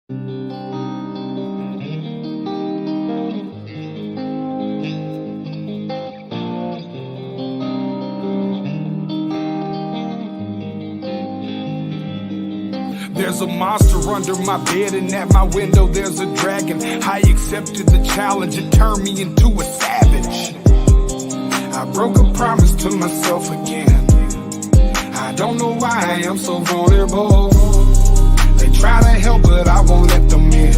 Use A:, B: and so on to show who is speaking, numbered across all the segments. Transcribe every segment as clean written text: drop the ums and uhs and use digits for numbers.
A: There's a monster under my bed, and at my window there's a dragon. I accepted the challenge, it turned me into a savage. I broke a promise to myself again. I don't know why I am so vulnerable. They try to help, but I won't let them in.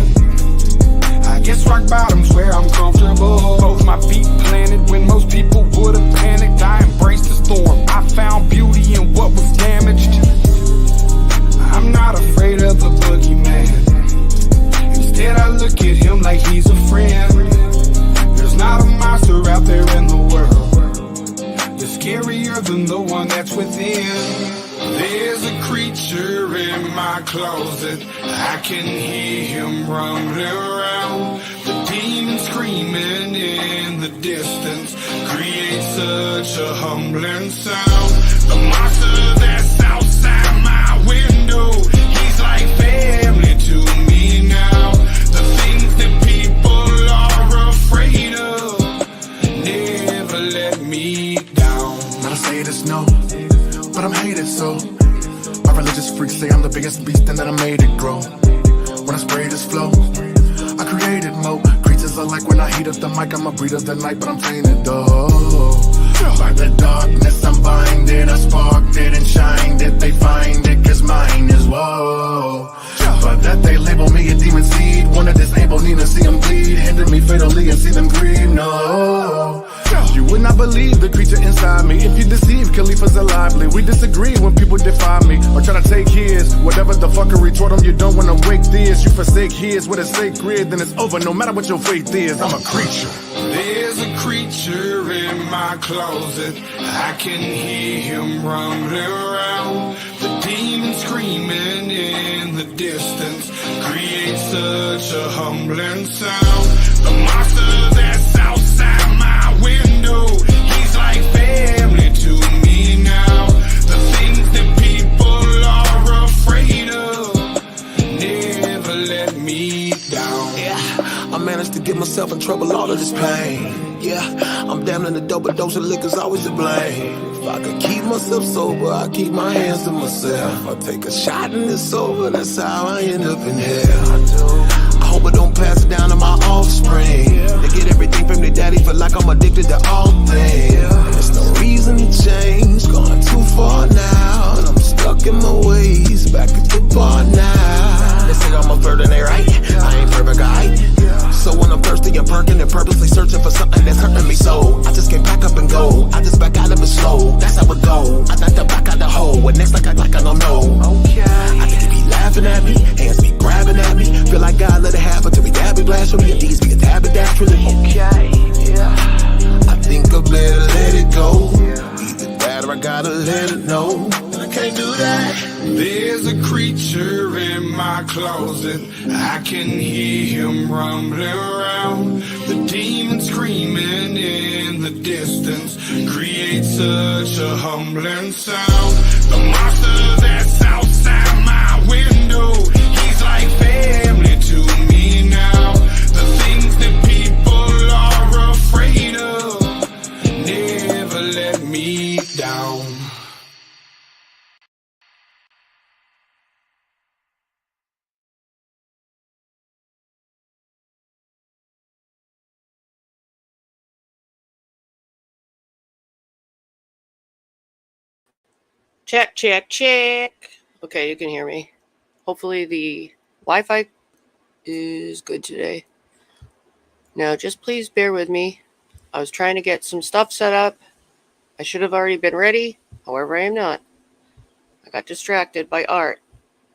A: I guess rock bottom's where I'm comfortable. Both my feet planted when most people would have panicked. I embraced the storm. I found beauty in what was damaged. I'm not afraid of the boogeyman. Instead I look at him like he's a friend. There's not a monster out there in the world that's scarier than the one that's within. There's a creature in my closet. I can hear him rumbling around. The demon screaming in the distance creates such a humbling sound. The monster that's outside my window, he's like family to me now. The things that people are afraid of never let me down.
B: Not to say this, no, but I'm hated so. My religious freaks say I'm the biggest beast and that I made it grow. When I spray this flow, I created more. Creatures are like when I heat up the mic, I'm a breed of the night, but I'm tainted though. By the darkness I'm binded, I sparked it and shined it. They find it cause mine is woe. But that they label me a demon seed. Wanna disable me to see them bleed, hinder me fatally and see them grieve, no. You would not believe the creature inside me. If you deceive, Khalifa's lively. We disagree when people defy me or try to take his. Whatever the fuckery toward them, you don't wanna break this. You forsake his with a sacred, then it's over no matter what your faith is. I'm a creature.
A: There's a creature in my closet. I can hear him rumbling around. The demon screaming in the distance creates such a humbling sound. The monster that's outside my window, he's like family to me now. The things that people are afraid of never let me down.
C: I managed to get myself in trouble, all of this pain. Yeah, I'm damn in the dope, dose of liquor's always to blame. If I could keep myself sober, I keep my hands to myself. I take a shot and it's over, that's how I end up in hell. I hope I don't pass it down to my offspring. They get everything from their daddy, feel like I'm addicted to all things. There's no reason to change, gone too far now. And I'm stuck in my ways, back at the bar now. They say I'm a flirt and they right, I ain't perfect, alright. So when I'm thirsty and perking and purposely searching for something that's hurting me so I just can't back up and go, I just back out of it slow. That's how it go, I got to back out the hole. What next like I don't know. Okay. I think they be laughing at me, hands be grabbing at me. Feel like God let it happen till we dab it blast from me. And these be a dab it dash really. Okay, yeah. I think I better let it go. Either that or I gotta let it know. I can't do that.
A: There's a creature in my closet. I can hear him rumbling around. The demon screaming in the distance creates such a humbling sound. The monster that's outside my window, he's like family to me now. The things that people are afraid of never let me down.
D: Check, check, check. Okay, you can hear me. Hopefully the Wi-Fi is good today. Now, just please bear with me. I was trying to get some stuff set up. I should have already been ready. However, I am not. I got distracted by art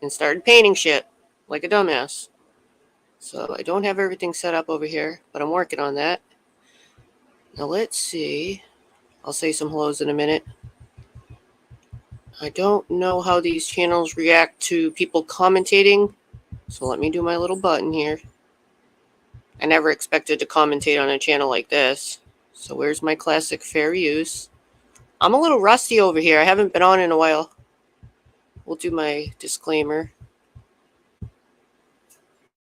D: and started painting shit like a dumbass. So I don't have everything set up over here, but I'm working on that. Now, let's see. I'll say some hellos in a minute. I don't know how these channels react to people commentating, so let me do my little button here. I never expected to commentate on a channel like this, so where's my classic fair use? I'm a little rusty over here. I haven't been on in a while. We'll do my disclaimer.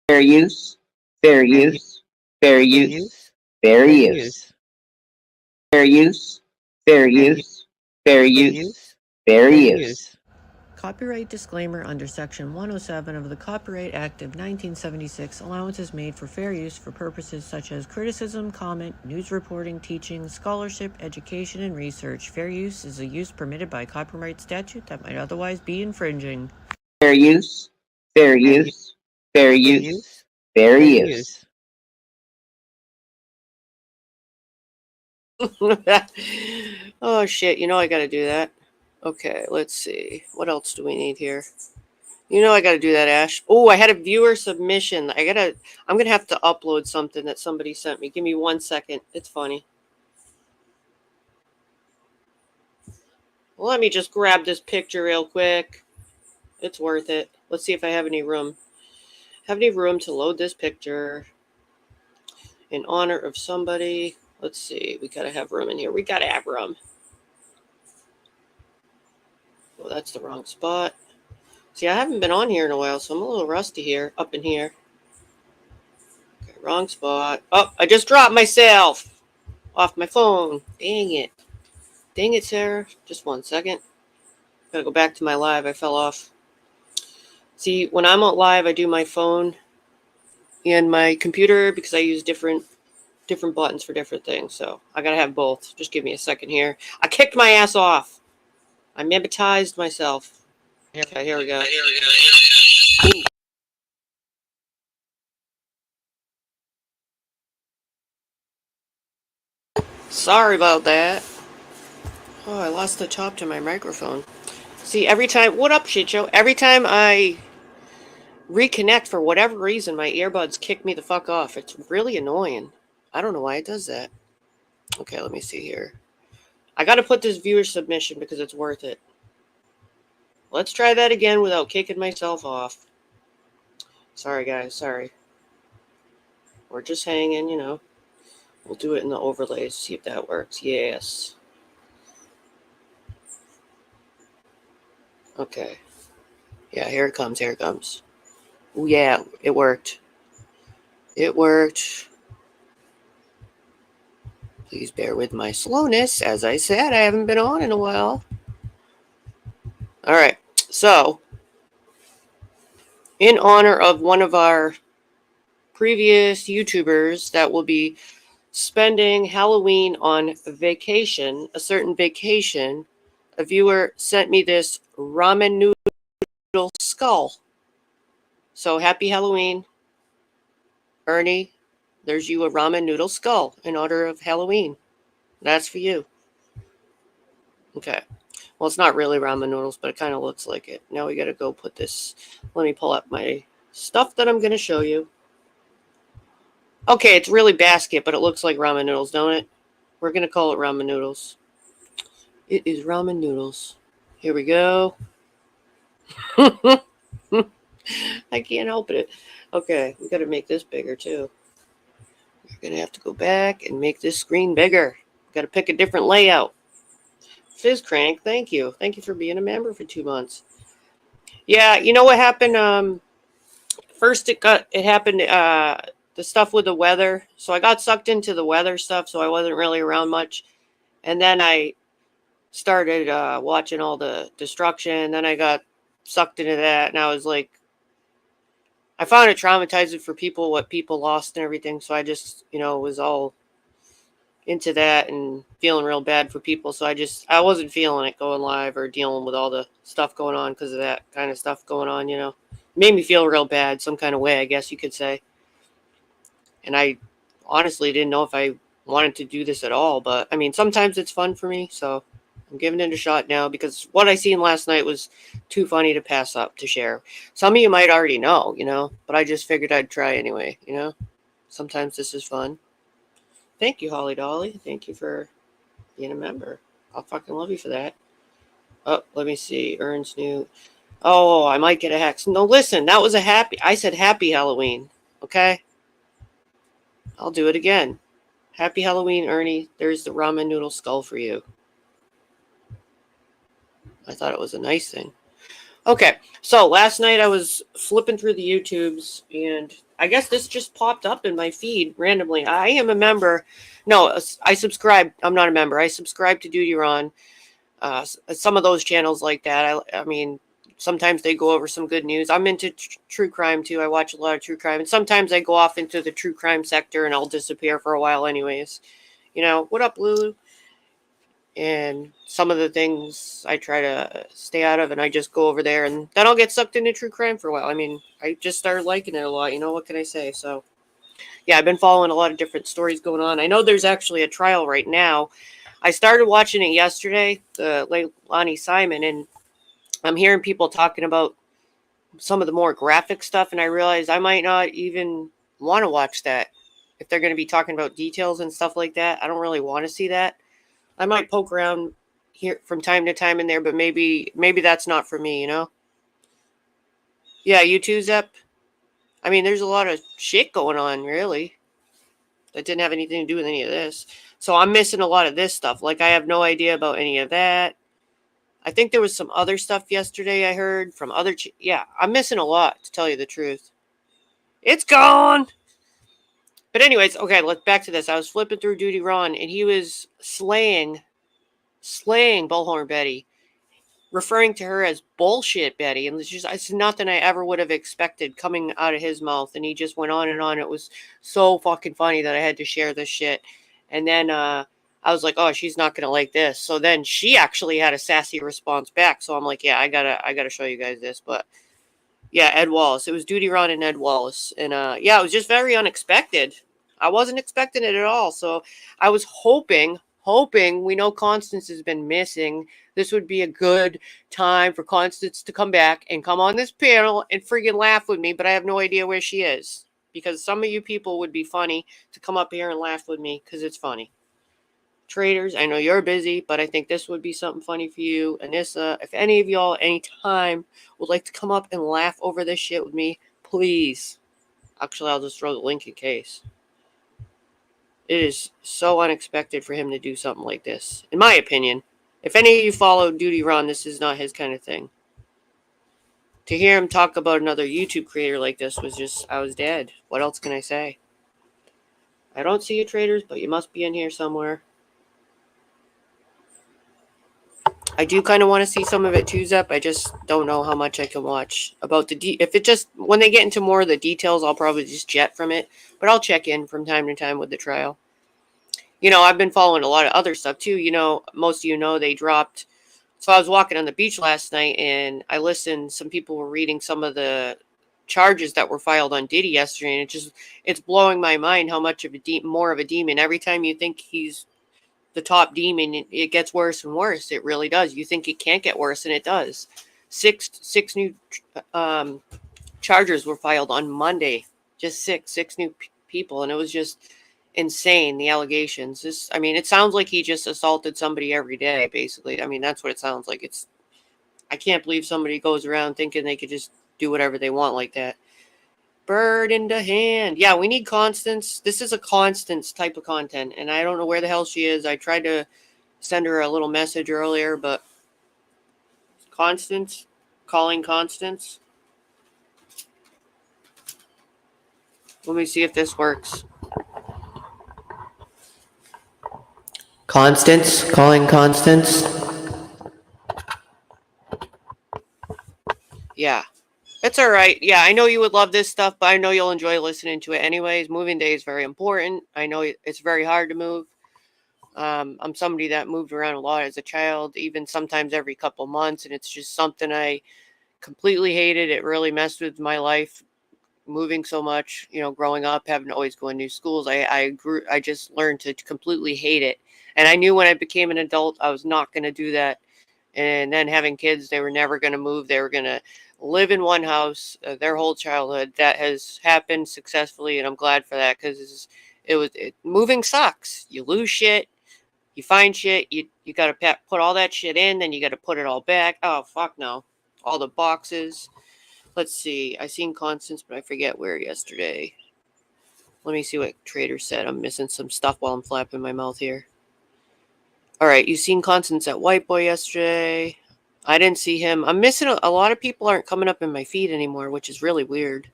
E: Fair use, fair use, fair use, fair use. Fair use, fair use, fair use, fair use.
D: Copyright disclaimer under Section 107 of the Copyright Act of 1976. Allowance is made for fair use for purposes such as criticism, comment, news reporting, teaching, scholarship, education, and research. Fair use is a use permitted by copyright statute that might otherwise be infringing.
E: Fair use, fair use, fair use, fair use.
D: Oh shit, I gotta do that. Okay, let's see. What else do we need here? I gotta do that, Ash. Oh, I had a viewer submission. I'm gonna have to upload something that somebody sent me. Give me 1 second. It's funny. Let me just grab this picture real quick. It's worth it. Let's see if I have any room. Have any room to load this picture in honor of somebody. Let's see. We gotta have room in here. We gotta have room. Oh, that's the wrong spot. See, I haven't been on here in a while, so I'm a little rusty here, up in here. Okay, wrong spot. Oh, I just dropped myself off my phone. Dang it. Dang it, Sarah. Just 1 second. Gotta go back to my live. I fell off. See, when I'm on live, I do my phone and my computer because I use different buttons for different things. So I gotta have both. Just give me a second here. I kicked my ass off. I mimetized myself. Okay, here we go. Ooh. Sorry about that. Oh, I lost the top to my microphone. See, every time... What up, shit show? Every time I reconnect, for whatever reason, my earbuds kick me the fuck off. It's really annoying. I don't know why it does that. Okay, let me see here. I gotta put this viewer submission because it's worth it. Let's try that again without kicking myself off. Sorry, guys. Sorry. We're just hanging, We'll do it in the overlays. See if that works. Yes. Okay. Yeah, here it comes. Here it comes. Oh, yeah. It worked. It worked. Please bear with my slowness. As I said, I haven't been on in a while. All right. So, in honor of one of our previous YouTubers that will be spending Halloween on vacation, a certain vacation, a viewer sent me this ramen noodle skull. So happy Halloween, Ernie. There's you a ramen noodle skull in honor of Halloween. That's for you. Okay. Well, it's not really ramen noodles, but it kind of looks like it. Now we got to go put this. Let me pull up my stuff that I'm going to show you. Okay, it's really basket, but it looks like ramen noodles, don't it? We're going to call it ramen noodles. It is ramen noodles. Here we go. I can't help it. Okay, we got to make this bigger, too. We're going to have to go back and make this screen bigger. Got to pick a different layout. Fizz Crank, thank you. Thank you for being a member for 2 months. Yeah, you know what happened? First, it happened, the stuff with the weather. So I got sucked into the weather stuff, so I wasn't really around much. And then I started watching all the destruction. Then I got sucked into that, and I was like, I found it traumatizing for people, what people lost and everything. So I just, was all into that and feeling real bad for people. So I wasn't feeling it going live or dealing with all the stuff going on because of that kind of stuff going on, It made me feel real bad some kind of way, I guess you could say. And I honestly didn't know if I wanted to do this at all, but I mean, sometimes it's fun for me. So I'm giving it a shot now because what I seen last night was too funny to pass up to share. Some of you might already know, but I just figured I'd try anyway, Sometimes this is fun. Thank you, Holly Dolly. Thank you for being a member. I'll fucking love you for that. Oh, let me see. Ern's new. Oh, I might get a hex. No, listen, that was I said happy Halloween. Okay? I'll do it again. Happy Halloween, Ernie. There's the ramen noodle skull for you. I thought it was a nice thing. Okay, so last night I was flipping through the YouTubes and I guess this just popped up in my feed randomly. I am a member. No, I subscribe. I'm not a member. I subscribe to Duty Ron. Some of those channels like that. I mean, sometimes they go over some good news. I'm into true crime too. I watch a lot of true crime. And sometimes I go off into the true crime sector and I'll disappear for a while anyways. You know, what up, Lulu? And some of the things I try to stay out of, and I just go over there, and then I'll get sucked into true crime for a while. I mean, I just started liking it a lot. You know, what can I say? So, yeah, I've been following a lot of different stories going on. I know there's actually a trial right now. I started watching it yesterday, the Leilani Simon, and I'm hearing people talking about some of the more graphic stuff, and I realized I might not even want to watch that. If they're going to be talking about details and stuff like that, I don't really want to see that. I might poke around here from time to time in there, but maybe that's not for me, you know? Yeah, you too, Zep? I mean, there's a lot of shit going on, really, that didn't have anything to do with any of this. So I'm missing a lot of this stuff. Like, I have no idea about any of that. I think there was some other stuff yesterday I heard from other... yeah, I'm missing a lot, to tell you the truth. It's gone! But anyways, okay, let's back to this. I was flipping through Duty Ron, and he was slaying Bullhorn Betty, referring to her as bullshit Betty, and it's nothing I ever would have expected coming out of his mouth. And he just went on and on. It was so fucking funny that I had to share this shit. And then I was like, oh, she's not gonna like this. So then she actually had a sassy response back. So I'm like, yeah, I gotta show you guys this. But yeah, Ed Wallace. It was Duty Ron and Ed Wallace, and yeah, it was just very unexpected. I wasn't expecting it at all. So I was hoping. We know Constance has been missing. This would be a good time for Constance to come back and come on this panel and friggin' laugh with me, but I have no idea where she is. Because some of you people would be funny to come up here and laugh with me because it's funny. Traders, I know you're busy, but I think this would be something funny for you. Anissa, if any of y'all anytime would like to come up and laugh over this shit with me, please. Actually, I'll just throw the link in case. It is so unexpected for him to do something like this, in my opinion. If any of you follow Duty Ron, this is not his kind of thing. To hear him talk about another YouTube creator like this was just, I was dead. What else can I say? I don't see you, traders, but you must be in here somewhere. I do kind of want to see some of it too, Zep. I just don't know how much I can watch. About if it just, when they get into more of the details, I'll probably just jet from it. But I'll check in from time to time with the trial. You know, I've been following a lot of other stuff too. You know, most of you know they dropped. So I was walking on the beach last night and I listened. Some people were reading some of the charges that were filed on Diddy yesterday. And it's blowing my mind how much of more of a demon. Every time you think he's the top demon, it gets worse and worse. It really does. You think it can't get worse, and it does. Six new charges were filed on Monday. Just six new people, and it was just insane. The allegations. I mean, it sounds like he just assaulted somebody every day. Basically, I mean, that's what it sounds like. I can't believe somebody goes around thinking they could just do whatever they want like that. Bird in the hand. Yeah, we need Constance. This is a Constance type of content, and I don't know where the hell she is. I tried to send her a little message earlier, but Constance, calling Constance. Let me see if this works. Constance, calling Constance. Yeah. It's all right. Yeah, I know you would love this stuff, but I know you'll enjoy listening to it anyways. Moving day is very important. I know it's very hard to move. I'm somebody that moved around a lot as a child, even sometimes every couple months, and it's just something I completely hated. It really messed with my life, moving so much, you know, growing up, having to always go in new schools. I just learned to completely hate it. And I knew when I became an adult, I was not going to do that. And then having kids, they were never going to move. They were going to live in one house their whole childhood. That has happened successfully, and I'm glad for that, because moving sucks. You lose shit, you find shit, you got to put all that shit in, then you got to put it all back. Oh, fuck no. All the boxes. Let's see. I seen Constance, but I forget where yesterday. Let me see what Trader said. I'm missing some stuff while I'm flapping my mouth here. All right, you seen Constance at White Boy yesterday. I didn't see him. I'm missing a lot of people aren't coming up in my feed anymore, which is really weird.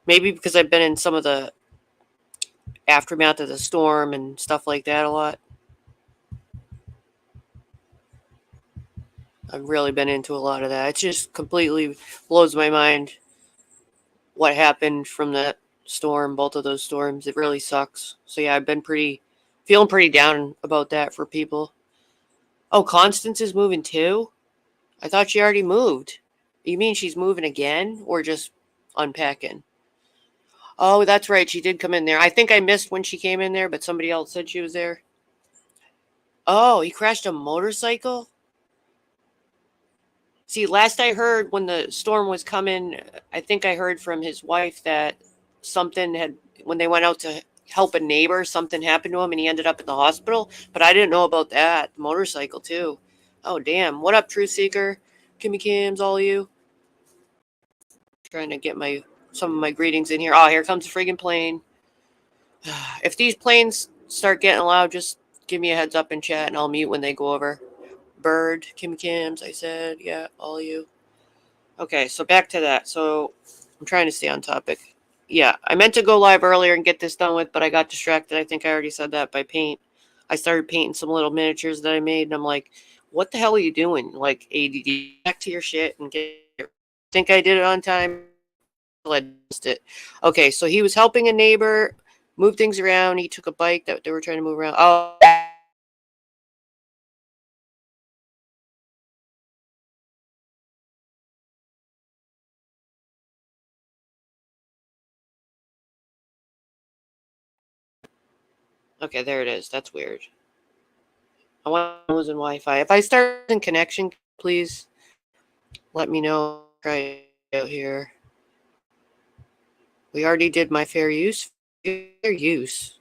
D: Maybe because I've been in some of the aftermath of the storm and stuff like that a lot. I've really been into a lot of that. It just completely blows my mind what happened from that storm, both of those storms. It really sucks. So yeah, I've been feeling pretty down about that for people. Oh, Constance is moving too? I thought she already moved. You mean she's moving again or just unpacking? Oh, that's right. She did come in there. I think I missed when she came in there, but somebody else said she was there. Oh, he crashed a motorcycle? See, last I heard when the storm was coming, I think I heard from his wife that something had, when they went out to help a neighbor, something happened to him and he ended up in the hospital. But I didn't know about that. The motorcycle, too. Oh, damn. What up, Truth Seeker? Kimmy Kims, all of you? Trying to get some of my greetings in here. Oh, here comes a friggin' plane. If these planes start getting loud, just give me a heads up in chat and I'll mute when they go over. Bird, Kims, I said, yeah, all of you. Okay, so back to that. So I'm trying to stay on topic. Yeah, I meant to go live earlier and get this done with, but I got distracted. I think I already said that by paint. I started painting some little miniatures that I made, and I'm like, what the hell are you doing? Like, ADD, back to your shit and get here. Think I did it on time? I missed it. Okay, so he was helping a neighbor move things around. He took a bike that they were trying to move around. Oh, okay, there it is. That's weird. I want to losing Wi-Fi. If I start losing connection, please let me know. Try out here. We already did my fair use. Fair use.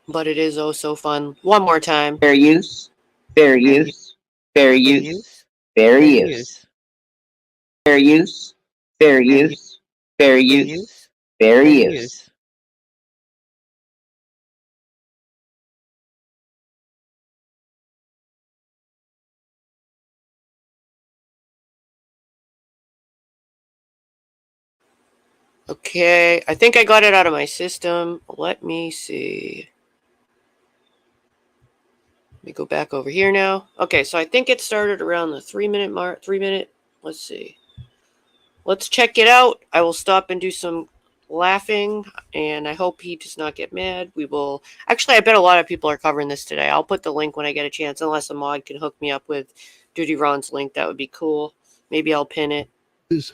D: But it is oh so fun. One more time.
E: Fair use. Fair use. Fair use. Fair use. Fair use. Fair use. Fair use. Fair use.
D: Okay, I think I got it out of my system. Let me see. Let me go back over here now. Okay, so I think it started around the 3-minute mark. 3-minute. Let's see. Let's check it out. I will stop and do some laughing, and I hope he does not get mad. We will. Actually, I bet a lot of people are covering this today. I'll put the link when I get a chance, unless a mod can hook me up with Duty Ron's link. That would be cool. Maybe I'll pin it.
F: This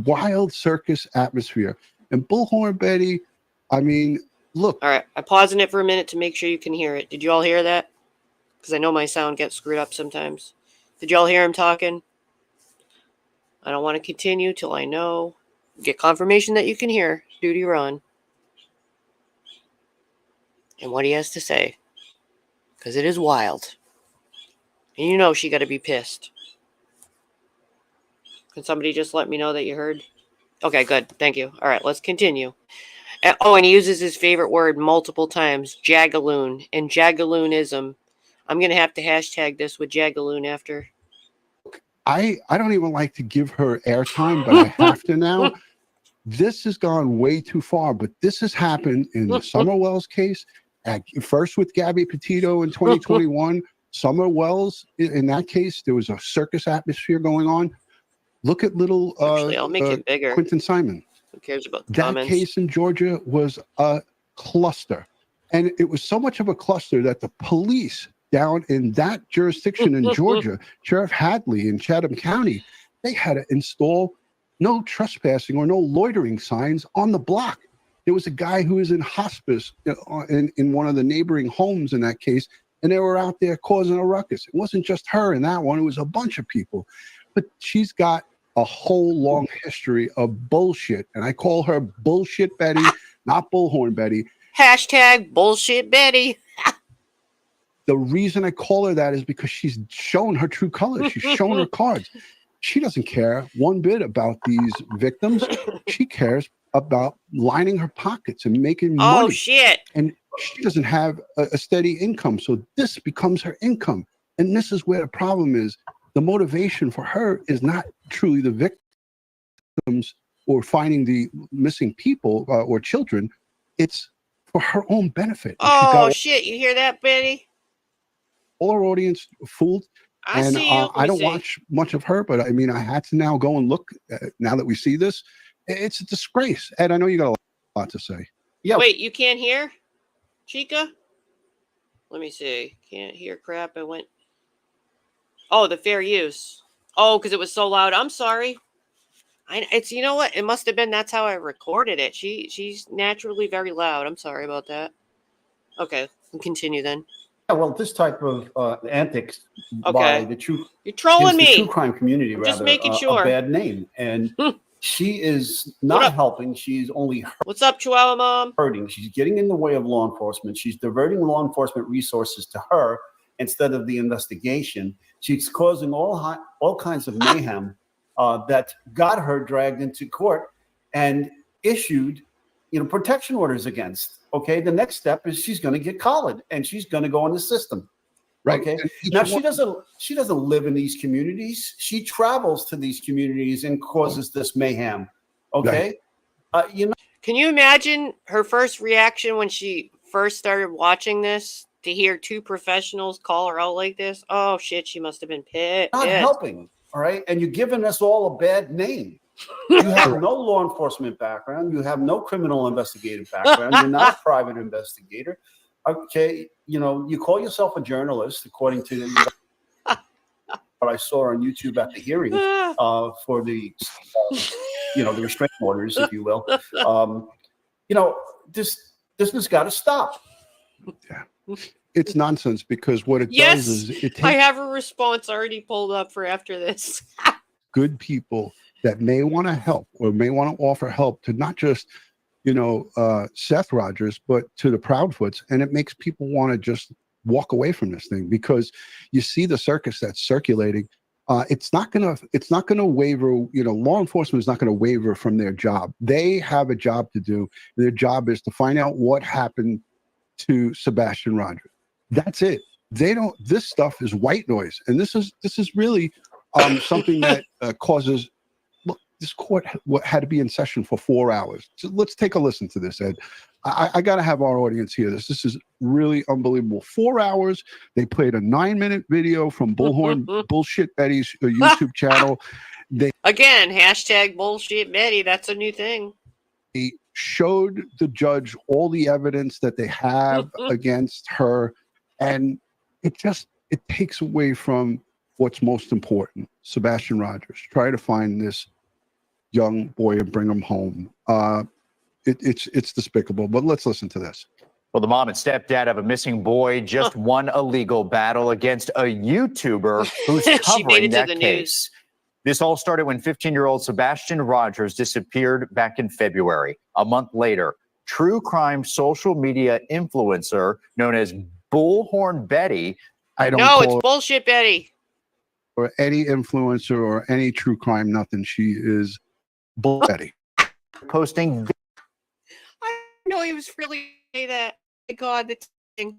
F: wild circus atmosphere. And Bullhorn Betty, I mean, look.
D: All right, I'm pausing it for a minute to make sure you can hear it. Did you all hear that? Because I know my sound gets screwed up sometimes. Did you all hear him talking? I don't want to continue till I know. Get confirmation that you can hear Duty Ron and what he has to say. Because it is wild. And you know she got to be pissed. Can somebody just let me know that you heard? Okay, good. Thank you. All right, let's continue. And he uses his favorite word multiple times, jagaloon and jagaloonism. I'm going to have to hashtag this with jagaloon after.
F: I don't even like to give her airtime, but I have to now. This has gone way too far, but this has happened in the Summer Wells case. First with Gabby Petito in 2021. Summer Wells, in that case, there was a circus atmosphere going on. Look at little
D: Actually, I'll make it bigger.
F: Quentin Simon.
D: Who cares about the
F: that
D: comments?
F: Case in Georgia was a cluster. And it was so much of a cluster that the police down in that jurisdiction in Georgia, Sheriff Hadley in Chatham County, they had to install no trespassing or no loitering signs on the block. There was a guy who was in hospice in one of the neighboring homes in that case, and they were out there causing a ruckus. It wasn't just her in that one. It was a bunch of people. But she's got a whole long history of bullshit. And I call her Bullshit Betty, not Bullhorn Betty.
D: Hashtag Bullshit Betty.
F: The reason I call her that is because she's shown her true colors. She's shown her cards. She doesn't care one bit about these victims. She cares about lining her pockets and making money.
D: Oh, shit.
F: And she doesn't have a steady income. So this becomes her income. And this is where the problem is. The motivation for her is not truly the victims or finding the missing people or children. It's for her own benefit. And she's
D: Oh
F: got
D: shit! You hear that, Betty?
F: all her audience fooled.
D: I
F: And
D: see you. Let
F: I
D: me
F: don't
D: see.
F: watch much of her, but I mean, I had to now go and look. Now that we see this, it's a disgrace. Ed, I know you got a lot to say.
G: Yeah.
D: Wait, you can't hear, Chica? Let me see. Can't hear crap. I went. Oh, the fair use. Oh, because it was so loud. I'm sorry. It's you know what? It must have been that's how I recorded it. She's naturally very loud. I'm sorry about that. Okay, we'll continue then.
G: Yeah, well, this type of antics by
D: Okay.
G: the true
D: You're trolling
G: gives the true
D: me.
G: crime community
D: I'm just
G: rather
D: making
G: a
D: sure.
G: bad name, and she is
D: What
G: not
D: up?
G: helping. She's only
D: What's up, Chihuahua Mom?
G: hurting. She's getting in the way of law enforcement. She's diverting law enforcement resources to her instead of the investigation. She's causing all kinds of mayhem that got her dragged into court and issued, protection orders against. Okay, the next step is she's going to get collared and she's going to go in the system.
F: Right.
G: Okay. Now she doesn't live in these communities. She travels to these communities and causes this mayhem. Okay.
F: Right.
D: Can you imagine her first reaction when she first started watching this to hear two professionals call her out like this? Oh shit, she must have been pissed.
G: Not helping. All right. And you're giving us all a bad name. You have no law enforcement background. You have no criminal investigative background. You're not a private investigator. Okay. You call yourself a journalist, according to what I saw on YouTube at the hearing for the, the restraining orders, if you will. This has got to stop.
F: Yeah. It's nonsense because what it
D: Yes,
F: does is it takes
D: I have a response already pulled up for after this.
F: good people that may want to help or may want to offer help to not just, Seth Rogers, but to the Proudfoots. And it makes people want to just walk away from this thing because you see the circus that's circulating. It's not gonna waver. Law enforcement is not gonna waver from their job. They have a job to do. Their job is to find out what happened to Sebastian Rogers. That's it. They don't. This stuff is white noise, and this is really something that causes. Look, this court had to be in session for 4 hours. So let's take a listen to this, Ed. I got to have our audience hear this. This is really unbelievable. 4 hours. They played a 9-minute video from Bullhorn, Bullshit Betty's YouTube channel.
D: Again, hashtag bullshit Betty. That's a new thing.
F: They showed the judge all the evidence that they have against her. And it takes away from what's most important. Sebastian Rogers. Try to find this young boy and bring him home. It's despicable, but let's listen to this.
H: Well, the mom and stepdad of a missing boy just won a legal battle against a YouTuber who's covering that case. This all started when 15-year-old Sebastian Rogers disappeared back in February. A month later, true crime social media influencer known as Bullhorn Betty.
D: It's bullshit Betty.
F: Or any influencer or any true crime, nothing. She is Bull Betty.
H: Posting.
D: I know he was really say that. My God, the thing.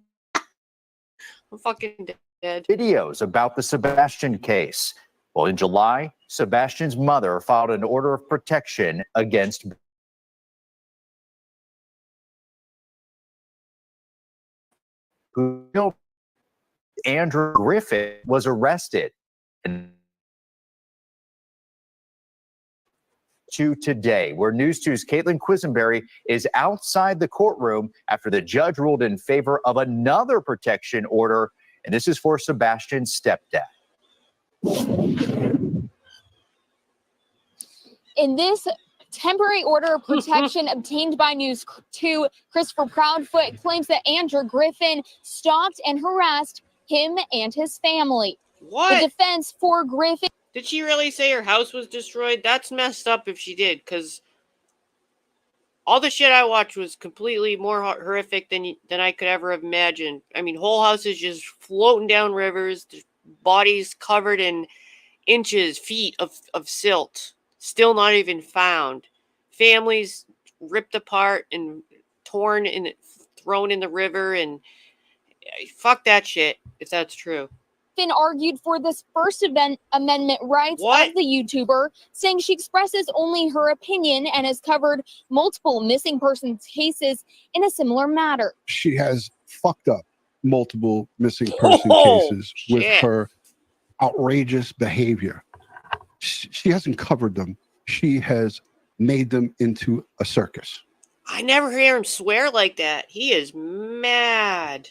D: I'm fucking dead.
H: Videos about the Sebastian case. Well, in July, Sebastian's mother filed an order of protection against Andrew Griffin was arrested. To today, where News 2's Caitlin Quisenberry is outside the courtroom after the judge ruled in favor of another protection order, and this is for Sebastian's stepdad.
I: In this temporary order of protection obtained by News 2, Christopher Proudfoot claims that Andrew Griffin stalked and harassed him and his family.
D: What?
I: The defense for Griffin.
D: Did she really say her house was destroyed? That's messed up if she did, because all the shit I watched was completely more horrific than I could ever have imagined. I mean, whole houses just floating down rivers, bodies covered in inches, feet of silt, still not even found. Families ripped apart and torn and thrown in the river, and fuck that shit if that's true.
I: Griffin argued for this First Amendment rights of the YouTuber, saying she expresses only her opinion and has covered multiple missing persons cases in a similar matter.
F: She has fucked up multiple missing person cases with her outrageous behavior. She hasn't covered them. She has made them into a circus.
D: I never hear him swear like that. He is mad.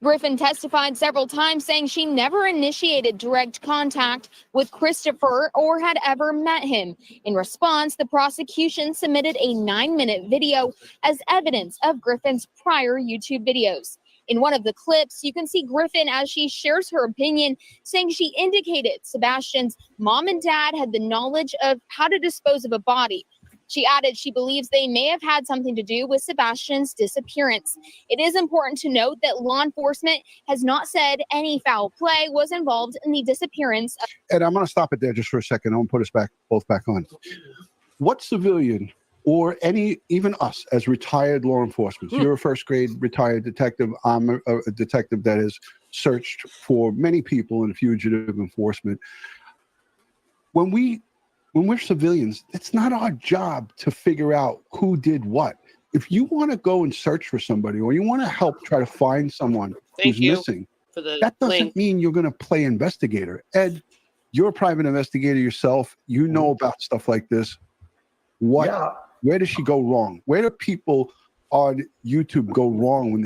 I: Griffin testified several times, saying she never initiated direct contact with Christopher or had ever met him. In response, the prosecution submitted a 9-minute video as evidence of Griffin's prior YouTube videos. In one of the clips, you can see Griffin as she shares her opinion, saying she indicated Sebastian's mom and dad had the knowledge of how to dispose of a body. She added she believes they may have had something to do with Sebastian's disappearance. It is important to note that law enforcement has not said any foul play was involved in the disappearance.
F: And I'm going to stop it there just for a second. I'm going to put us both back on. What civilian or even us as retired law enforcement, you're a first grade retired detective, I'm a detective that has searched for many people in fugitive enforcement. When we're civilians, it's not our job to figure out who did what. If you want to go and search for somebody or you want to help try to find someone who's missing, that doesn't mean you're going to play investigator. Ed, you're a private investigator yourself. You know about stuff like this. Where does she go wrong? Where do people on YouTube go wrong when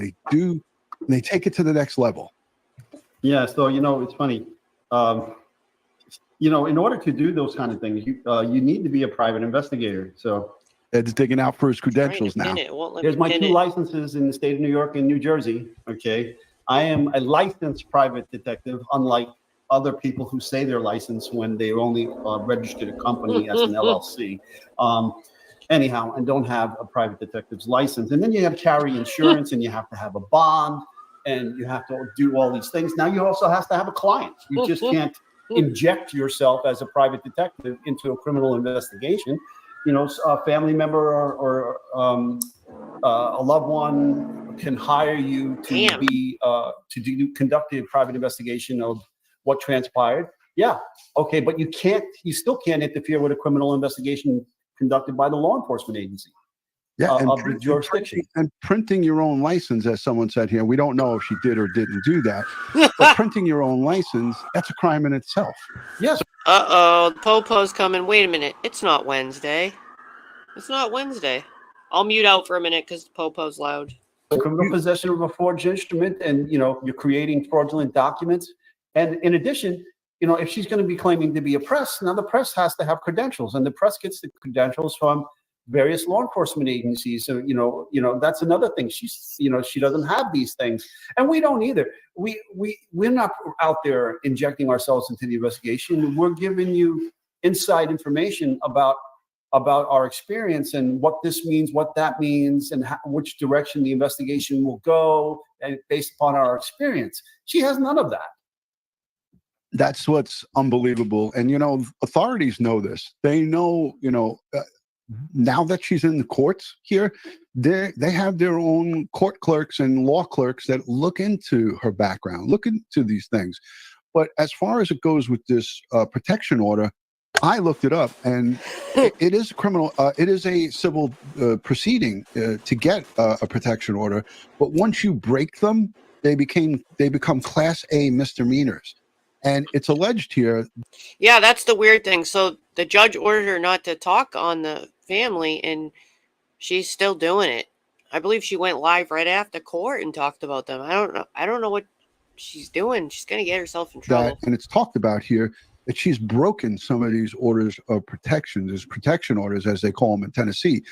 F: they take it to the next level?
G: Yeah, so, it's funny. In order to do those kind of things, you need to be a private investigator. So
F: Ed's digging out for his credentials now.
G: Here's my 2 licenses in the state of New York and New Jersey. Okay, I am a licensed private detective, unlike other people who say they're licensed when they only registered a company as an LLC. Anyhow, and don't have a private detective's license. And then you have to carry insurance, and you have to have a bond, and you have to do all these things. Now you also have to have a client. You just can't inject yourself as a private detective into a criminal investigation. A family member or a loved one can hire you to conduct a private investigation of what transpired. Yeah, okay, but you still can't interfere with a criminal investigation conducted by the law enforcement agency.
F: Yeah,
G: of the jurisdiction.
F: And printing your own license, as someone said here, we don't know if she did or didn't do that, but printing your own license, that's a crime in itself.
G: Yes.
D: Uh-oh, the Popo's coming. Wait a minute. It's not Wednesday. It's not Wednesday. I'll mute out for a minute because the Popo's loud.
G: Criminal possession of a forged instrument, and, you're creating fraudulent documents. And in addition, if she's going to be claiming to be a press, now the press has to have credentials, and the press gets the credentials from various law enforcement agencies. So, that's another thing. She doesn't have these things, and we don't either. We're not out there injecting ourselves into the investigation. We're giving you inside information about our experience and what this means, what that means, and which direction the investigation will go, and based upon our experience. She has none of that.
F: That's what's unbelievable. And, authorities know this. They know, now that she's in the courts here, they have their own court clerks and law clerks that look into her background, look into these things. But as far as it goes with this protection order, I looked it up, and it is a criminal. It is a civil proceeding to get a protection order. But once you break them, they become Class A misdemeanors. And it's alleged here.
D: Yeah, that's the weird thing. So the judge ordered her not to talk on the family, and she's still doing it. I believe she went live right after court and talked about them. I don't know what she's doing. She's going to get herself in trouble.
F: And it's talked about here that she's broken some of these orders of protection, these protection orders, as they call them in Tennessee.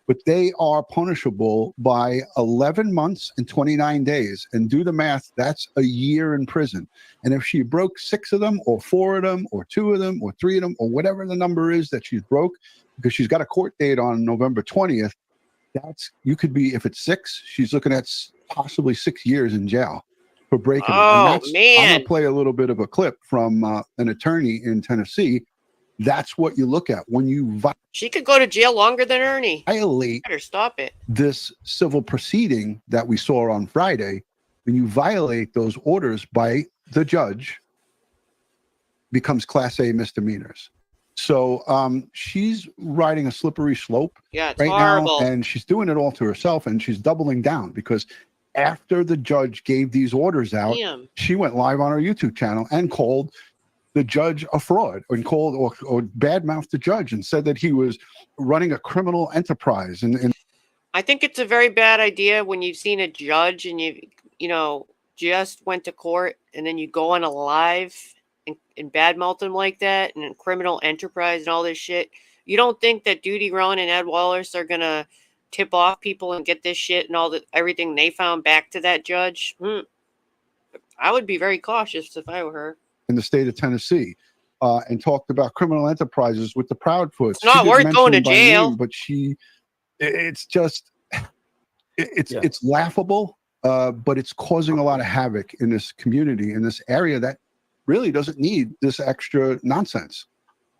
F: But they are punishable by 11 months and 29 days. And do the math, that's a year in prison. And if she broke 6 of them, or 4 of them, or 2 of them, or 3 of them, or whatever the number is that she's broke, because she's got a court date on November 20th, you could be, if it's 6, she's looking at possibly 6 years in jail for breaking it.
D: Man.
F: I'm going to play a little bit of a clip from an attorney in Tennessee. That's what you look at when you
D: she could go to jail longer than Ernie.
F: Violate.
D: Better stop it.
F: This civil proceeding that we saw on Friday. When you violate those orders by the judge becomes Class A misdemeanors. So she's riding a slippery slope
D: Yeah, it's
F: right
D: horrible.
F: now, and she's doing it all to herself, and she's doubling down because after the judge gave these orders out,
D: Damn.
F: she went live on her YouTube channel and called the judge a fraud, and called or badmouthed the judge and said that he was running a criminal enterprise. And
D: I think it's a very bad idea when you've seen a judge and you know, just went to court and then you go on a live and badmouth him like that and criminal enterprise and all this shit. You don't think that Duty Ron and Ed Wallace are gonna tip off people and get this shit and everything they found back to that judge? I would be very cautious if I were her.
F: in the state of Tennessee, and talked about criminal enterprises with the Proudfoots.
D: It's not worth going to jail.
F: But it's just, it's laughable, but it's causing a lot of havoc in this community, in this area that really doesn't need this extra nonsense.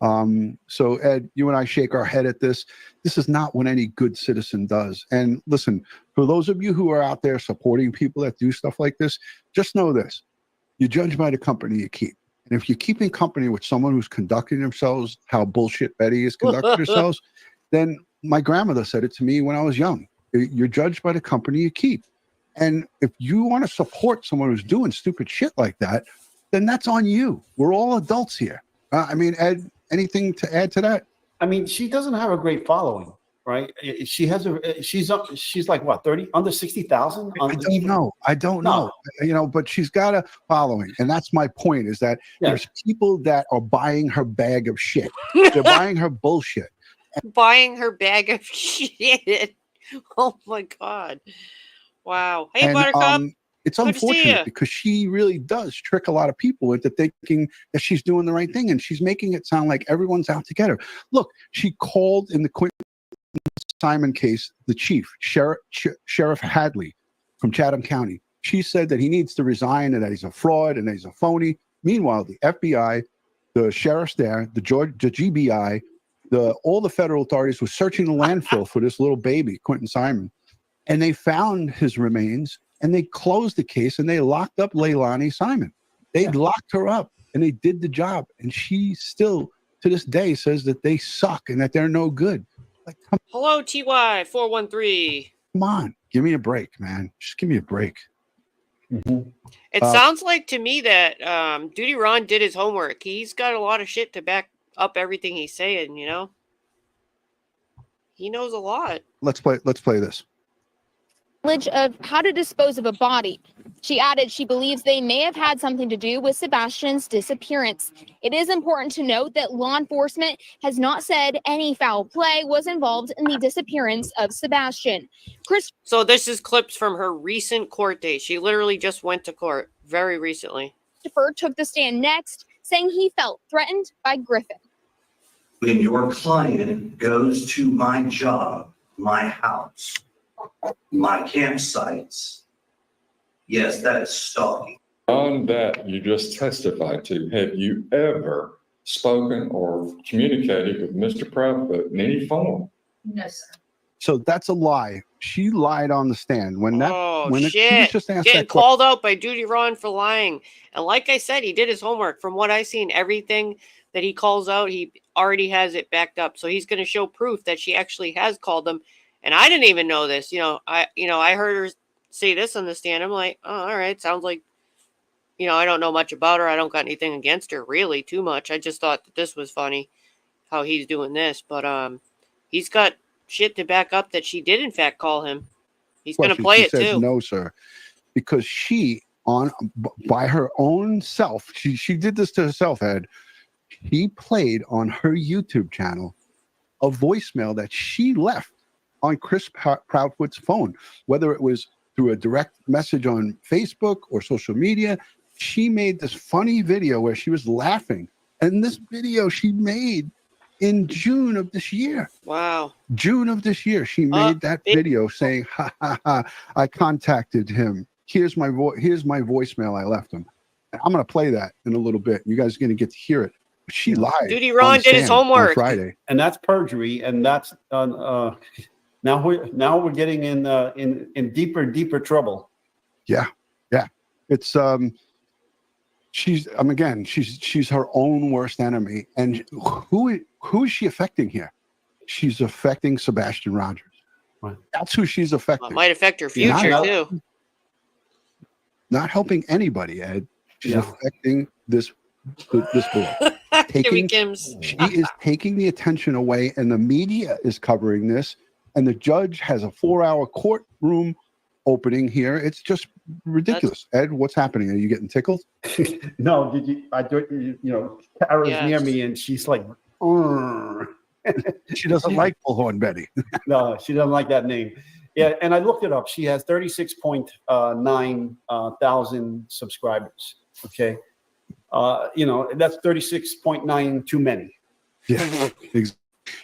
F: So Ed, you and I shake our head at this. This is not what any good citizen does. And listen, for those of you who are out there supporting people that do stuff like this, just know this: you judge by the company you keep. And if you're keeping company with someone who's conducting themselves how bullshit Betty is conducting herself, then my grandmother said it to me when I was young. You're judged by the company you keep. And if you want to support someone who's doing stupid shit like that, then that's on you. We're all adults here. I mean, Ed, anything to add to that?
G: I mean, she doesn't have a great following, right? She has she's like what, 30, under 60,000?
F: I don't know. You know, but she's got a following. And that's my point, is that there's people that are buying her bag of shit. They're buying her bullshit.
D: Buying her bag of shit. Oh my God. Wow. Hey, Buttercup.
F: It's unfortunate because she really does trick a lot of people into thinking that she's doing the right thing, and she's making it sound like everyone's out to get her. Look, she called in the Quentin Simon case the chief, Sheriff Hadley from Chatham County. She said that he needs to resign and that he's a fraud and that he's a phony. Meanwhile, the FBI, the sheriffs there, the GBI, all the federal authorities were searching the landfill for this little baby, Quentin Simon, and they found his remains. And they closed the case and they locked up Leilani Simon. They locked her up and they did the job. And she still, to this day, says that they suck and that they're no good. Like,
D: hello, TY413.
F: Come on, give me a break, man. Just give me a break.
D: It sounds like to me that Duty Ron did his homework. He's got a lot of shit to back up everything he's saying, you know? He knows a lot.
F: Let's play this.
I: Knowledge of how to dispose of a body. She added she believes they may have had something to do with Sebastian's disappearance. It is important to note that law enforcement has not said any foul play was involved in the disappearance of Sebastian.
D: So this is clips from her recent court date. She literally just went to court very recently.
I: Christopher took the stand next, saying he felt threatened by Griffin.
J: When your client goes to my job, my house, my campsites, yes, that is stalking.
K: On that you just testified to, have you ever spoken or communicated with Mr. Proudfoot in any form?
L: No, sir.
F: So that's a lie. She lied on the stand when
D: shit.
F: she was just asked
D: Getting
F: that
D: called out by Duty Ron for lying. And like I said, he did his homework. From what I seen, everything that he calls out, he already has it backed up. So he's going to show proof that she actually has called them. And I didn't even know this. I heard her say this on the stand. I'm like, oh, all right. Sounds like, I don't know much about her. I don't got anything against her, really, too much. I just thought that this was funny, how he's doing this. But he's got shit to back up that she did, in fact, call him. He's going to play it, too.
F: No, sir. Because she, by her own self, she did this to herself, Ed. He played on her YouTube channel a voicemail that she left on Chris Proudfoot's phone, whether it was through a direct message on Facebook or social media. She made this funny video where she was laughing. And this video she made in June of this year.
D: Wow.
F: June of this year, she made that video saying, ha, ha, ha, I contacted him. Here's my voicemail I left him. I'm going to play that in a little bit. You guys are going to get to hear it. She lied.
D: Duty Ron did his homework
F: on Friday.
G: And that's perjury. And that's now we're getting in deeper trouble.
F: Yeah. It's she's again, she's her own worst enemy. And who is she affecting here? She's affecting Sebastian Rogers.
G: Right.
F: That's who she's affecting.
D: It might affect her future too.
F: Not helping anybody, Ed. She's affecting this boy. She is taking the attention away, and the media is covering this. And the judge has a 4-hour courtroom opening here. It's just ridiculous. Ed, what's happening? Are you getting tickled?
G: No, did you? I do. You know, Tara's near me, and she's like,
F: she doesn't like Bullhorn Betty.
G: No, she doesn't like that name. Yeah, and I looked it up. She has 36.9 thousand subscribers. Okay, you know, that's 36.9 too many.
F: Yeah,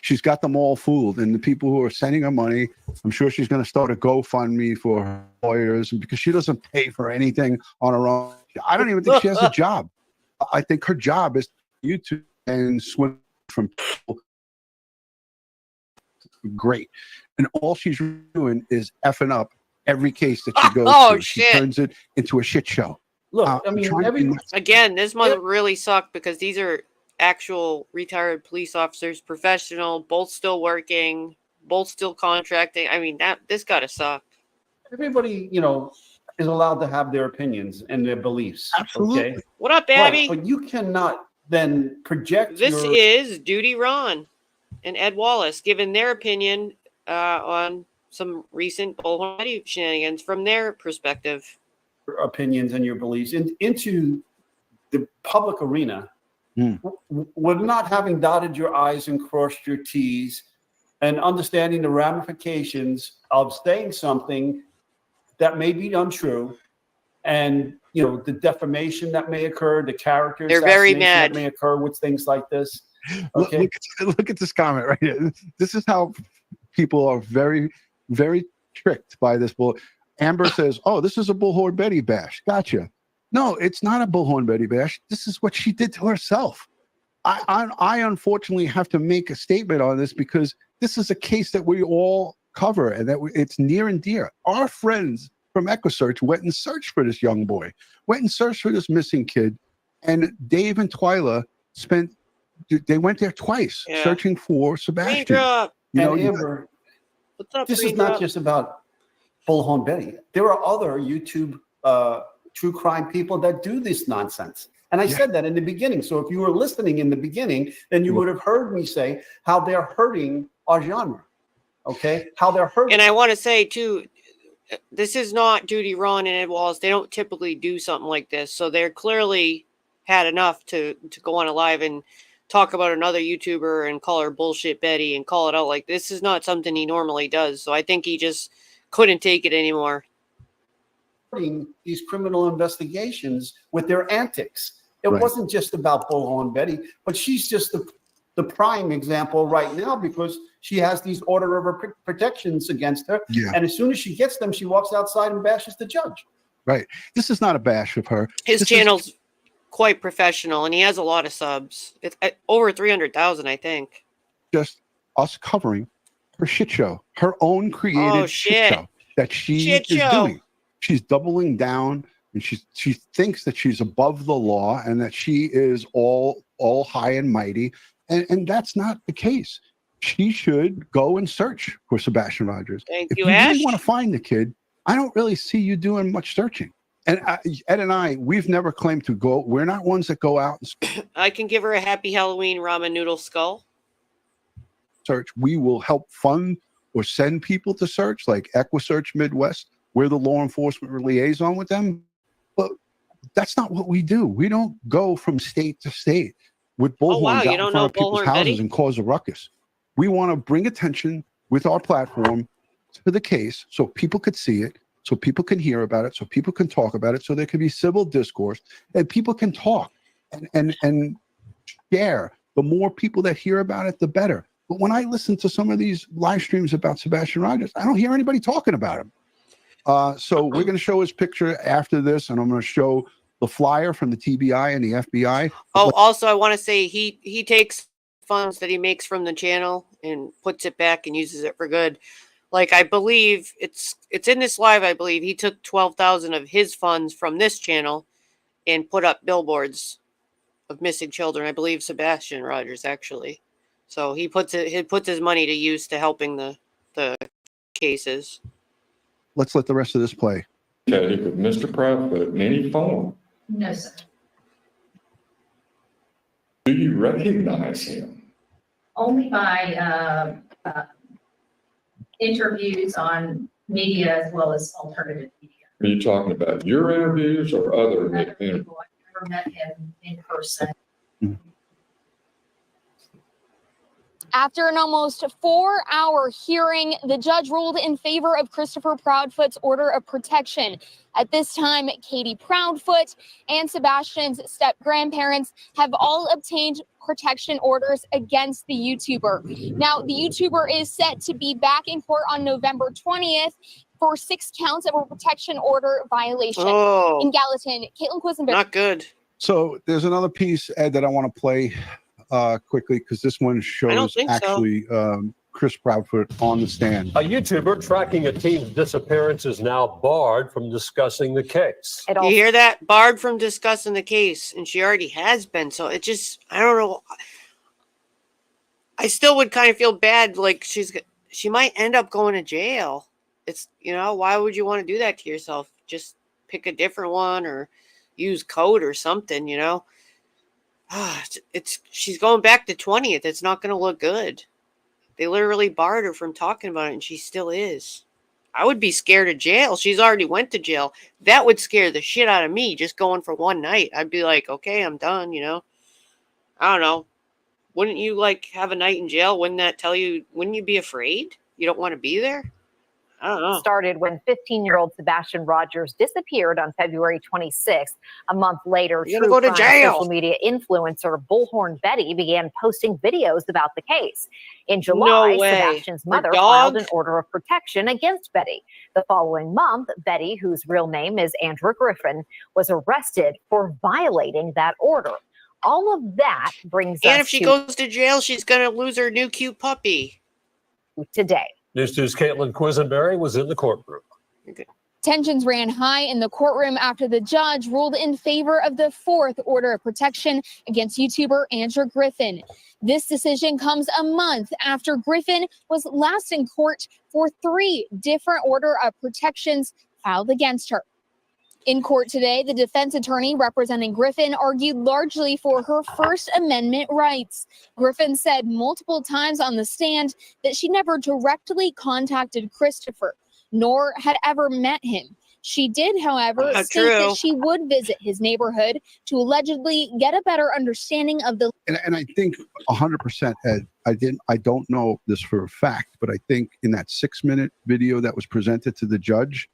F: she's got them all fooled, and the people who are sending her money, I'm sure she's going to start a GoFundMe for her lawyers, because she doesn't pay for anything on her own. I don't even think she has a job. I think her job is YouTube and swim from people. Great, and all she's doing is effing up every case that she goes to. She turns it into a shit show.
G: Look, I mean,
D: again, this month really sucked because these are actual retired police officers, professional, both still working, both still contracting. I mean, this gotta suck.
G: Everybody, you know, is allowed to have their opinions and their beliefs.
F: Absolutely.
G: Okay?
D: What up, Abby?
G: Right, but you cannot then project.
D: This is Duty Ron and Ed Wallace giving their opinion on some recent Bullhorn shenanigans from their perspective.
G: Opinions and your beliefs into the public arena. With not having dotted your I's and crossed your T's and understanding the ramifications of saying something that may be untrue, and you know the defamation that may occur, the character
D: they're very mad
G: that may occur with things like this. Okay,
F: look at this comment right here. This is how people are very, very tricked by this bull. Amber says, "Oh, this is a Bullhorn Betty bash." Gotcha. No, it's not a Bullhorn Betty bash. This is what she did to herself. I unfortunately have to make a statement on this because this is a case that we all cover and that it's near and dear. Our friends from EquiSearch went and searched for this young boy, went and searched for this missing kid, and Dave and Twyla they went there twice searching for Sebastian.
G: You know, Amber,
D: what's up?
G: This is not just about Bullhorn Betty. There are other YouTube true crime people that do this nonsense. And I said that in the beginning. So if you were listening in the beginning, then you would have heard me say how they're hurting our genre. Okay? How they're hurting.
D: And I want to say, too, this is not Duty Ron and Ed Wallace. They don't typically do something like this. So they're clearly had enough to go on a live and talk about another YouTuber and call her Bullshit Betty and call it out. Like, this is not something he normally does. So I think he just couldn't take it anymore.
G: These criminal investigations with their antics. It wasn't just about Bullhorn Betty, but she's just the prime example right now because she has these order of protections against her. Yeah. And as soon as she gets them, she walks outside and bashes the judge.
F: Right. This is not a bash of her.
D: His channel's quite professional, and he has a lot of subs. It's over 300,000, I think.
F: Just us covering her shit show, her own created shit show that she is doing. She's doubling down, and she thinks that she's above the law and that she is all high and mighty, and that's not the case. She should go and search for Sebastian Rogers.
D: If
F: you really want to find the kid, I don't really see you doing much searching. And Ed and I, we've never claimed to go. We're not ones that go out and
D: I can give her a happy Halloween ramen noodle skull.
F: Search. We will help fund or send people to search, like EquiSearch Midwest. We're the law enforcement liaison with them. But that's not what we do. We don't go from state to state with bullhorns out in front of people's houses and cause a ruckus. We want to bring attention with our platform to the case so people could see it, so people can hear about it, so people can talk about it, so there can be civil discourse, and people can talk and share. The more people that hear about it, the better. But when I listen to some of these live streams about Sebastian Rogers, I don't hear anybody talking about him. So we're going to show his picture after this, and I'm going to show the flyer from the TBI and the FBI.
D: Oh, also, I want to say he takes funds that he makes from the channel and puts it back and uses it for good. Like, I believe it's in this live. I believe he took 12,000 of his funds from this channel and put up billboards of missing children. I believe Sebastian Rogers, actually. So he puts his money to use to helping the cases.
F: Let's let the rest of this play.
K: With Mr. Proudfoot in any form?
L: No, sir.
K: Do you recognize him?
L: Only by interviews on media as well as alternative media.
K: Are you talking about your interviews or other interviews?
L: People, I've never met him in person.
I: After an almost 4-hour hearing, the judge ruled in favor of Christopher Proudfoot's order of protection. At this time, Katie Proudfoot and Sebastian's step-grandparents have all obtained protection orders against the YouTuber. Now, the YouTuber is set to be back in court on November 20th for 6 counts of a protection order violation.
D: Oh,
I: in Gallatin, Caitlin Quisenberry.
D: not good.
F: So there's another piece, Ed, that I want to play quickly, because this one shows actually Chris Proudfoot on the stand.
M: A YouTuber tracking a teen's disappearance is now barred from discussing the case.
D: You hear that? Barred from discussing the case, and she already has been. So it just, I don't know. I still would kind of feel bad. Like she might end up going to jail. It's, why would you want to do that to yourself? Just pick a different one or use code or something, she's going back to 20th. It's not going to look good. They literally barred her from talking about it, and she still is. I would be scared of jail. She's already went to jail. That would scare the shit out of me, just going for one night. I'd be like, okay, I'm done, I don't know. Wouldn't you have a night in jail? Wouldn't you be afraid? You don't want to be there? I don't know.
N: Started when 15-year-old Sebastian Rogers disappeared on February 26th. A month later,
D: You're gonna go to jail.
N: Social media influencer Bullhorn Betty began posting videos about the case. In July,
D: No way.
N: Sebastian's
D: Her
N: mother
D: dog?
N: filed an order of protection against Betty. The following month, Betty, whose real name is Andrew Griffin, was arrested for violating that order. All of that brings us
D: And if she goes to jail, she's going to lose her new cute puppy.
N: today.
M: News 2's Caitlin Quisenberry was in the courtroom.
I: Tensions ran high in the courtroom after the judge ruled in favor of the 4th order of protection against YouTuber Andrew Griffin. This decision comes a month after Griffin was last in court for 3 different order of protections filed against her. In court today, the defense attorney representing Griffin argued largely for her First Amendment rights. Griffin said multiple times on the stand that she never directly contacted Christopher, nor had ever met him. She did, however, state that she would visit his neighborhood to allegedly get a better understanding of the.
F: And I think 100%, Ed, I don't know this for a fact, but I think in that 6-minute video that was presented to the judge,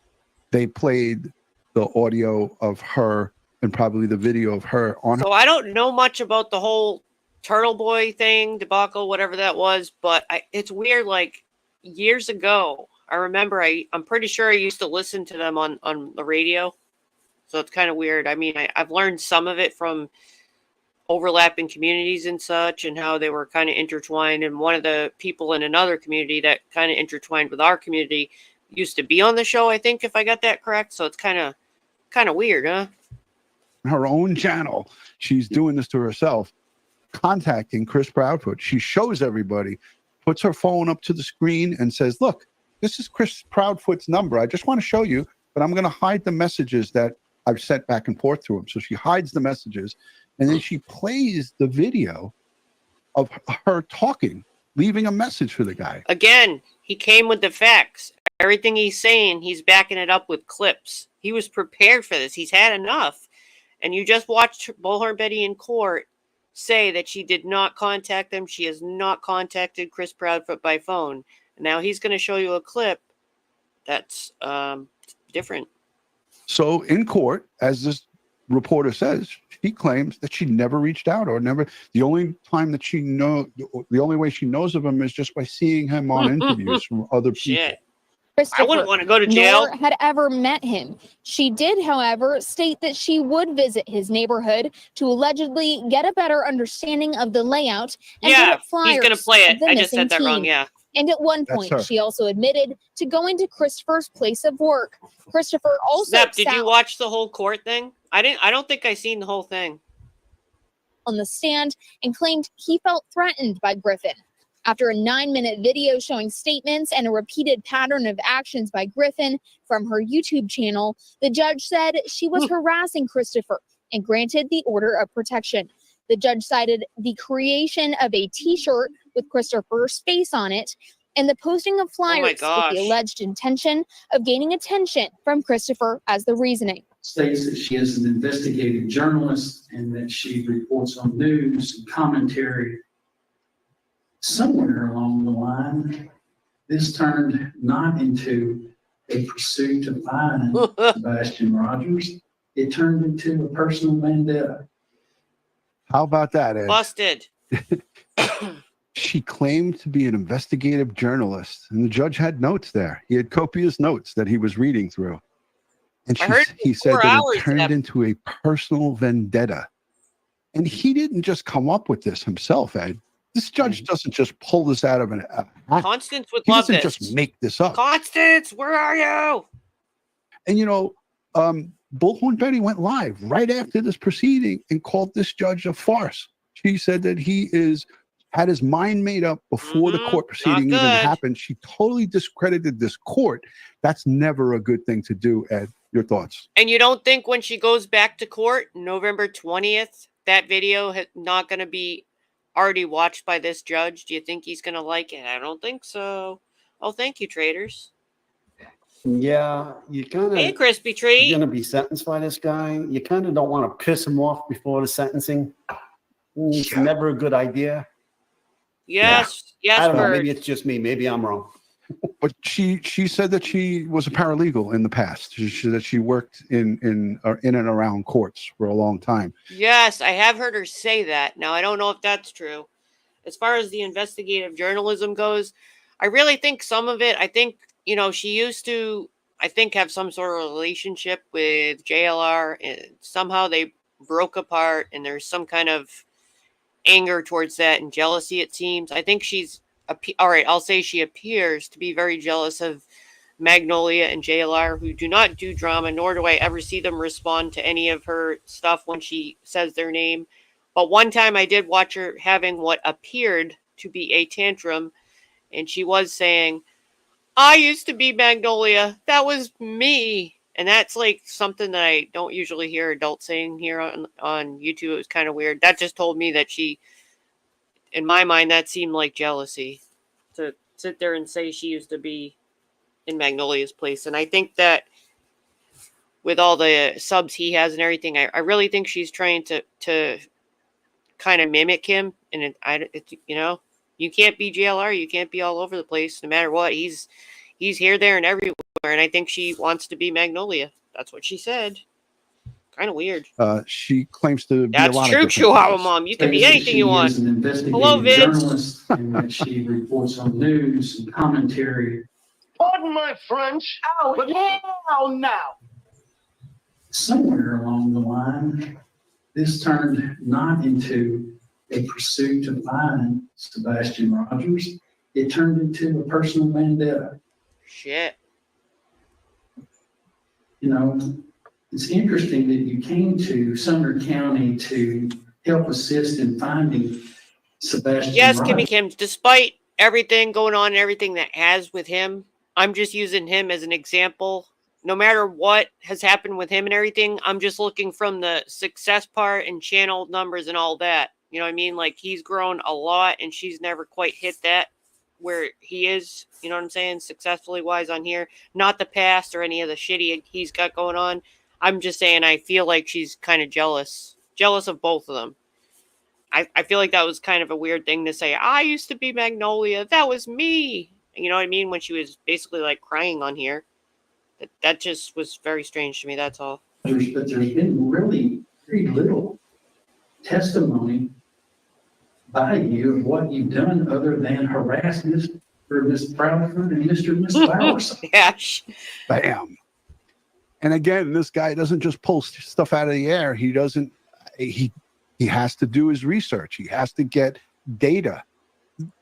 F: they played the audio of her and probably the video of her on.
D: So I don't know much about the whole Turtle Boy thing, debacle, whatever that was, but it's weird. Years ago, I remember I'm pretty sure I used to listen to them on the radio. So it's kind of weird. I mean, I've learned some of it from overlapping communities and such, and how they were kind of intertwined. And one of the people in another community that kind of intertwined with our community used to be on the show, I think, if I got that correct. So it's kind of weird, huh?
F: Her own channel, she's doing this to herself, contacting Chris Proudfoot. She shows everybody, puts her phone up to the screen and says, look, this is Chris Proudfoot's number. I just want to show you, but I'm going to hide the messages that I've sent back and forth to him. So she hides the messages, and then she plays the video of her talking, leaving a message for the guy.
D: Again, he came with the facts. Everything he's saying, he's backing it up with clips. He was prepared for this. He's had enough. And you just watched Bullhorn Betty in court say that she did not contact them. She has not contacted Chris Proudfoot by phone. Now he's going to show you a clip that's different. So
F: in court, as this reporter says, he claims that she never reached out or never. The only time that the only way she knows of him is just by seeing him on interviews from other people.
D: Shit. I wouldn't want to go to jail.
I: Nor had ever met him. She did, however, state that she would visit his neighborhood to allegedly get a better understanding of the layout. And
D: Yeah,
I: get a flyer
D: he's going to play it.
I: of the
D: I just said that
I: missing
D: wrong.
I: teen.
D: Yeah.
I: And at one
F: That's
I: point,
F: her.
I: she also admitted to going to Christopher's place of work. Christopher also
D: Snap, did you
I: sat
D: watch the whole court thing? I don't think I seen the whole thing.
I: on the stand and claimed he felt threatened by Griffin. After a 9-minute video showing statements and a repeated pattern of actions by Griffin from her YouTube channel, the judge said she was harassing Christopher and granted the order of protection. The judge cited the creation of a t-shirt with Christopher's face on it and the posting of flyers with
D: gosh.
I: the alleged intention of gaining attention from Christopher as the reasoning.
O: States that she is an investigative journalist and that she reports on news and commentary. Somewhere along the line, this turned not into a pursuit to find Sebastian Rogers. It turned into a personal vendetta.
F: How about that, Ed?
D: Busted.
F: She claimed to be an investigative journalist, and the judge had notes there. He had copious notes that he was reading through. And he said that it turned into a personal vendetta. And he didn't just come up with this himself, Ed. This judge doesn't just pull this out of an hat.
D: Constance would
F: He
D: love
F: doesn't
D: this.
F: just make this up.
D: Constance, where are you?
F: And you know, Bullhorn Betty went live right after this proceeding and called this judge a farce. She said that he had his mind made up before the court proceeding even happened. She totally discredited this court. That's never a good thing to do, Ed. Your thoughts?
D: And you don't think when she goes back to court, November 20th, that video not going to be already watched by this judge? Do you think he's going to like it? I don't think so. Oh, thank you, traders.
G: Yeah, you kind of.
D: Hey, crispy treat.
G: You're going to be sentenced by this guy. You kind of don't want to piss him off before the sentencing. It's never a good idea.
D: Yes, yes,
G: I don't know.
D: Bird.
G: Maybe it's just me. Maybe I'm wrong.
F: But she said that she was a paralegal in the past. She said that she worked in and around courts for a long time.
D: Yes, I have heard her say that. Now, I don't know if that's true. As far as the investigative journalism goes, I really think some of it, I think, you know, she used to, I think, have some sort of relationship with JLR, and somehow they broke apart, and there's some kind of anger towards that and jealousy, it seems. I think she's, all right, I'll say she appears to be very jealous of Magnolia and JLR, who do not do drama, nor do I ever see them respond to any of her stuff when she says their name. But one time I did watch her having what appeared to be a tantrum, and she was saying, I used to be Magnolia. That was me. And that's like something that I don't usually hear adults saying here on YouTube. It was kind of weird. That just told me that she, in my mind, that seemed like jealousy to sit there and say she used to be in Magnolia's place. And I think that with all the subs he has and everything, I really think she's trying to kind of mimic him. And you know, you can't be JLR. You can't be all over the place no matter what. He's here, there, and everywhere. And I think she wants to be Magnolia. That's what she said. Kind of weird.
F: She claims to be
D: That's
F: a lot
D: true,
F: of different
D: Chihuahua
F: things.
D: Mom. You can be anything you want.
O: She is an investigative
D: Hello, Vince.
O: journalist and that she reports on news and commentary.
P: Pardon my French, but hell no.
O: Somewhere along the line, this turned not into a pursuit to find Sebastian Rogers. It turned into a personal vendetta.
D: Shit.
O: You know, it's interesting that you came to Sumner County to help assist in finding Sebastian
D: Yes,
O: Rogers.
D: Kimmy Kim, despite everything going on and everything that has with him, I'm just using him as an example. No matter what has happened with him and everything, I'm just looking from the success part and channel numbers and all that. You know what I mean? Like, he's grown a lot and she's never quite hit that where he is, you know what I'm saying, successfully wise on here. Not the past or any of the shitty he's got going on. I'm just saying I feel like she's kind of jealous of both of them. I feel like that was kind of a weird thing to say. I used to be Magnolia. That was me. You know what I mean? When she was basically like crying on here. That just was very strange to me. That's all.
O: But there's been really very little testimony by you of what you've done other than harass Miss Proudfoot and Mr. and Miss Flowers.
D: Yeah.
F: Bam. And again, this guy doesn't just pull stuff out of the air. He doesn't. He has to do his research. He has to get data.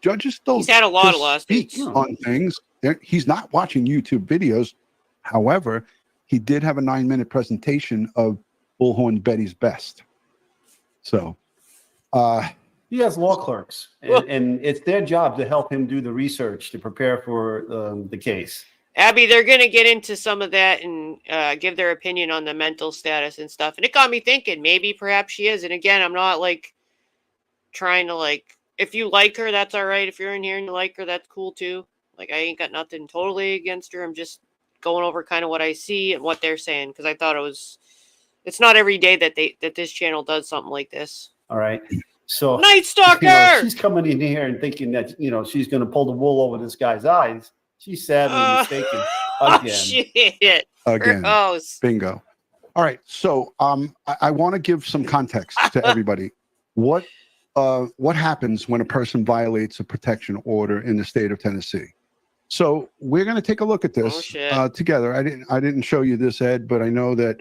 F: judges don't.
D: He's had a lot of
F: just speak
D: lawsuits.
F: on things. He's not watching YouTube videos. However, he did have a 9-minute presentation of Bullhorn Betty's Best. So,
G: he has law clerks, and it's their job to help him do the research to prepare for the case.
D: Abby, they're going to get into some of that and give their opinion on the mental status and stuff. And it got me thinking, maybe perhaps she is. And again, I'm not like trying to like, if you like her, that's all right. If you're in here and you like her, that's cool too. Like, I ain't got nothing totally against her. I'm just going over kind of what I see and what they're saying. Because I thought it's not every day that this channel does something like this.
G: All right. So
D: Night Stalker!
G: She's coming in here and thinking that, she's going to pull the wool over this guy's eyes. She's sadly mistaken again.
D: Shit.
F: again,
D: Gross.
F: bingo. All right. So, I want to give some context to everybody. What happens when a person violates a protection order in the state of Tennessee? So we're going to take a look at this together. I didn't show you this, Ed, but I know that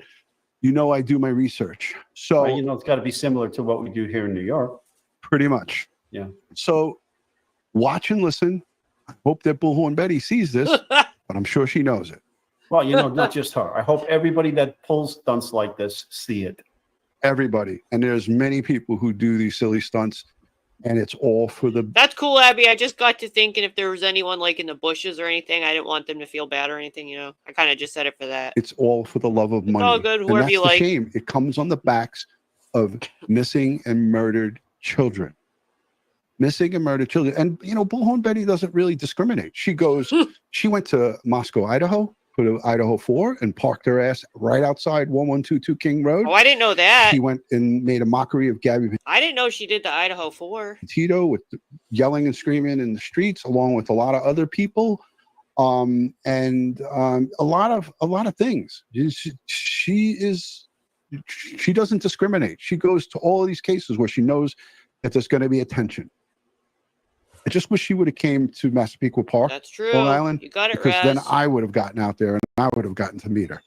F: I do my research. So
G: it's got to be similar to what we do here in New York.
F: Pretty much.
G: Yeah.
F: So watch and listen. I hope that Bullhorn Betty sees this, but I'm sure she knows it.
G: Well, not just her. I hope everybody that pulls stunts like this see it.
F: Everybody. And there's many people who do these silly stunts, and it's all for the...
D: That's cool, Abby. I just got to thinking if there was anyone like in the bushes or anything, I didn't want them to feel bad or anything, I kind of just said it for that.
F: It's all for the love of money.
D: All good,
F: and
D: whoever
F: that's
D: you
F: the
D: like.
F: shame. It comes on the backs of missing and murdered children. Missing and murdered children. And, Bullhorn Betty doesn't really discriminate. She went to Moscow, Idaho, put an Idaho 4 and parked her ass right outside 1122 King Road.
D: Oh, I didn't know that.
F: She went and made a mockery of Gabby
D: I didn't know she did the Idaho 4.
F: Petito with yelling and screaming in the streets, along with a lot of other people. And a lot of things. She doesn't discriminate. She goes to all of these cases where she knows that there's going to be attention. I just wish she would have came to Massapequa Park.
D: That's true.
F: Long Island,
D: you got it,
F: because
D: Raz.
F: then I would have gotten out there and I would have gotten to meet her.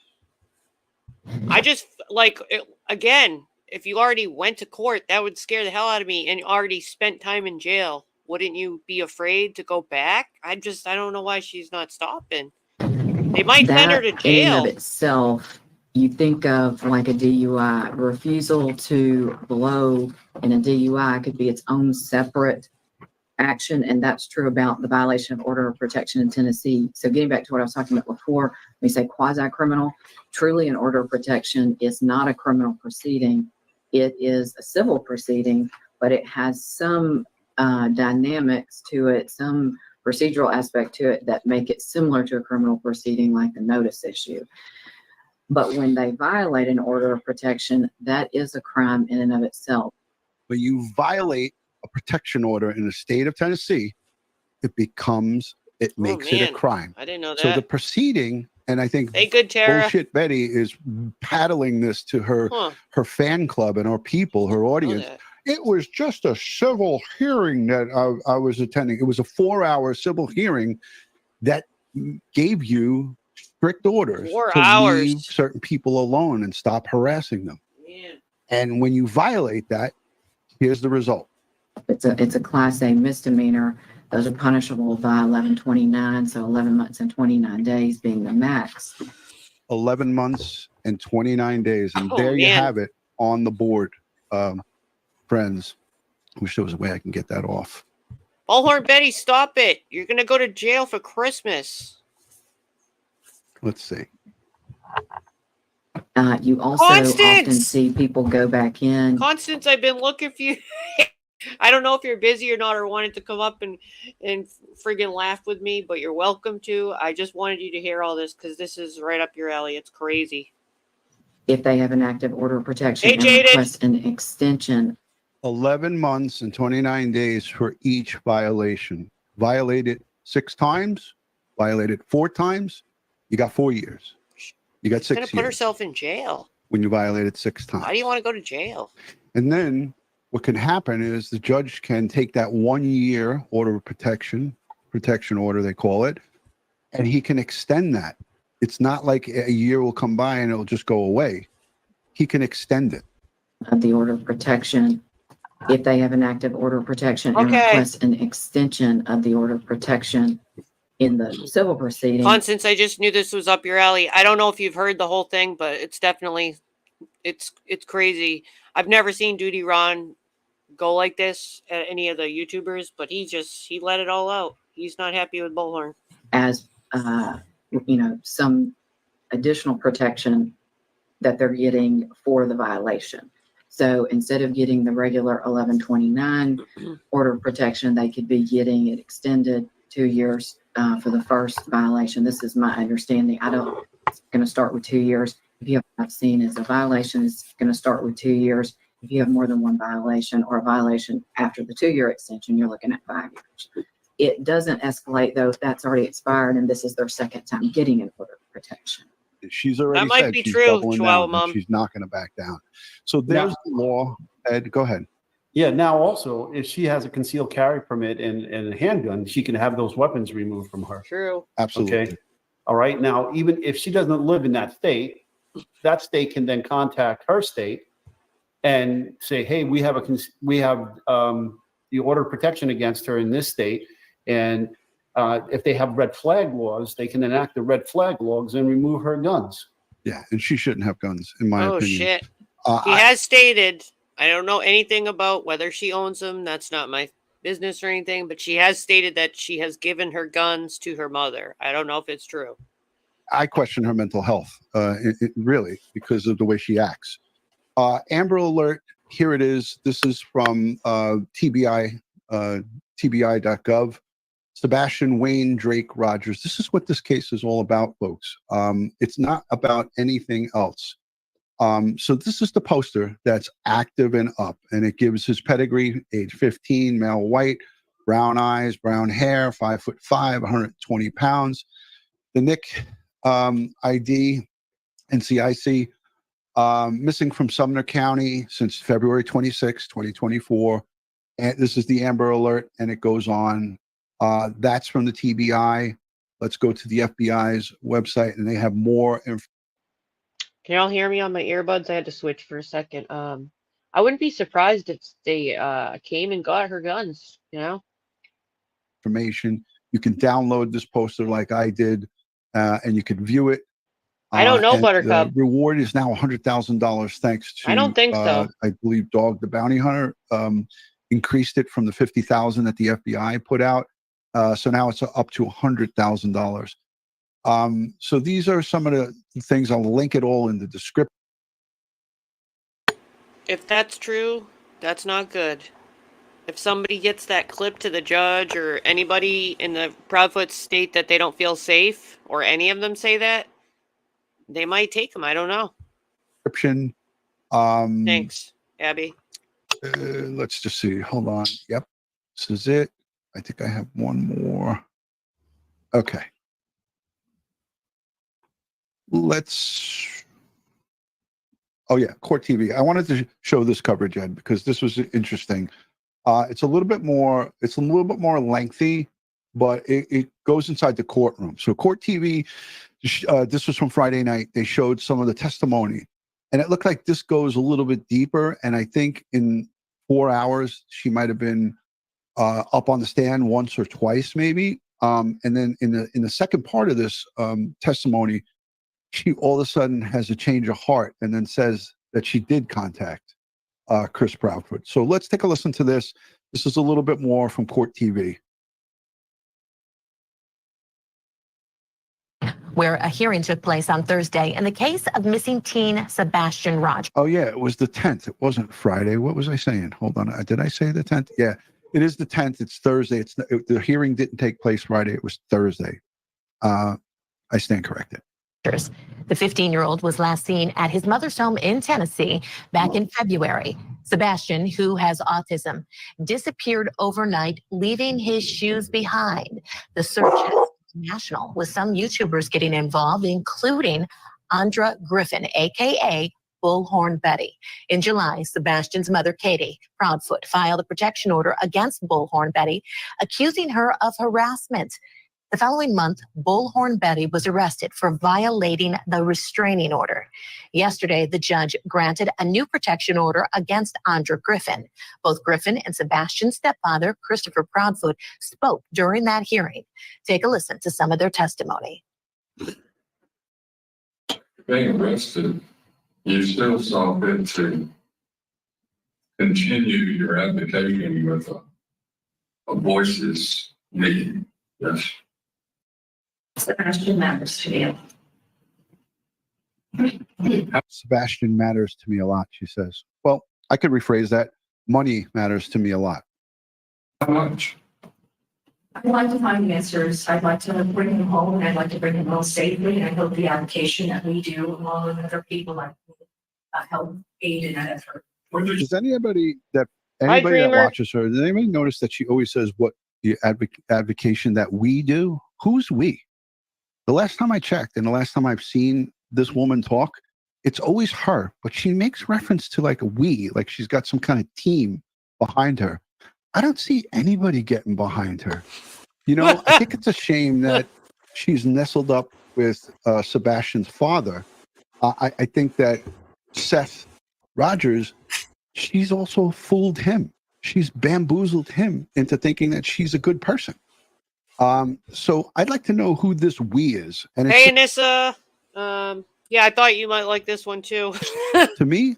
D: I just again, if you already went to court, that would scare the hell out of me, and you already spent time in jail. Wouldn't you be afraid to go back? I don't know why she's not stopping. They might send her to jail.
Q: In and of itself, you think of like a DUI, refusal to blow in a DUI could be its own separate action, and that's true about the violation of order of protection in Tennessee. So getting back to what I was talking about before, we say quasi-criminal. Truly, an order of protection is not a criminal proceeding. It is a civil proceeding, but it has some dynamics to it, some procedural aspect to it that make it similar to a criminal proceeding, like the notice issue. But when they violate an order of protection, that is a crime in and of itself.
F: But you violate a protection order in the state of Tennessee, it makes it a crime.
D: I didn't know that.
F: So the proceeding, and I think
D: hey, good Tara.
F: Bullshit Betty is paddling this to her fan club and her people, her audience. It was just a civil hearing that I was attending. It was a 4-hour civil hearing that gave you strict orders to leave certain people alone and stop harassing them.
D: Man.
F: And when you violate that, here's the result.
Q: It's a Class A misdemeanor. Those are punishable by 1129, so 11 months and 29 days being the max.
F: 11 months and 29 days. And there you have it on the board, friends. Wish there was a way I can get that off.
D: Bullhorn Betty, stop it. You're going to go to jail for Christmas.
F: Let's see.
Q: You also often see people go back in.
D: Constance, I've been looking for you. I don't know if you're busy or not, or wanted to come up and friggin' laugh with me, but you're welcome to. I just wanted you to hear all this because this is right up your alley. It's crazy.
Q: If they have an active order of protection
D: Hey,
Q: and
D: Jaden.
Q: request an extension.
F: 11 months and 29 days for each violation. Violated 6 times, violated 4 times, you got 4 years. You got 6
D: She's
F: years.
D: gonna put herself in jail.
F: When you violated 6 times.
D: Why do you want to go to jail?
F: And then what can happen is the judge can take that 1 year order of protection order, they call it, and he can extend that. It's not like a year will come by and it'll just go away. He can extend it.
Q: Of the order of protection if they have an active order of protection and
D: Okay.
Q: request an extension of the order of protection in the civil proceeding.
D: Constance, I just knew this was up your alley. I don't know if you've heard the whole thing, but it's definitely, it's crazy. I've never seen Duty Ron go like this at any of the YouTubers, but he let it all out. He's not happy with Bullhorn.
Q: As, some additional protection that they're getting for the violation. So instead of getting the regular 1129 order of protection, they could be getting it extended 2 years for the first violation. This is my understanding. It's going to start with 2 years. If you have seen as a violation, it's going to start with 2 years. If you have more than one violation or a violation after the 2-year extension, you're looking at 5 years. It doesn't escalate though if that's already expired and this is their second time getting an order of protection.
F: She's already
D: That might
F: said
D: be
F: she's
D: true,
F: doubling
D: Chihuahua
F: down,
D: Mom.
F: and she's not going to back down. So there's the law. Ed, go ahead.
G: Yeah. Now, also, if she has a concealed carry permit and a handgun, she can have those weapons removed from her.
D: True.
F: Absolutely.
G: Okay. All right. Now, even if she doesn't live in that state can then contact her state and say, "Hey, we have the order of protection against her in this state, and if they have red flag laws, they can enact the red flag laws and remove her guns."
F: Yeah, and she shouldn't have guns, in my opinion.
D: Oh, shit. He has stated, I don't know anything about whether she owns them. That's not my business or anything, but she has stated that she has given her guns to her mother. I don't know if it's true.
F: I question her mental health, really, because of the way she acts. Amber Alert, here it is. This is from TBI, TBI.gov. Sebastian Wayne Drake Rogers. This is what this case is all about, folks. It's not about anything else. So this is the poster that's active and up, and it gives his pedigree: age 15, male, white, brown eyes, brown hair, 5'5", 120 pounds. The Nick ID, NCIC, missing from Sumner County since February 26, 2024. And this is the Amber Alert, and it goes on. That's from the TBI. Let's go to the FBI's website, and they have more information.
D: Can y'all hear me on my earbuds? I had to switch for a second. I wouldn't be surprised if they came and got her guns, you know?
F: You can download this poster like I did, and you can view it.
D: I don't know, Buttercup.
F: The reward is now $100,000 thanks to,
D: I don't think so.
F: I believe, Dog the Bounty Hunter increased it from the $50,000 that the FBI put out. So now it's up to $100,000. So these are some of the things. I'll link it all in the description.
D: If that's true, that's not good. If somebody gets that clip to the judge or anybody in the Proudfoot state that they don't feel safe, or any of them say that, they might take them. I don't know. Thanks, Abby.
F: Let's just see. Hold on. Yep. This is it. I think I have one more. Okay. Oh yeah, Court TV. I wanted to show this coverage, Ed, because this was interesting. It's a little bit more lengthy, but it goes inside the courtroom. So Court TV, this was from Friday night. They showed some of the testimony, and it looked like this goes a little bit deeper. And I think in 4 hours, she might have been up on the stand once or twice, maybe. And then in the second part of this testimony, she all of a sudden has a change of heart and then says that she did contact Chris Proudfoot. So let's take a listen to this. This is a little bit more from Court TV.
R: Where a hearing took place on Thursday in the case of missing teen Sebastian Rogers.
F: Oh, yeah, it was the 10th. It wasn't Friday. What was I saying? Hold on. Did I say the 10th? Yeah, it is the 10th. It's Thursday. The hearing didn't take place Friday. It was Thursday. I stand corrected.
R: The 15-year-old was last seen at his mother's home in Tennessee back in February. Sebastian, who has autism, disappeared overnight, leaving his shoes behind. The search has been national, with some YouTubers getting involved, including Andra Griffin, a.k.a. Bullhorn Betty. In July, Sebastian's mother, Katie Proudfoot, filed a protection order against Bullhorn Betty, accusing her of harassment. The following month, Bullhorn Betty was arrested for violating the restraining order. Yesterday, the judge granted a new protection order against Andra Griffin. Both Griffin and Sebastian's stepfather, Christopher Proudfoot, spoke during that hearing. Take a listen to some of their testimony.
K: Being arrested, you still saw fit to continue your application with a voices meeting. Yes.
L: Sebastian matters to me.
F: Sebastian matters to me a lot, she says. Well, I could rephrase that. Money matters to me a lot.
K: How much?
L: I'd like to find answers. I'd like to bring him home, and I'd like to bring him home safely. And I hope the application that we do, along with other people, like help aid in that effort.
F: Does anybody that watches her, does anybody notice that she always says what the advocation that we do? Who's we? The last time I checked and the last time I've seen this woman talk, it's always her, but she makes reference to like a we, like she's got some kind of team behind her. I don't see anybody getting behind her. You know, I think it's a shame that she's nestled up with Sebastian's father. I think that Seth Rogers, she's also fooled him. She's bamboozled him into thinking that she's a good person. So I'd like to know who this we is. And
D: hey, Anissa. Yeah, I thought you might like this one too.
F: To me,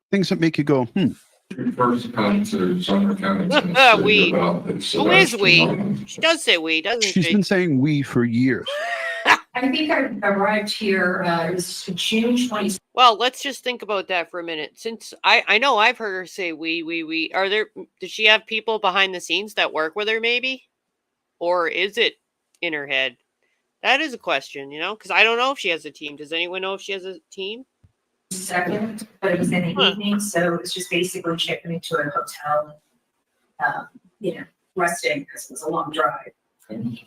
F: things that make you go,
K: First come to Sumner County.
D: We. Who is we? She does say we, doesn't she?
F: She's been saying we for years.
L: I think I arrived here, it was June 20.
D: Well, let's just think about that for a minute. Since I know I've heard her say we. Does she have people behind the scenes that work with her maybe? Or is it in her head? That is a question, you know, because I don't know if she has a team. Does anyone know if she has a team?
L: Second, but it was in the evening, so it's just basically checking into a hotel, resting because it was a long drive.
K: Then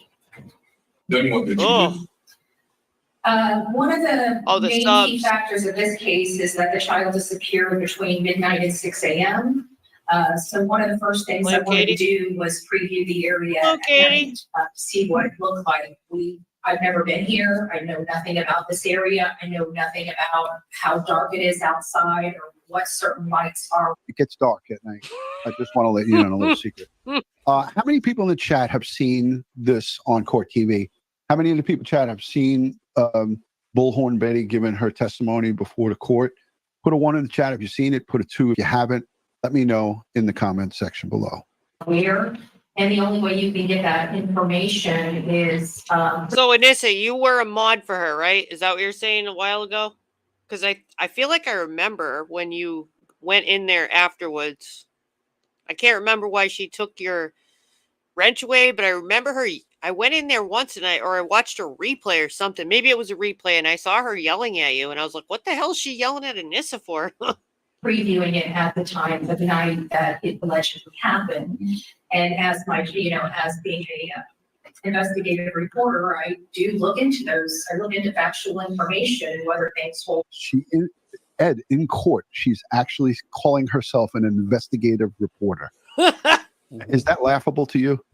K: what did you do?
L: One of the main
D: subs.
L: key factors of this case is that the child disappeared between midnight and 6 a.m. So one of the first things I wanted to do was preview the area at night, to see what it looked like. I've never been here. I know nothing about this area. I know nothing about how dark it is outside or what certain lights are.
F: It gets dark at night. I just want to let you know a little secret. How many people in the chat have seen this on Court TV? How many of the people in the chat have seen Bullhorn Betty giving her testimony before the court? Put a 1 in the chat if you've seen it. Put a 2 if you haven't. Let me know in the comment section below.
L: Where? And the only way you can get that information is...
D: So, Anissa, you were a mod for her, right? Is that what you're saying a while ago? Because I feel like I remember when you went in there afterwards. I can't remember why she took your wrench away, but I remember her. I went in there once and I watched a replay or something. Maybe it was a replay and I saw her yelling at you and I was like, what the hell is she yelling at Anissa for?
L: Previewing it at the time, the night that it allegedly happened. And as as being a investigative reporter, I do look into those. I look into factual information, whether things hold.
F: Ed, in court, she's actually calling herself an investigative reporter. Is that laughable to you?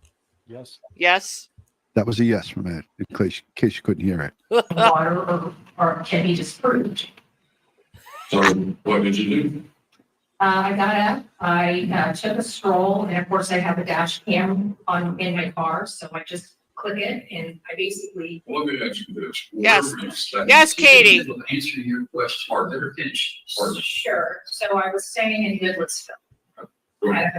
G: Yes.
D: Yes.
F: That was a yes from Ed, in case you couldn't hear it.
L: Water or can be disproved.
K: So what did you do?
L: I got up, I took a stroll, and of course I have a dash cam in my car, so I just click it, and I basically...
K: Let me ask you this.
D: Yes. Yes, Katie.
O: Answer your question. Or finish.
L: Sure. So I was staying in Goodlettsville at a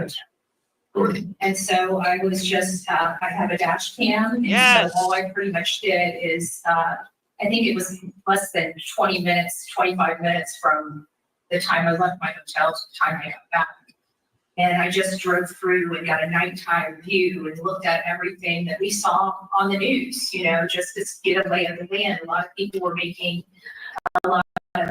L: hotel. And so I was just, I have a dash cam, and so all I pretty much did is, I think it was less than 20 minutes, 25 minutes from the time I left my hotel to the time I got back. And I just drove through and got a nighttime view and looked at everything that we saw on the news, just to get a lay of the land. A lot of people were making a lot of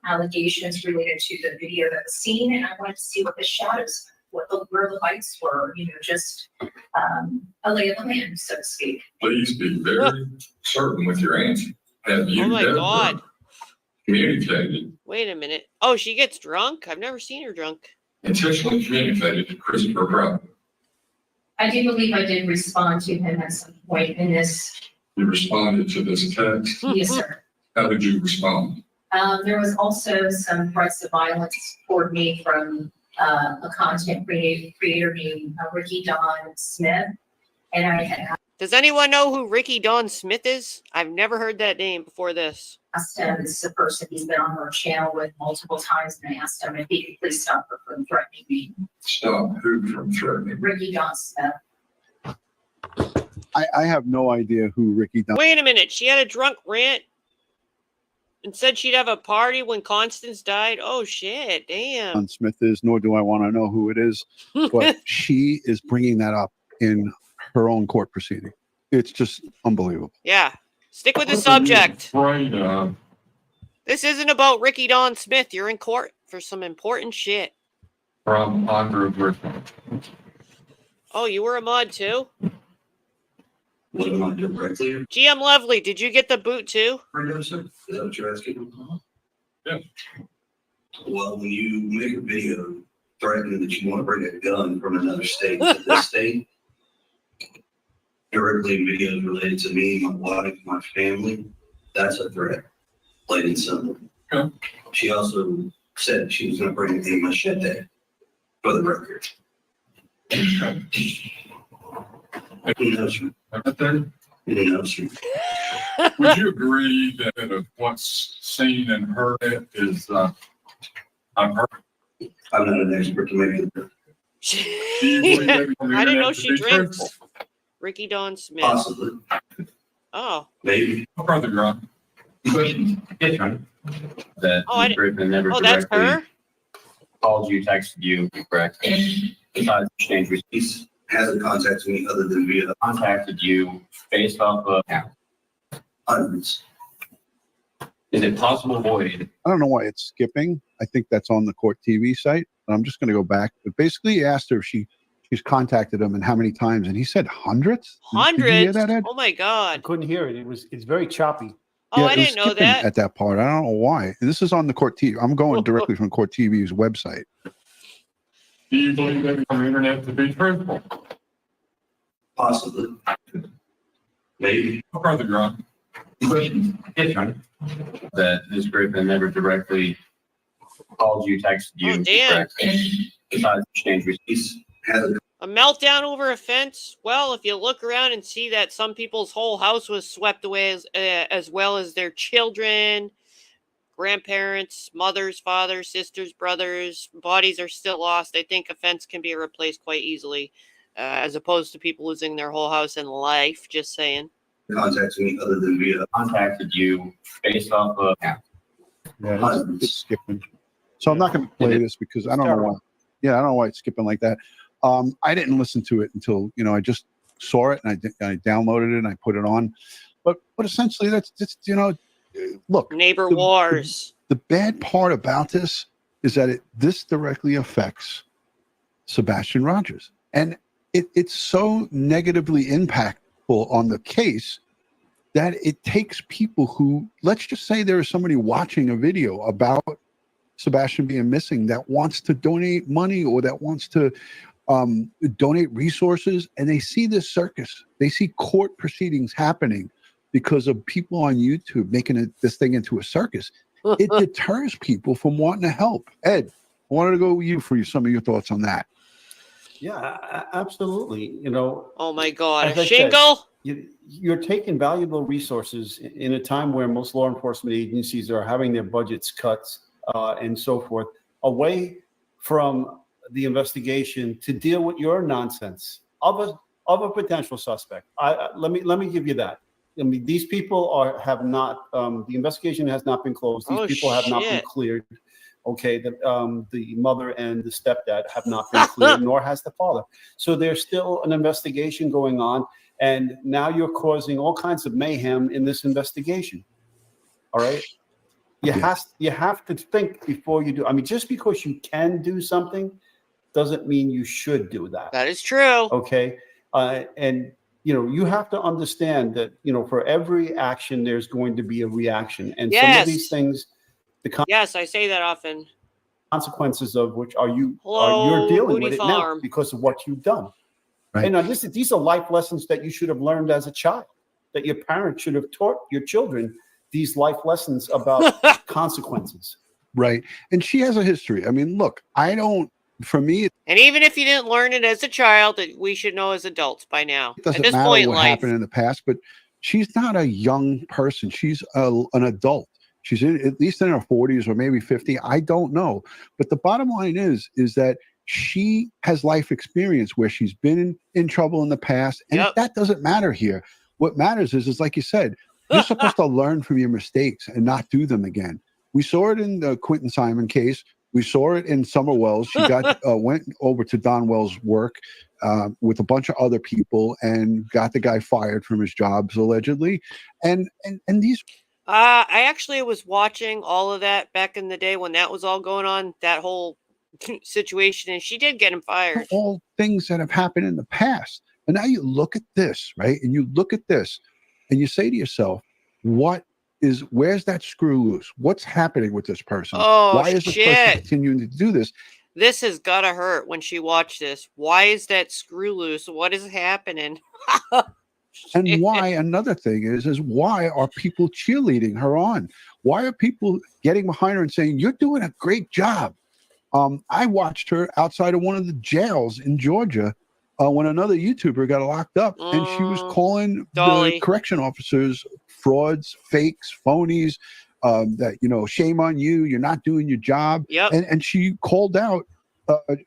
L: allegations related to the video that was seen, and I wanted to see what the shadows, where the lights were, just a lay of the land, so to speak.
K: Please be very certain with your answer. Have you ever communicated?
D: Wait a minute. Oh, she gets drunk? I've never seen her drunk.
K: Intentionally communicated to Christopher Brown?
L: I do believe I did respond to him at some point in this.
K: You responded to this text?
L: Yes, sir.
K: How did you respond?
L: There was also some threats of violence toward me from a content creator named Ricky Don Smith. And I had
D: Does anyone know who Ricky Don Smith is? I've never heard that name before this.
L: asked him, this is a person he's been on our channel with multiple times, and I asked him if he could please stop her from threatening me.
K: Stop who from threatening?
L: Ricky Don Smith.
F: I have no idea who Ricky Don.
D: Wait a minute. She had a drunk rant and said she'd have a party when Constance died. Oh, shit. Damn.
F: Smith is, nor do I want to know who it is. But she is bringing that up in her own court proceeding. It's just unbelievable.
D: Yeah. Stick with the subject.
K: Right.
D: This isn't about Ricky Don Smith. You're in court for some important shit.
K: From Andrew Griffin.
D: Oh, you were a mod too?
J: What am I directly?
D: GM Lovely, did you get the boot too?
J: Sir? Is that what you're asking?
K: Yeah.
J: Well, when you make a video threatening that you want to bring a gun from another state to this state, directly videos related to me, my wife, my family, that's a threat. Plain and simple.
K: Okay.
J: She also said she was going to bring a machete for the record. Who knows?
K: Would you agree that what's seen and heard is unheard?
J: I'm not an expert to make it.
D: I didn't know she drinks. Ricky Don Smith.
J: Possibly.
D: Oh.
J: Maybe.
K: Brother Grant.
S: That
D: Oh,
S: Griffin never
D: that's
S: directly
D: her?
S: called you, texted you, correct? Besides exchange receipts.
J: Hasn't contacted me other than via
S: Contacted you based off of
J: hundreds.
S: Is it possible, Boyd?
F: I don't know why it's skipping. I think that's on the court TV site. I'm just going to go back. But basically, he asked her if she's contacted him and how many times, and he said hundreds. Did you hear that, Ed?
D: Oh my God.
G: I couldn't hear it. It's very choppy.
D: Oh,
F: Yeah,
D: I
F: it was
D: didn't know
F: skipping
D: that.
F: at that part. I don't know why. This is on the court TV. I'm going directly from court TV's website.
K: Do you believe everything on the internet to be truthful?
J: Possibly. Maybe.
K: Brother Grant.
S: That Ms. Griffin never directly called you, texted you,
D: Oh, damn.
S: correct? Besides exchange receipts.
D: A meltdown over a fence? Well, if you look around and see that some people's whole house was swept away as well as their children, grandparents, mothers, fathers, sisters, brothers, bodies are still lost, I think a fence can be replaced quite easily, as opposed to people losing their whole house and life, just saying.
J: Contacted me other than via
S: Contacted you based off of
F: Yeah, it's skipping. So I'm not going to play this because I don't know why. Yeah, I don't know why it's skipping like that. I didn't listen to it until, I just saw it and I downloaded it and I put it on. But essentially that's just, look.
D: Neighbor wars.
F: The bad part about this is that this directly affects Sebastian Rogers. And it's so negatively impactful on the case that it takes people who, let's just say there is somebody watching a video about Sebastian being missing that wants to donate money or that wants to donate resources, and they see this circus. They see court proceedings happening because of people on YouTube making this thing into a circus. It deters people from wanting to help. Ed, I wanted to go with you for some of your thoughts on that.
G: Yeah, absolutely.
D: Oh my God,
G: as
D: a
G: I said,
D: shingle?
G: you're taking valuable resources in a time where most law enforcement agencies are having their budgets cut and so forth, away from the investigation to deal with your nonsense of a potential suspect. Let me give you that. I mean, these people have not. The investigation has not been closed. These people have not been cleared. Okay, the mother and the stepdad have not been cleared, nor has the father. So there's still an investigation going on, and now you're causing all kinds of mayhem in this investigation. All right, you have to think before you do. I mean, just because you can do something doesn't mean you should do that.
D: That is true.
G: Okay, and you have to understand that for every action there's going to be a reaction, and some of these things.
D: Yes, I say that often.
G: Consequences of which you're
D: Hello,
G: dealing
D: Booty
G: with it
D: Farm.
G: now because of what you've done.
F: Right.
G: And these are life lessons that you should have learned as a child, that your parents should have taught your children these life lessons about consequences.
F: Right. And she has a history. I mean, look, for me,
D: and even if you didn't learn it as a child, we should know as adults by now.
F: it doesn't
D: At this
F: matter
D: point
F: what
D: in life,
F: happened in the past, but she's not a young person. She's an adult. She's at least in her 40s or maybe 50. I don't know. But the bottom line is that she has life experience where she's been in trouble in the past. And that doesn't matter here. What matters is like you said, you're supposed to learn from your mistakes and not do them again. We saw it in the Quentin Simon case. We saw it in Summer Wells. She went over to Don Wells' work with a bunch of other people and got the guy fired from his jobs allegedly. And these.
D: I actually was watching all of that back in the day when that was all going on, that whole situation, and she did get him fired.
F: All things that have happened in the past. And now you look at this, right? And you look at this and you say to yourself, where's that screw loose? What's happening with this person?
D: Oh,
F: why is this person continuing to do this?
D: This has gotta hurt when she watched this. Why is that screw loose? What is happening?
F: And why, another thing is why are people cheerleading her on? Why are people getting behind her and saying, you're doing a great job? I watched her outside of one of the jails in Georgia when another YouTuber got locked up, and she was calling the correction officers frauds, fakes, phonies, that, shame on you, you're not doing your job.
D: Yep.
F: And she called out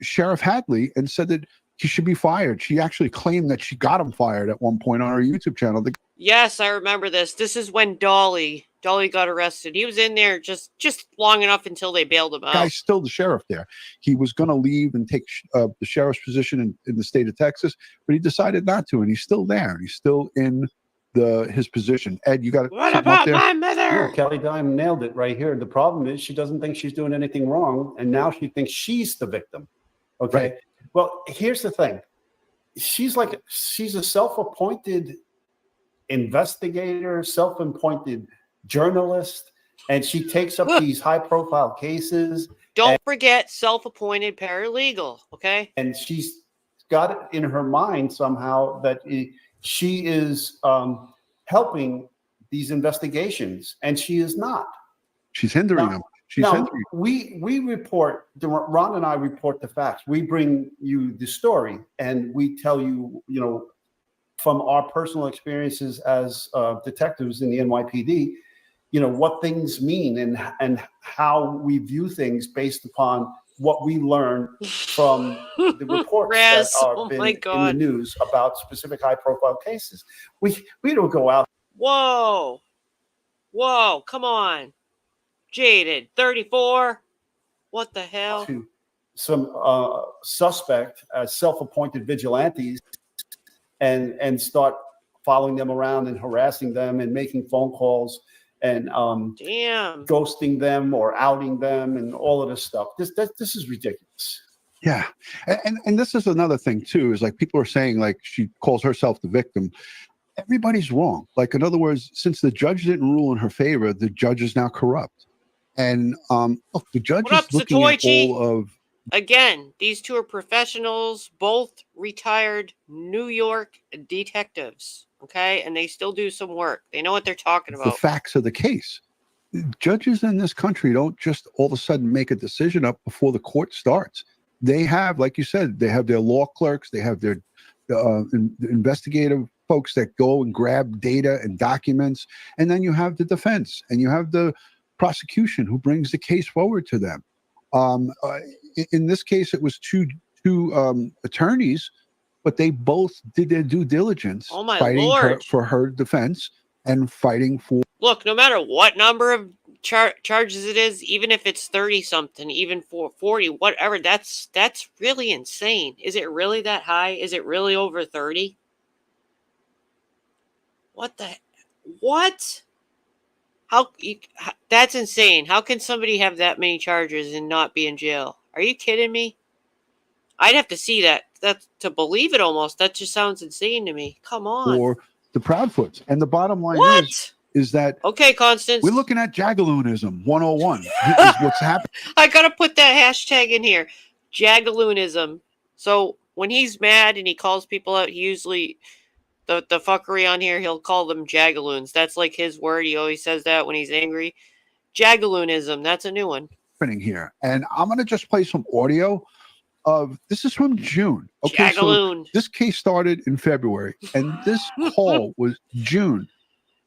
F: Sheriff Hadley and said that he should be fired. She actually claimed that she got him fired at one point on her YouTube channel.
D: Yes, I remember this. This is when Dolly got arrested. He was in there just long enough until they bailed him out.
F: Guy's still the sheriff there. He was going to leave and take the sheriff's position in the state of Texas, but he decided not to, and he's still there. He's still in his position. Ed, you got
D: what about my mother?
G: Yeah, Kelly Dime nailed it right here. The problem is she doesn't think she's doing anything wrong, and now she thinks she's the victim. Okay.
F: Right.
G: Well, here's the thing. She's a self-appointed investigator, self-appointed journalist, and she takes up these high-profile cases.
D: Don't forget self-appointed paralegal, okay?
G: And she's got it in her mind somehow that she is helping these investigations, and she is not.
F: She's hindering them.
G: We report, Ron and I report the facts. We bring you the story, and we tell you, from our personal experiences as detectives in the NYPD, what things mean and how we view things based upon what we learn from the reports that are in the news about specific high-profile cases. We don't go out.
D: Whoa, come on. Jaded, 34. What the hell?
G: To some suspect as self-appointed vigilantes and start following them around and harassing them and making phone calls and ghosting them or outing them and all of this stuff. This is ridiculous.
F: Yeah. And this is another thing too, is like people are saying like she calls herself the victim. Everybody's wrong. Like, in other words, since the judge didn't rule in her favor, the judge is now corrupt. And look, the judge is looking at all of.
D: Again, these two are professionals, both retired New York detectives. Okay, and they still do some work. They know what they're talking about.
F: The facts of the case. Judges in this country don't just all of a sudden make a decision up before the court starts. They have, like you said, they have their law clerks, they have their investigative folks that go and grab data and documents, and then you have the defense and you have the prosecution who brings the case forward to them. In this case, it was two attorneys, but they both did their due diligence, fighting for her defense and fighting for.
D: Look, no matter what number of charges it is, even if it's 30 something, even for 40, whatever, that's really insane. Is it really that high? Is it really over 30? What? That's insane. How can somebody have that many charges and not be in jail? Are you kidding me? I'd have to see that to believe it almost. That just sounds insane to me. Come on.
F: Or the Proudfoots. And the bottom line is that
D: okay, Constance,
F: we're looking at Jagaloonism 101 is what's happening.
D: I gotta put that hashtag in here. Jagaloonism. So when he's mad and he calls people out, he usually the fuckery on here, he'll call them jagaloons. That's like his word. He always says that when he's angry. Jagaloonism. That's a new one.
F: Here, and I'm gonna just play some audio of this is from June. Okay,
D: Jagaloon.
F: so this case started in February, and this call was June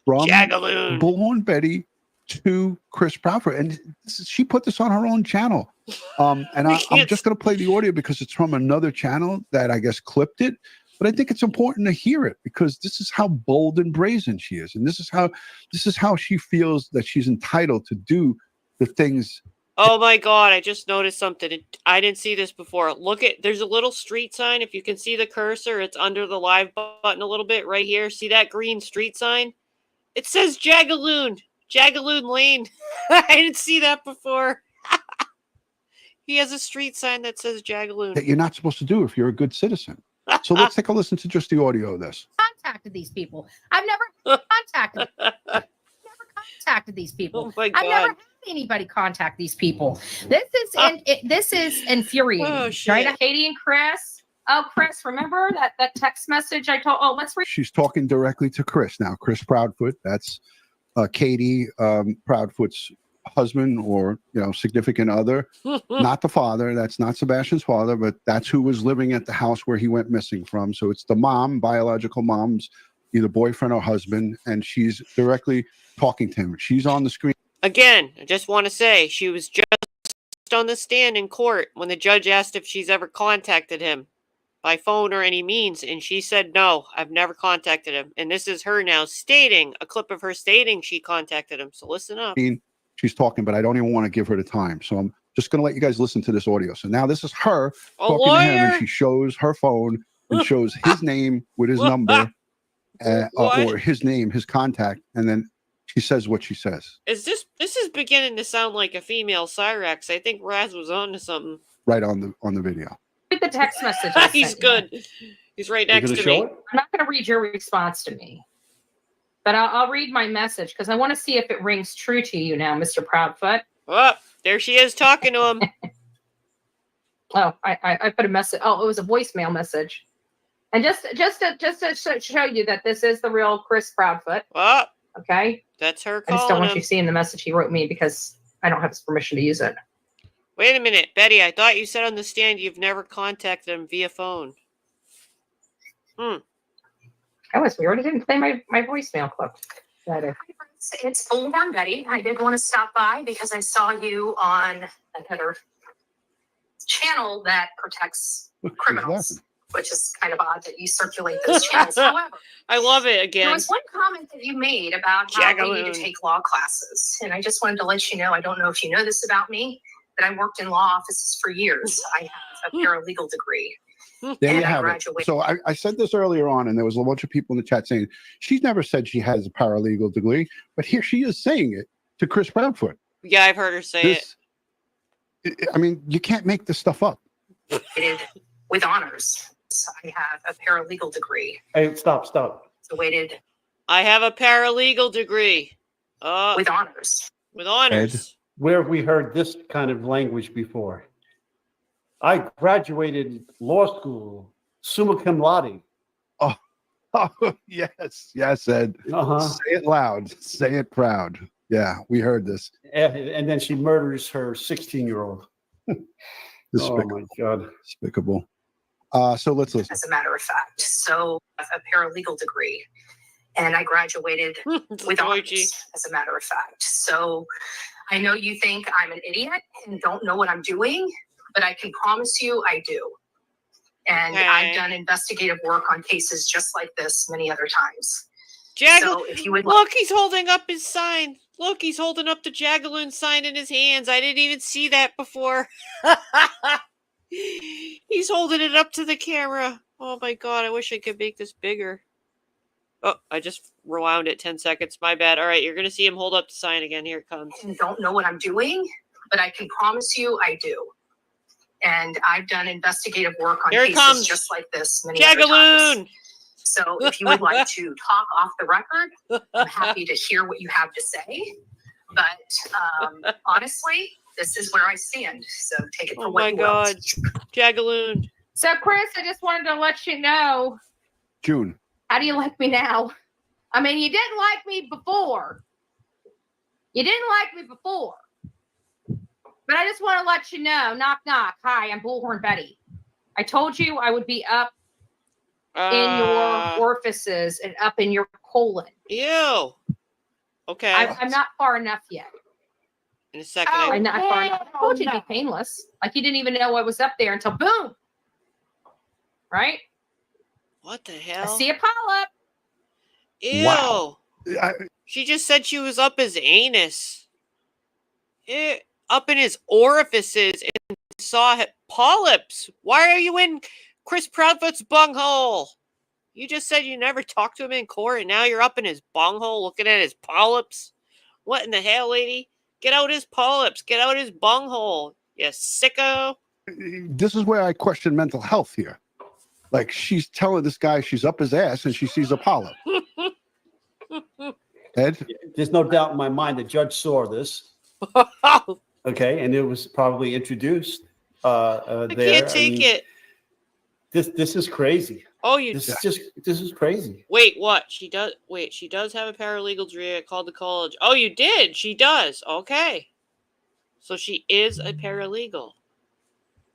F: from
D: Jagaloon.
F: Bullhorn Betty to Chris Proudfoot, and she put this on her own channel. And I'm just going to play the audio because it's from another channel that I guess clipped it. But I think it's important to hear it because this is how bold and brazen she is, and this is how she feels that she's entitled to do the things.
D: Oh my God, I just noticed something. I didn't see this before. Look at, there's a little street sign. If you can see the cursor, it's under the live button a little bit right here. See that green street sign? It says Jagaloon. Jagaloon Lane. I didn't see that before. He has a street sign that says Jagaloon.
F: That you're not supposed to do if you're a good citizen. So let's take a listen to just the audio of this.
T: Contacted these people. I've never contacted these people.
D: Oh my God.
T: I've never had anybody contact these people. This is infuriating.
D: Oh, shit.
T: Right, Katie and Chris. Oh, Chris, remember that text message I told? Oh, let's read.
F: She's talking directly to Chris now. Chris Proudfoot. That's Katie Proudfoot's husband or significant other. Not the father. That's not Sebastian's father, but that's who was living at the house where he went missing from. So it's the mom, biological mom's either boyfriend or husband, and she's directly talking to him. She's on the screen.
D: Again, I just want to say she was just on the stand in court when the judge asked if she's ever contacted him by phone or any means, and she said no, I've never contacted him. And this is her now stating, a clip of her stating she contacted him. So listen up.
F: She's talking, but I don't even want to give her the time. So I'm just going to let you guys listen to this audio. So now this is her talking to him, and she shows her phone and shows his name with his number or his name, his contact, and then she says what she says.
D: This is beginning to sound like a female Cyrax. I think Raz was on to something.
F: Right on the video.
T: Read the text message.
D: He's good. He's right next to me.
T: I'm not going to read your response to me, but I'll read my message because I want to see if it rings true to you now, Mr. Proudfoot.
D: Oh, there she is talking to him.
T: Oh, I put a message. Oh, it was a voicemail message. And just to show you that this is the real Chris Proudfoot.
D: Oh,
T: okay.
D: That's her
T: I
D: calling
T: just don't want
D: him.
T: you seeing the message he wrote me because I don't have his permission to use it.
D: Wait a minute, Betty. I thought you said on the stand you've never contacted him via phone.
T: That was weird. I didn't play my voicemail clip.
R: It's Bullhorn Betty. I did want to stop by because I saw you on another channel that protects criminals, which is kind of odd that you circulate those channels. However,
D: I love it again.
R: there was one comment that you made about how we need to take law classes. And I just wanted to let you know, I don't know if you know this about me, but I worked in law offices for years. I have a paralegal degree.
F: There you have it. So I said this earlier on, and there was a bunch of people in the chat saying she's never said she has a paralegal degree, but here she is saying it to Chris Proudfoot.
D: Yeah, I've heard her say it.
F: I mean, you can't make this stuff up.
R: With honors. I have a paralegal degree.
G: Hey, stop.
R: So waited.
D: I have a paralegal degree.
R: With honors.
D: With honors.
G: Ed, where have we heard this kind of language before? I graduated law school, summa cum laude.
F: Oh yes, Ed. Say it loud. Say it proud. Yeah, we heard this.
G: And then she murders her 16-year-old. Oh my God.
F: Despicable. So let's listen.
R: As a matter of fact. So I have a paralegal degree. And I graduated with honors, as a matter of fact. So I know you think I'm an idiot and don't know what I'm doing, but I can promise you I do. And I've done investigative work on cases just like this many other times. So if you would
D: look, he's holding up his sign. Look, he's holding up the Jagaloon sign in his hands. I didn't even see that before. He's holding it up to the camera. Oh my God, I wish I could make this bigger. Oh, I just rewound it 10 seconds. My bad. All right, you're going to see him hold up the sign again. Here it comes.
R: And don't know what I'm doing, but I can promise you I do. And I've done investigative work on cases just like this many other times. So if you would like to talk off the record, I'm happy to hear what you have to say. But honestly, this is where I stand. So take it for what you will.
D: Oh my God. Jagaloon.
T: So, Chris, I just wanted to let you know.
F: June.
T: How do you like me now? I mean, you didn't like me before. You didn't like me before. But I just want to let you know, knock, knock. Hi, I'm Bullhorn Betty. I told you I would be up in your orifices and up in your colon.
D: Ew. Okay.
T: I'm not far enough yet.
D: In a second.
T: I'm not far enough. I told you to be painless. Like you didn't even know what was up there until boom. Right?
D: What the hell?
T: I see a polyp.
D: Ew.
F: Wow.
D: She just said she was up his anus. Up in his orifices and saw polyps. Why are you in Chris Proudfoot's bunghole? You just said you never talked to him in court, and now you're up in his bunghole looking at his polyps. What in the hell, lady? Get out his polyps. Get out his bunghole. You sicko.
F: This is where I question mental health here. Like, she's telling this guy she's up his ass and she sees a polyp. Ed?
G: There's no doubt in my mind the judge saw this. Okay, and it was probably introduced
D: I
G: there.
D: can't take it.
G: This is crazy.
D: Oh,
G: this is crazy.
D: Wait, what? She does have a paralegal degree. I called the college. Oh, you did? She does. Okay. So she is a paralegal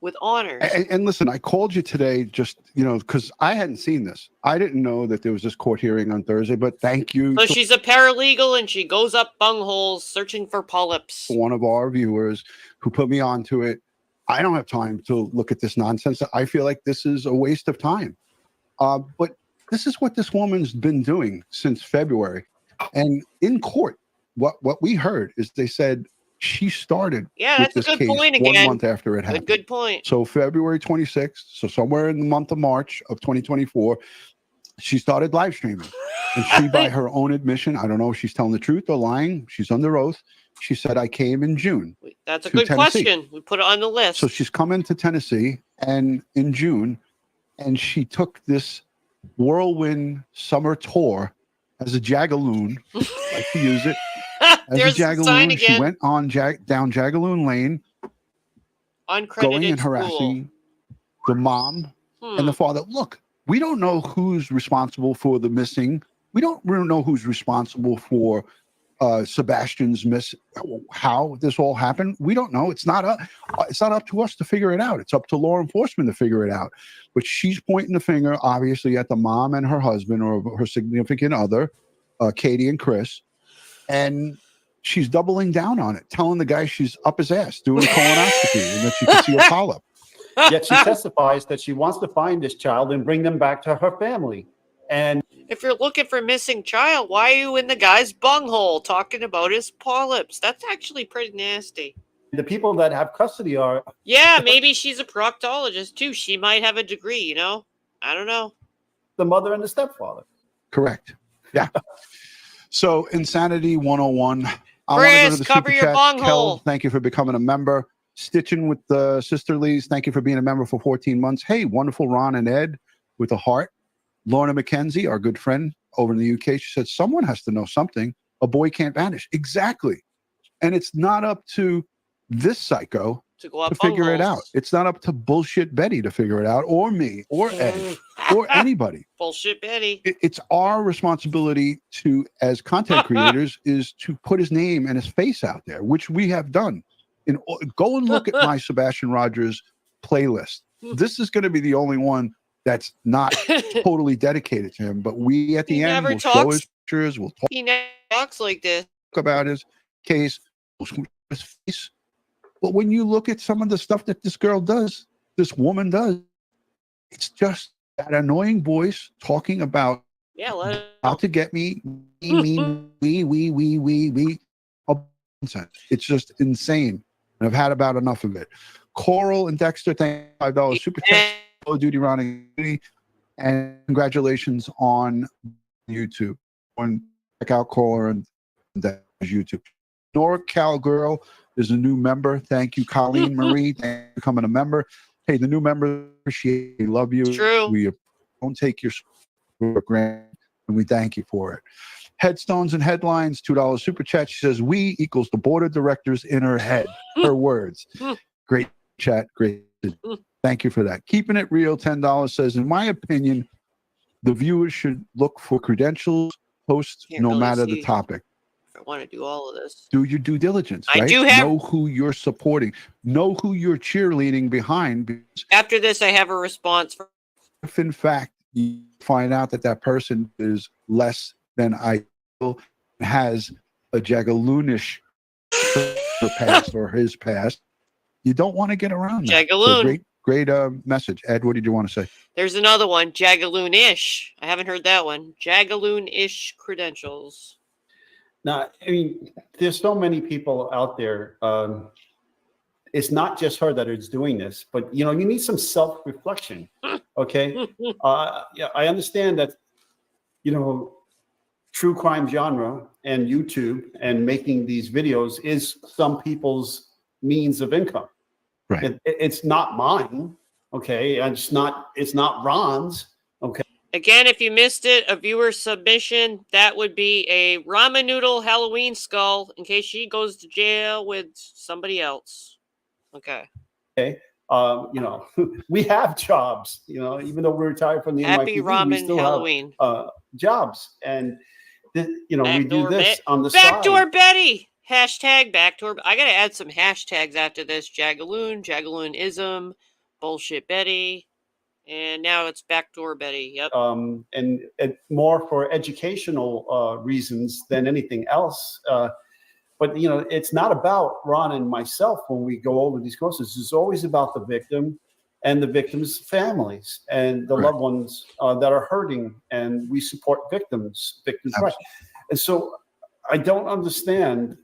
D: with honors.
F: And listen, I called you today just, because I hadn't seen this. I didn't know that there was this court hearing on Thursday, but thank you.
D: So she's a paralegal and she goes up bungholes searching for polyps.
F: One of our viewers who put me onto it. I don't have time to look at this nonsense. I feel like this is a waste of time. But this is what this woman's been doing since February. And in court, what we heard is they said she started
D: that's
F: with
D: a
F: this
D: good
F: case
D: point
F: 1
D: again.
F: month after it happened.
D: Good point.
F: So February 26th, so somewhere in the month of March of 2024, she started live streaming. And she, by her own admission, I don't know if she's telling the truth or lying, she's under oath. She said, I came in June.
D: That's a
F: to
D: good
F: Tennessee.
D: question. We put it on the list.
F: So she's coming to Tennessee and in June, and she took this whirlwind summer tour as a jagaloon. Like to use it as
D: There's
F: a
D: the sign
F: jagaloon. She
D: again.
F: went on down Jagaloon Lane,
D: Uncredited
F: going and
D: school.
F: harassing the mom and the father. Look, we don't know who's responsible for the missing. We don't really know who's responsible for Sebastian's how this all happened. We don't know. It's not up to us to figure it out. It's up to law enforcement to figure it out. But she's pointing the finger, obviously, at the mom and her husband or her significant other, Katie and Chris, and she's doubling down on it, telling the guy she's up his ass doing a colonoscopy and that she can see a polyp.
G: Yet she testifies that she wants to find this child and bring them back to her family. And
D: if you're looking for missing child, why are you in the guy's bunghole talking about his polyps? That's actually pretty nasty.
G: the people that have custody are.
D: Yeah, maybe she's a proctologist too. She might have a degree, I don't know.
G: The mother and the stepfather.
F: Correct. Yeah. So Insanity 101. I
D: Chris,
F: want to go to the
D: cover
F: super
D: your
F: chat.
D: bunghole.
F: Kel, thank you for becoming a member. Stitching with the Sisterlies, thank you for being a member for 14 months. Hey, wonderful Ron and Ed with a heart. Lorna McKenzie, our good friend over in the UK, she said, someone has to know something. A boy can't vanish. Exactly. And it's not up to this psycho
D: to go up
F: to figure it out.
D: bungholes.
F: It's not up to bullshit Betty to figure it out, or me, or Ed, or anybody.
D: Bullshit Betty.
F: It's our responsibility to, as content creators, is to put his name and his face out there, which we have done. Go and look at my Sebastian Rogers playlist. This is going to be the only one that's not totally dedicated to him, but we at the end
D: never
F: will show
D: talks-
F: his pictures, we'll talk
D: He never talks like this.
F: about his case, we'll show his face. But when you look at some of the stuff that this girl does, this woman does, it's just that annoying voice talking about
D: Yeah, let it
F: how to get me, we. It's just insane. And I've had about enough of it. Coral and Dexter, thank you, $5 super chat. Call of Duty, Ron and Duty. And congratulations on YouTube. Check out Coral and Dexter's YouTube. NorCal Girl is a new member. Thank you, Colleen Marie. Thank you for becoming a member. Hey, the new members, appreciate you. Love you.
D: It's true.
F: We don't take your for granted, and we thank you for it. Headstones and Headlines, $2 super chat. She says, we equals the board of directors in her head. Her words. Great chat. Great. Thank you for that. Keeping it real, $10 says, in my opinion, the viewers should look for credentials, posts,
D: Can't
F: no
D: really
F: matter the
D: see
F: topic.
D: if I want to do all of this.
F: Do your due diligence,
D: I
F: right?
D: do have-
F: Know who you're supporting. Know who you're cheerleading behind. Because
D: After this, I have a response.
F: if, in fact, you find out that that person is less than ideal, has a jagaloonish past or his past, you don't want to get around that. So
D: Jagaloon.
F: great message. Ed, what did you want to say?
D: There's another one, Jagaloon-ish. I haven't heard that one. Jagaloon-ish credentials.
G: Now, I mean, there's so many people out there. It's not just her that is doing this, but you need some self-reflection. Okay, yeah, I understand that. True crime genre and YouTube and making these videos is some people's means of income.
F: Right.
G: It's not mine. Okay, it's not Ron's. Okay.
D: Again, if you missed it, a viewer submission, that would be a ramen noodle Halloween skull in case she goes to jail with somebody else. Okay.
G: Okay. We have jobs, even though we're retired from the
D: Happy
G: NYPD, we
D: ramen
G: still
D: Halloween.
G: have jobs. And, we do
D: Backdoor
G: this on the side.
D: Backdoor Betty. Hashtag backdoor. I got to add some hashtags after this. Jagaloon, Jagaloonism, Bullshit Betty. And now it's Backdoor Betty. Yep.
G: And more for educational reasons than anything else. But, it's not about Ron and myself when we go over these courses. It's always about the victim and the victims' families and the loved ones that are hurting. And we support victims' rights. And so I don't understand,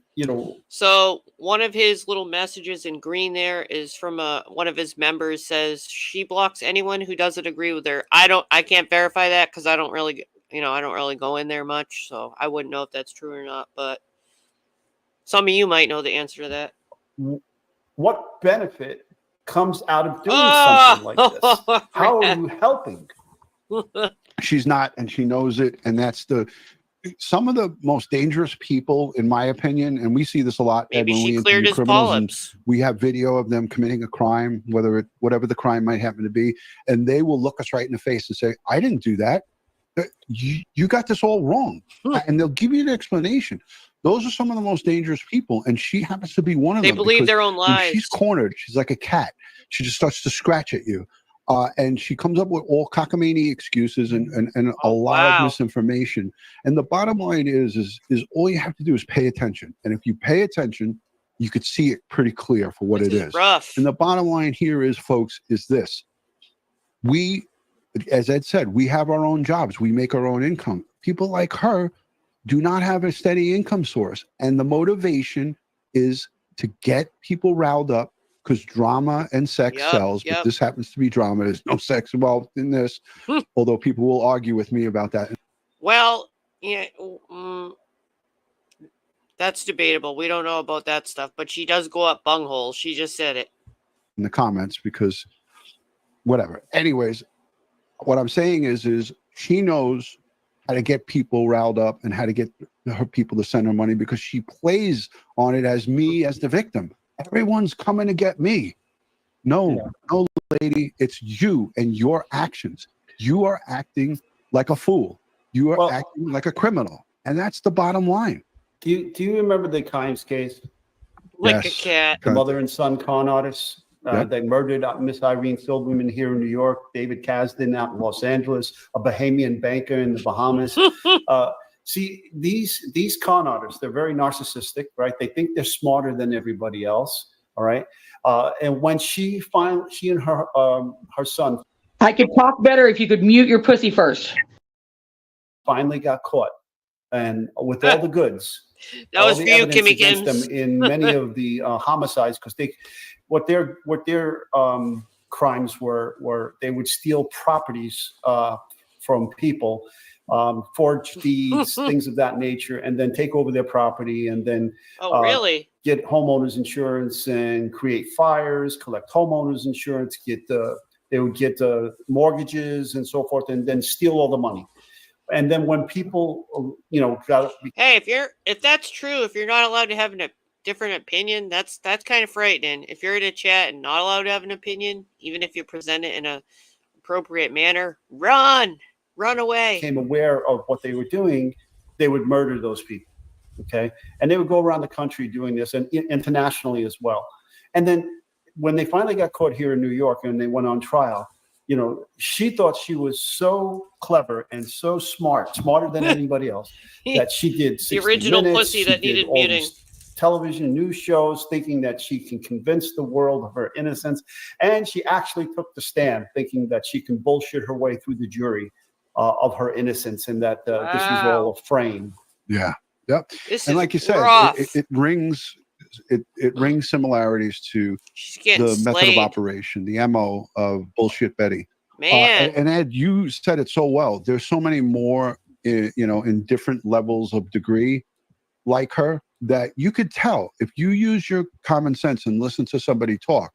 D: So one of his little messages in green there is from one of his members says she blocks anyone who doesn't agree with her. I can't verify that because I don't really go in there much. So I wouldn't know if that's true or not, but some of you might know the answer to that.
G: What benefit comes out of doing something like this? How are you helping?
F: She's not, and she knows it. And that's some of the most dangerous people, in my opinion, and we see this a lot.
D: Maybe
F: when
D: she
F: we
D: cleared
F: interview
D: his
F: criminals, and
D: polyps.
F: we have video of them committing a crime, whatever the crime might happen to be, and they will look us right in the face and say, "I didn't do that. You got this all wrong," and they'll give you an explanation. Those are some of the most dangerous people, and she happens to be one of them.
D: They believe
F: because
D: their own
F: when
D: lies.
F: she's cornered. She's like a cat. She just starts to scratch at you. And she comes up with all cockamamie excuses and a lot of misinformation. And the bottom line is all you have to do is pay attention. And if you pay attention, you could see it pretty clear for what it is.
D: Rough.
F: And the bottom line here is, folks, is this. We, as Ed said, we have our own jobs. We make our own income. People like her do not have a steady income source. And the motivation is to get people riled up because drama and sex sells. But this happens to be drama. There's no sex involved in this, although people will argue with me about that.
D: Well, yeah, that's debatable. We don't know about that stuff, but she does go up bunghole. She just said it
F: In the comments, because whatever. Anyways, what I'm saying is she knows how to get people riled up and how to get her people to send her money, because she plays on it as me as the victim. Everyone's coming to get me. No, lady, it's you and your actions. You are acting like a fool. You are acting like a criminal. And that's the bottom line.
G: Do you remember the Kimes case?
D: Like a cat.
G: The mother and son con artists.
F: Yep.
G: They murdered Miss Irene Silverman here in New York, David Kasdan out in Los Angeles, a Bahamian banker in the Bahamas. See, these con artists, they're very narcissistic, right? They think they're smarter than everybody else, all right? And when she and her son.
U: I could talk better if you could mute your pussy first.
G: Finally got caught, and with all the goods.
D: That was for you, Kimmy
G: Kims.
D: Kims.
G: Them in many of the homicides, because what their crimes were they would steal properties from people, forge deeds, things of that nature, and then take over their property, and then
D: really
G: get homeowners insurance and create fires, collect homeowners insurance, they would get mortgages and so forth, and then steal all the money. And then when people,
D: hey, if that's true, if you're not allowed to have different opinion, that's kind of frightening. If you're in a chat and not allowed to have an opinion, even if you present it in a appropriate manner, run away.
G: Became aware of what they were doing, they would murder those people. Okay, and they would go around the country doing this, and internationally as well. And then when they finally got caught here in New York and they went on trial, you know, she thought she was so clever and so smarter than anybody else, that she did 60
D: the original
G: Minutes,
D: pussy
G: she
D: that
G: did
D: needed
G: all
D: muting.
G: these television news shows, thinking that she can convince the world of her innocence. And she actually took the stand thinking that she can bullshit her way through the jury of her innocence, and that this was all a frame.
F: Yeah. Yep.
D: This
F: And
D: is
F: like you said,
D: rough.
F: it rings similarities to
D: getting
F: the method of
D: slayed.
F: operation, the MO of Bullshit Betty.
D: Man.
F: And Ed, you said it so well. There's so many more, in different levels of degree like her, that you could tell if you use your common sense and listen to somebody talk.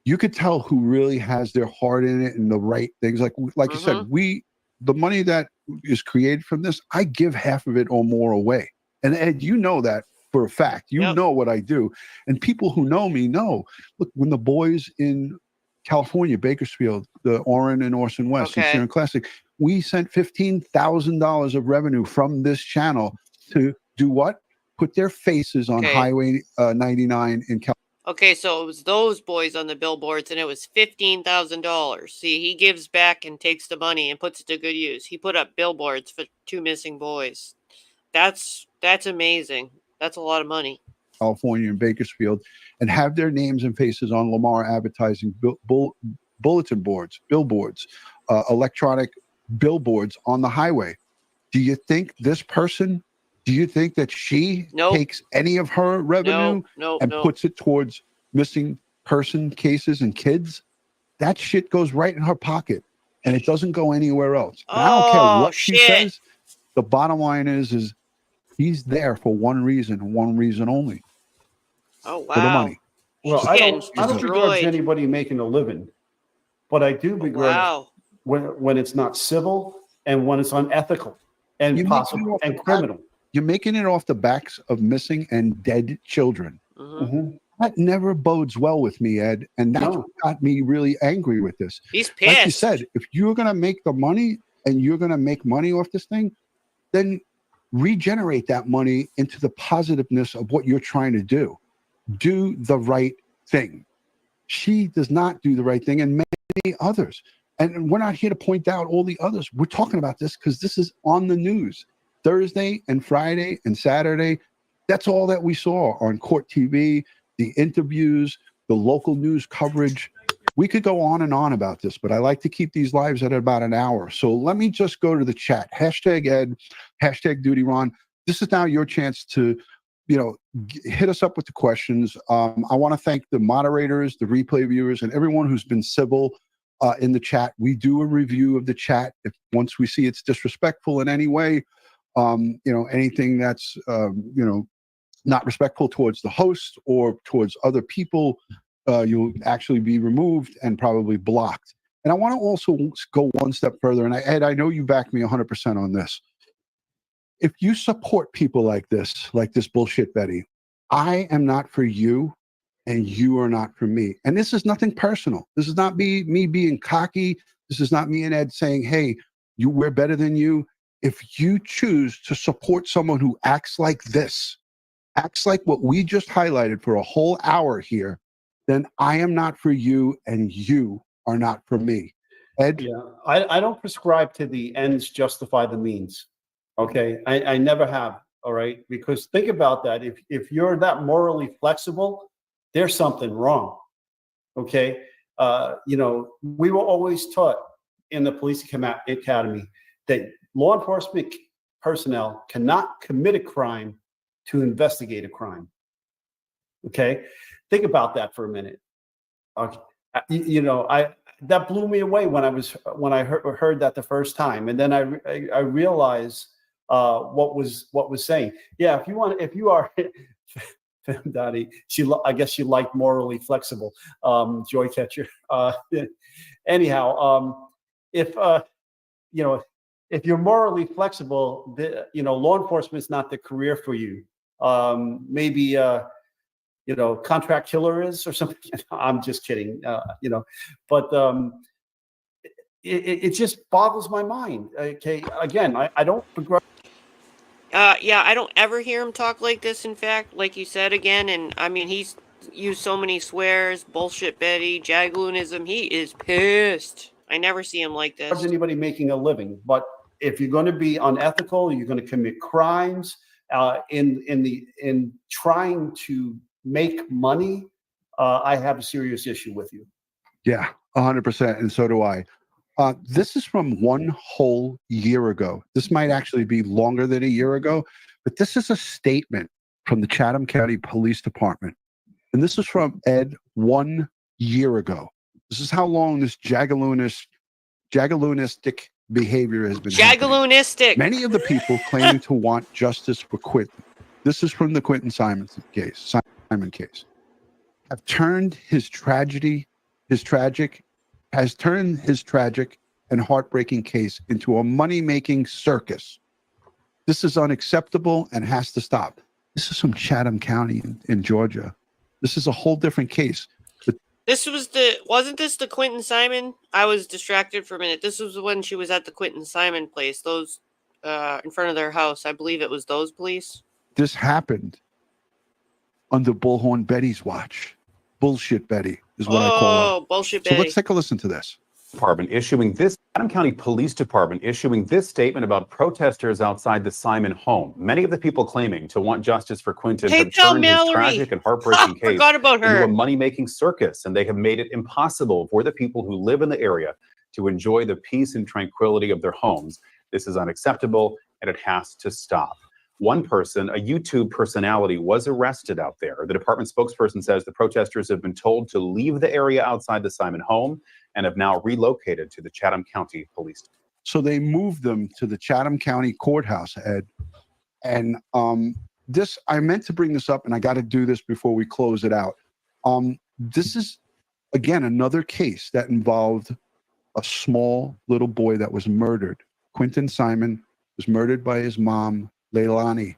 F: You could tell who really has their heart in it and the right things. Like you said, the money that is created from this, I give half of it or more away. And Ed, you know that for a fact. You know what I do. And people who know me know, look, when the boys in California, Bakersfield, the Orin and Orson West, and Sharon Classic, we sent $15,000 of revenue from this channel to do what? Put their faces on Highway 99 in California.
D: Okay, so it was those boys on the billboards, and it was $15,000. See, he gives back and takes the money and puts it to good use. He put up billboards for 2 missing boys. That's amazing. That's a lot of money.
F: California and Bakersfield, and have their names and faces on Lamar advertising bulletin boards, billboards, electronic billboards on the highway. Do you think this person? Do you think that she takes any of her revenue and puts it towards missing person cases and kids? That shit goes right in her pocket, and it doesn't go anywhere else. And I don't care what she says. The bottom line is he's there for one reason and one reason only.
D: Oh, wow.
F: For the money.
G: Well, I don't begrudge anybody making a living, but I do begrudge when it's not civil and when it's unethical and possible and criminal.
F: You're making it off the backs of missing and dead children. That never bodes well with me, Ed. And that's what got me really angry with this.
D: He's pissed.
F: Like you said, if you're going to make the money and you're going to make money off this thing, then regenerate that money into the positiveness of what you're trying to do. Do the right thing. She does not do the right thing, and many others. And we're not here to point out all the others. We're talking about this because this is on the news. Thursday and Friday and Saturday, that's all that we saw on Court TV, the interviews, the local news coverage. We could go on and on about this, but I like to keep these lives at about an hour. So let me just go to the chat. Hashtag Ed, hashtag Duty Ron. This is now your chance to, hit us up with the questions. I want to thank the moderators, the replay viewers, and everyone who's been civil in the chat. We do a review of the chat. If once we see it's disrespectful in any way, anything that's not respectful towards the host or towards other people, you'll actually be removed and probably blocked. And I want to also go one step further. And Ed, I know you back me 100% on this. If you support people like this Bullshit Betty, I am not for you and you are not for me. And this is nothing personal. This is not me being cocky. This is not me and Ed saying, hey, we're better than you. If you choose to support someone who acts like this, acts like what we just highlighted for a whole hour here, then I am not for you and you are not for me. Ed?
G: Yeah, I don't prescribe to the ends justify the means. Okay, I never have. All right, because think about that. If you're that morally flexible, there's something wrong. Okay, we were always taught in the police academy that law enforcement personnel cannot commit a crime to investigate a crime. Okay, think about that for a minute. Okay. That blew me away when I heard that the first time, and then I realized what was saying. Yeah, if you are Dottie, I guess she liked morally flexible. Joy Catcher. Anyhow, if you're morally flexible, law enforcement is not the career for you. maybe contract killer is or something. I'm just kidding. But it just boggles my mind. Okay, again, I don't begrudge.
D: Yeah, I don't ever hear him talk like this, in fact, like you said again, and I mean, he's used so many swears, bullshit Betty, Jagalonism, he is pissed. I never see him like this.
G: Anybody making a living, but if you're going to be unethical, you're going to commit crimes in trying to make money, I have a serious issue with you.
F: Yeah, 100%, and so do I. This is from one whole year ago. This might actually be longer than a year ago, but this is a statement from the Chatham County Police Department. And this is from Ed 1 year ago. This is how long this jagalonistic behavior has been
D: Jagalonistic.
F: Many of the people claiming to want justice for Quentin, this is from the Quentin Simon case, have turned his tragic and heartbreaking case into a money-making circus. This is unacceptable and has to stop. This is from Chatham County in Georgia. This is a whole different case.
D: This was wasn't this the Quentin Simon? I was distracted for a minute. This was when she was at the Quentin Simon place, those in front of their house. I believe it was those police.
F: This happened under Bullhorn Betty's watch. Bullshit Betty is what I call her.
D: Oh, bullshit
F: So
D: Betty.
F: let's take a listen to this.
B: Chatham County Police Department issuing this statement about protesters outside the Simon home. Many of the people claiming to want justice for Quentin have turned his tragic and heartbreaking case into a money-making circus, and they have made it impossible for the people who live in the area to enjoy the peace and tranquility of their homes. This is unacceptable, and it has to stop. One person, a YouTube personality, was arrested out there. The department spokesperson says the protesters have been told to leave the area outside the Simon home and have now relocated to the Chatham County Police.
F: So they moved them to the Chatham County Courthouse, Ed. And this, I meant to bring this up, and I got to do this before we close it out. This is, again, another case that involved a small little boy that was murdered. Quentin Simon was murdered by his mom, Leilani.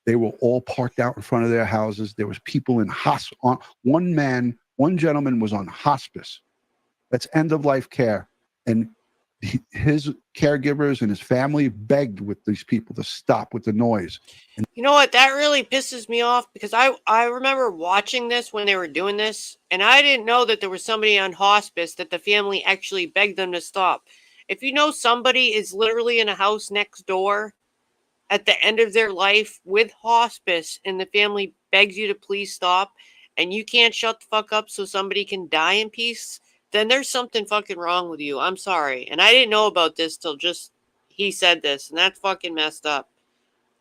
F: They were all parked out in front of their houses. There was people in hospice. One gentleman was on hospice. That's end-of-life care. And his caregivers and his family begged with these people to stop with the noise. And
D: you know what? That really pisses me off because I remember watching this when they were doing this, and I didn't know that there was somebody on hospice that the family actually begged them to stop. If you know somebody is literally in a house next door at the end of their life with hospice and the family begs you to please stop and you can't shut the fuck up so somebody can die in peace, then there's something fucking wrong with you. I'm sorry. And I didn't know about this till just he said this, and that's fucking messed up.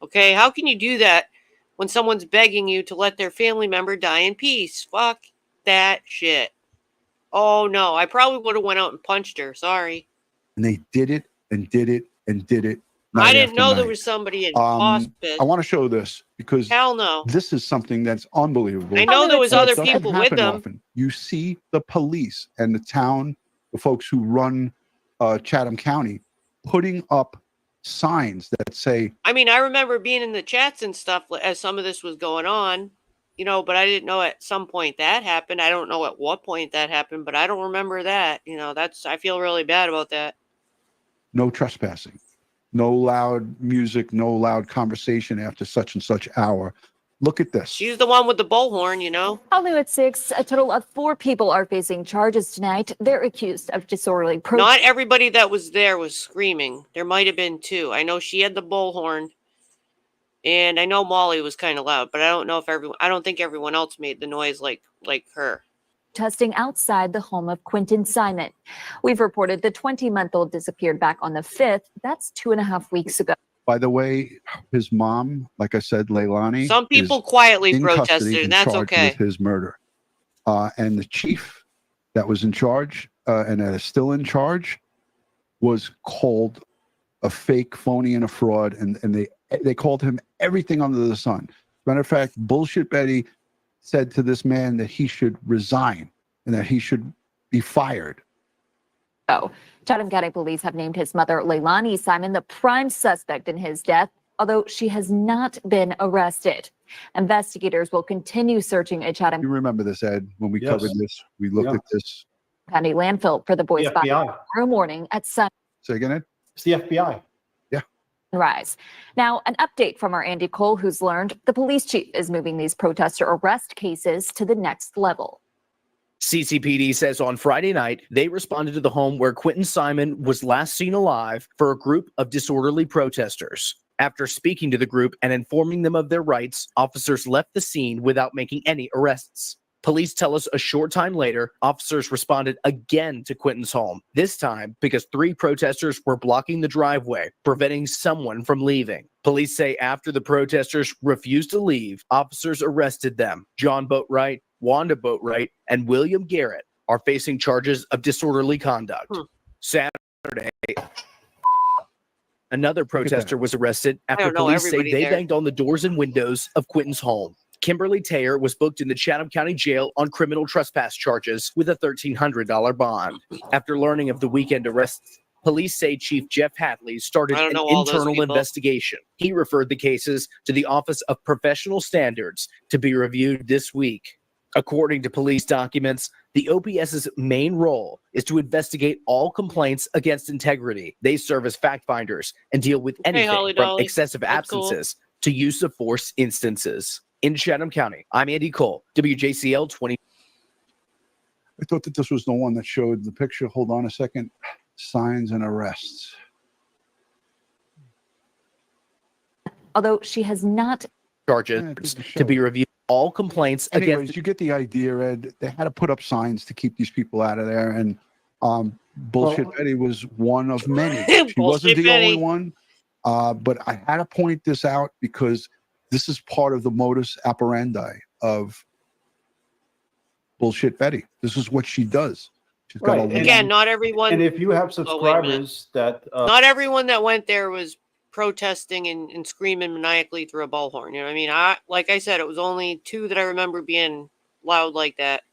D: Okay, how can you do that when someone's begging you to let their family member die in peace? Fuck that shit. Oh no, I probably would have went out and punched her. Sorry.
F: And they did it and did it and did it.
D: I didn't know there was somebody in hospice.
F: I want to show this because
D: hell no,
F: this is something that's unbelievable.
D: I know there was other people with them.
F: Often. You see the police and the town, the folks who run Chatham County, putting up signs that say.
D: I mean, I remember being in the chats and stuff as some of this was going on, you know, but I didn't know at some point that happened. I don't know at what point that happened, but I don't remember that. You know, I feel really bad about that.
F: No trespassing. No loud music, no loud conversation after such and such hour. Look at this.
D: She's the one with the bullhorn, you know.
I: Hollywood 6, a total of 4 people are facing charges tonight. They're accused of disorderly protest.
D: Not everybody that was there was screaming. There might have been 2. I know she had the bullhorn, and I know Molly was kind of loud, but I don't know if I don't think everyone else made the noise like her.
I: Testing outside the home of Quentin Simon. We've reported the 20-month-old disappeared back on the 5th. That's 2.5 weeks ago.
F: By the way, his mom, like I said, Leilani.
D: Some people quietly protested, and that's okay.
F: With his murder. And the chief that was in charge and that is still in charge was called a fake, phony, and a fraud. And they called him everything under the sun. Matter of fact, Bullshit Betty said to this man that he should resign and that he should be fired.
I: Chatham County Police have named his mother, Leilani Simon, the prime suspect in his death. although she has not been arrested. Investigators will continue searching a Chatham
F: You remember this, Ed, when we covered this? We looked at this.
I: County landfill for the boy's body
G: FBI.
I: tomorrow morning at
F: Say again, Ed?
G: It's the FBI.
I: sunrise. Now, an update from our Andy Cole, who's learned the police chief is moving these protester arrest cases to the next level.
C: CCPD says on Friday night, they responded to the home where Quentin Simon was last seen alive for a group of disorderly protesters. After speaking to the group and informing them of their rights, officers left the scene without making any arrests. Police tell us a short time later, officers responded again to Quentin's home, this time because 3 protesters were blocking the driveway, preventing someone from leaving. Police say after the protesters refused to leave, officers arrested them. John Boatwright, Wanda Boatwright, and William Garrett are facing charges of disorderly conduct. Saturday, another protester was arrested after police say they banged on the doors and windows of Quentin's home. Kimberly Taylor was booked in the Chatham County Jail on criminal trespass charges with a $1,300 bond. After learning of the weekend arrests, police say Chief Jeff Hadley started an internal investigation. He referred the cases to the Office of Professional Standards to be reviewed this week. According to police documents, the OPS's main role is to investigate all complaints against integrity. They serve as fact finders and deal with anything from excessive absences to use of force instances. In Chatham County, I'm Andy Cole, WJCL 20.
F: I thought that this was the one that showed the picture. Hold on a second. Signs and arrests.
I: Although she has not
C: charges to be reviewed. All complaints
F: against. You get the idea, Ed. They had to put up signs to keep these people out of there, and Bullshit Betty was one of many. She wasn't the only one, but I had to point this out because this is part of the modus operandi of Bullshit Betty. This is what she does. She's got a
D: Again, not everyone.
G: And if you have subscribers that
D: not everyone that went there was protesting and screaming maniacally through a bullhorn. You know what I mean? Like I said, it was only 2 that I remember being loud like that.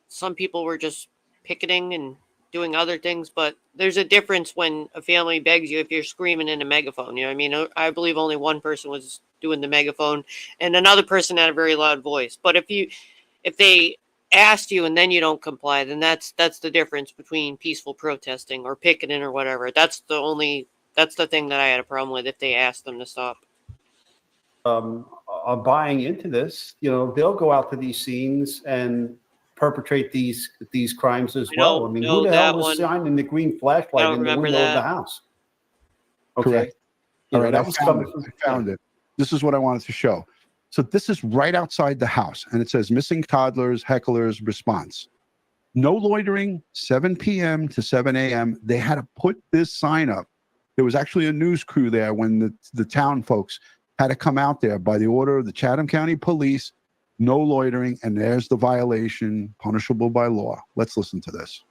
D: Some people were just picketing and doing other things, but there's a difference when a family begs you if you're screaming in a megaphone. You know what I mean? I believe only one person was doing the megaphone and another person had a very loud voice. But if they asked you and then you don't comply, then that's the difference between peaceful protesting or picketing or whatever. That's the thing that I had a problem with if they asked them to stop.
G: Are buying into this, they'll go out to these scenes and perpetrate these crimes as well. I mean, who the hell was shining the green flashlight in the window of the house? Okay.
F: Correct. All right, I found it. This is what I wanted to show. So this is right outside the house, and it says missing toddlers, hecklers, response. No loitering, 7 p.m. to 7 a.m. They had to put this sign up. There was actually a news crew there when the town folks had to come out there by the order of the Chatham County Police. No loitering, and there's the violation, punishable by law. Let's listen to this.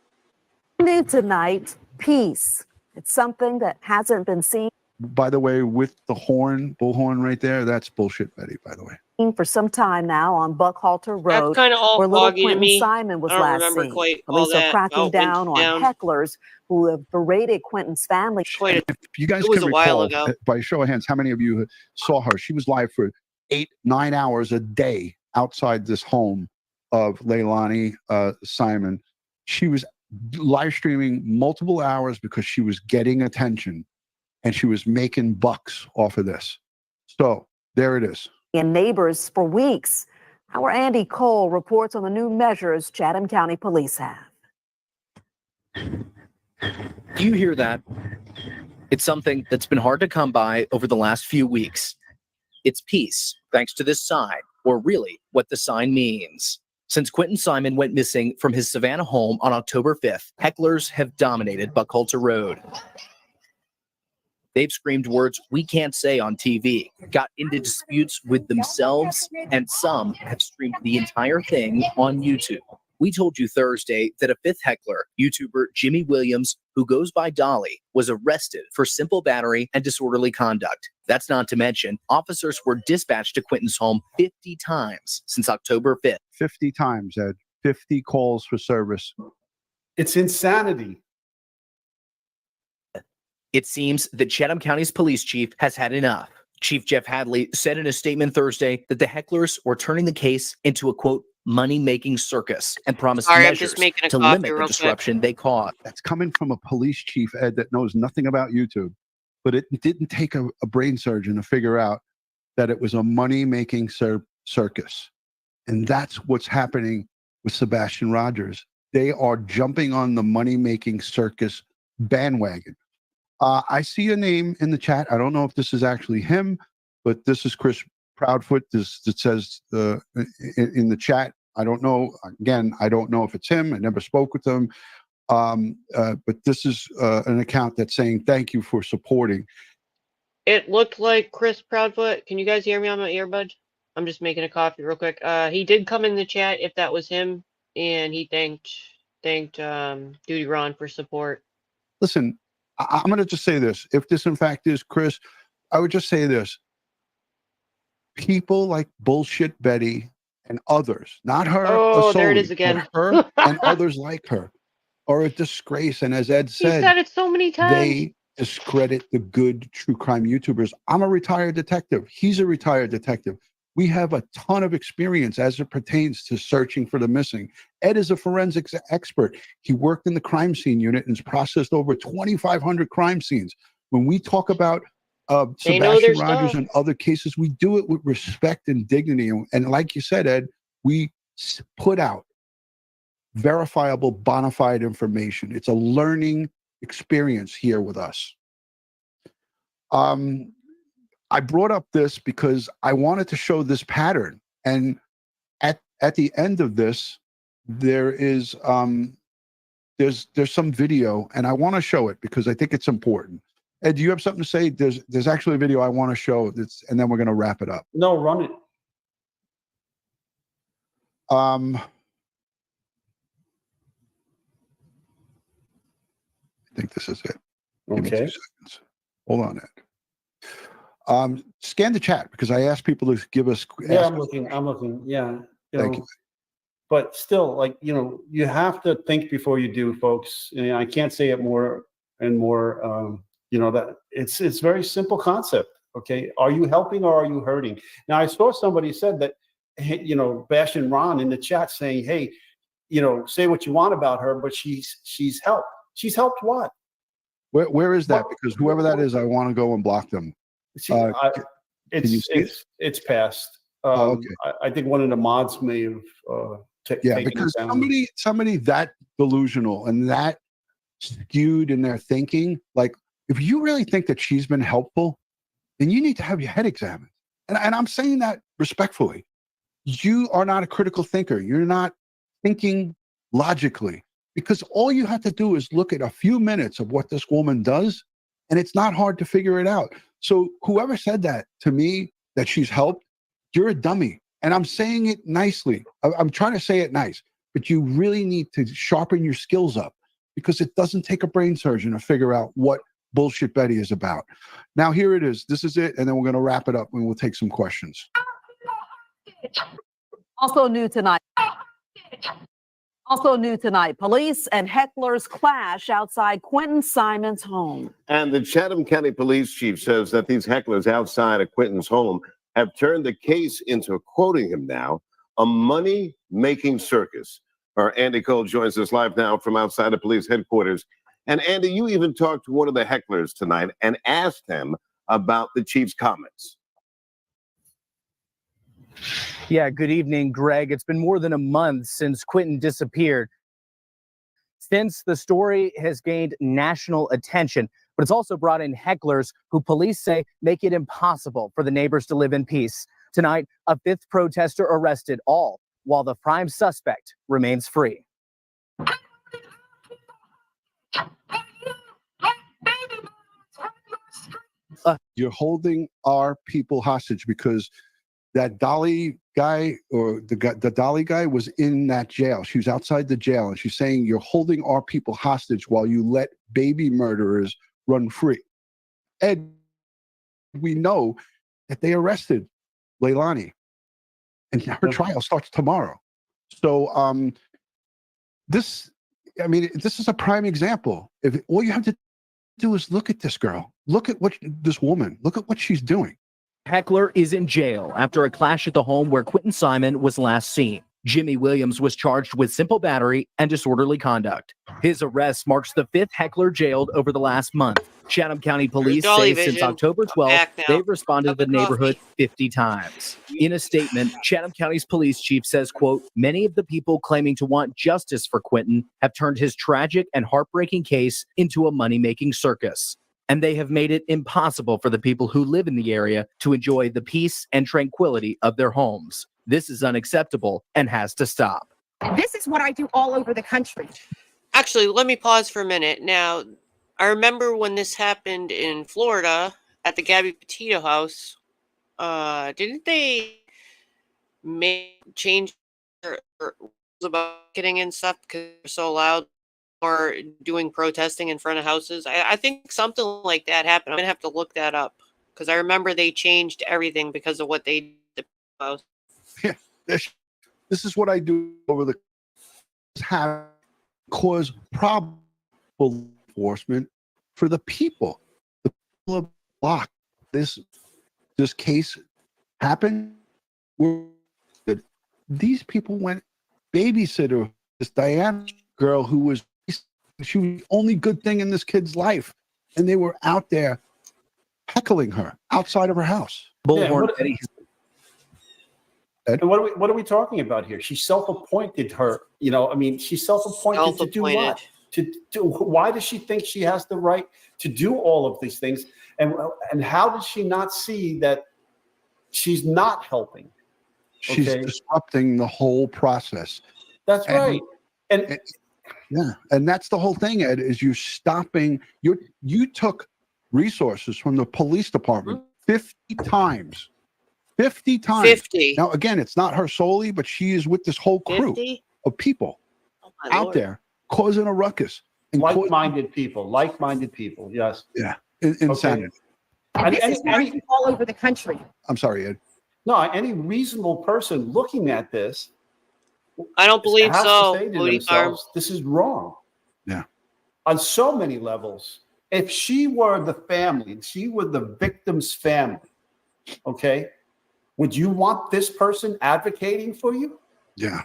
V: Tonight, peace. It's something that hasn't been seen.
F: By the way, with the horn, bullhorn right there, that's Bullshit Betty, by the way.
V: For some time now on Buckhalter Road,
D: That's kind of all
V: where little
D: foggy to
V: Quentin
D: me.
V: Simon was
D: I don't
V: last
D: remember
V: seen.
D: quite all
V: Police are
D: that.
V: cracking down on hecklers who have berated Quentin's family.
F: If you guys
D: It was
F: can
D: a while
F: recall,
D: ago.
F: by show of hands, how many of you saw her? She was live for 8-9 hours a day outside this home of Leilani Simon. She was live streaming multiple hours because she was getting attention and she was making bucks off of this. So there it is.
V: And neighbors for weeks. Our Andy Cole reports on the new measures Chatham County Police have.
C: Do you hear that? It's something that's been hard to come by over the last few weeks. It's peace, thanks to this sign, or really what the sign means. Since Quentin Simon went missing from his Savannah home on October 5th, hecklers have dominated Buckhalter Road. They've screamed words we can't say on TV, got into disputes with themselves, and some have streamed the entire thing on YouTube. We told you Thursday that a 5th heckler, YouTuber Jimmy Williams, who goes by Dolly, was arrested for simple battery and disorderly conduct. That's not to mention, officers were dispatched to Quentin's home 50 times since October 5th.
F: 50 times, Ed. 50 calls for service.
G: It's insanity.
C: It seems that Chatham County's police chief has had enough. Chief Jeff Hadley said in a statement Thursday that the hecklers were turning the case into a, quote, money-making circus and promised measures to limit the disruption they caused.
F: That's coming from a police chief, Ed, that knows nothing about YouTube. But it didn't take a brain surgeon to figure out that it was a money-making circus. And that's what's happening with Sebastian Rogers. They are jumping on the money-making circus bandwagon. I see a name in the chat. I don't know if this is actually him, but this is Chris Proudfoot. It says in the chat. I don't know. Again, I don't know if it's him. I never spoke with him. But this is an account that's saying thank you for supporting.
D: It looked like Chris Proudfoot. Can you guys hear me on my earbud? I'm just making a coffee real quick. He did come in the chat if that was him, and he thanked Duty Ron for support.
F: Listen, I'm going to just say this. If this in fact is Chris, I would just say this. People like Bullshit Betty and others, not her.
D: Oh, there it is again.
F: Her and others like her are a disgrace. And as Ed said,
D: he said it so many times.
F: They discredit the good true crime YouTubers. I'm a retired detective. He's a retired detective. We have a ton of experience as it pertains to searching for the missing. Ed is a forensics expert. He worked in the crime scene unit and has processed over 2,500 crime scenes. When we talk about Sebastian Rogers and other cases, we do it with respect and dignity. And like you said, Ed, we put out verifiable, bona fide information. It's a learning experience here with us. I brought up this because I wanted to show this pattern. And at the end of this, there is there's some video, and I want to show it because I think it's important. Ed, do you have something to say? There's actually a video I want to show that's, and then we're going to wrap it up.
G: No, run it.
F: I think this is it. Give me 2 seconds. Hold on, Ed. Scan the chat because I asked people to give us.
G: Yeah, I'm looking. Yeah.
F: Thank you.
G: But still, like, you have to think before you do, folks. I can't say it more and more. That it's very simple concept. Okay. Are you helping or are you hurting? Now, I saw somebody said that, bashing Ron in the chat saying, hey, say what you want about her, but she's helped. She's helped what?
F: Where is that? Because whoever that is, I want to go and block them.
G: See, it's passed.
F: Okay.
G: I think one of the mods may have taken
F: because
G: it down.
F: somebody that delusional and that skewed in their thinking, like if you really think that she's been helpful, then you need to have your head examined. And I'm saying that respectfully. You are not a critical thinker. You're not thinking logically, because all you have to do is look at a few minutes of what this woman does, and it's not hard to figure it out. So whoever said that to me, that she's helped, you're a dummy. And I'm saying it nicely. I'm trying to say it nice, but you really need to sharpen your skills up because it doesn't take a brain surgeon to figure out what Bullshit Betty is about. Now, here it is. This is it. And then we're going to wrap it up and we'll take some questions.
V: Also new tonight, police and hecklers clash outside Quentin Simon's home.
A: And the Chatham County Police Chief says that these hecklers outside of Quentin's home have turned the case into, quoting him now, a money-making circus. Our Andy Cole joins us live now from outside the police headquarters. And Andy, you even talked to one of the hecklers tonight and asked him about the chief's comments.
C: Yeah, good evening, Greg. It's been more than a month since Quentin disappeared. Since the story has gained national attention, but it's also brought in hecklers who police say make it impossible for the neighbors to live in peace. Tonight, a fifth protester arrested, all while the prime suspect remains free.
F: You're holding our people hostage because that Dolly guy or the Dolly guy was in that jail. She was outside the jail, and she's saying you're holding our people hostage while you let baby murderers run free. Ed, we know that they arrested Leilani, and her trial starts tomorrow. So this is a prime example. If all you have to do is look at this girl. Look at this woman. Look at what she's doing.
C: Heckler is in jail after a clash at the home where Quentin Simon was last seen. Jimmy Williams was charged with simple battery and disorderly conduct. His arrest marks the 5th heckler jailed over the last month. Chatham County Police say since October 12th, they've responded to the neighborhood 50 times. In a statement, Chatham County's police chief says, quote, many of the people claiming to want justice for Quentin have turned his tragic and heartbreaking case into a money-making circus. And they have made it impossible for the people who live in the area to enjoy the peace and tranquility of their homes. This is unacceptable and has to stop.
T: This is what I do all over the country.
D: Actually, let me pause for a minute. Now, I remember when this happened in Florida at the Gabby Petito house. Didn't they change their rules about getting and stuff because they're so loud or doing protesting in front of houses? I think something like that happened. I'm going to have to look that up because I remember they changed everything because of what they did to the house.
F: Yeah, this is what I do over the have cause problem for law enforcement for the people. The people of block this case happened. These people went babysitter this Diana girl who was she was the only good thing in this kid's life, and they were out there heckling her outside of her house.
C: Bullhorn.
G: And what are we talking about here? She self-appointed her, she's self-appointed to do what? Why does she think she has the right to do all of these things? And how does she not see that she's not helping?
F: She's disrupting the whole process.
G: That's right. And
F: that's the whole thing, Ed, is you're stopping, you took resources from the police department 50 times. 50 times.
D: 50.
F: Now, again, it's not her solely, but she is with this whole crew
D: 50?
F: of people out there causing a ruckus.
G: Like-minded people, yes.
F: Yeah, insanity.
G: And
T: this is what I do all over the country.
F: I'm sorry, Ed.
G: No, any reasonable person looking at this,
D: I don't believe
G: has
D: so.
G: to say to themselves, this is wrong.
F: Yeah.
G: On so many levels. If she were the family, if she were the victim's family, okay, would you want this person advocating for you?
F: Yeah.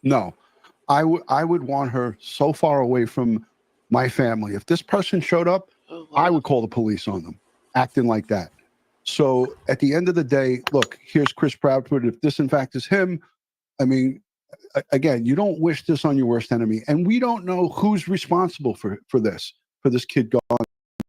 F: No, I would want her so far away from my family. If this person showed up, I would call the police on them, acting like that. So at the end of the day, look, here's Chris Proudfoot. If this in fact is him, I mean, again, you don't wish this on your worst enemy. And we don't know who's responsible for this kid gone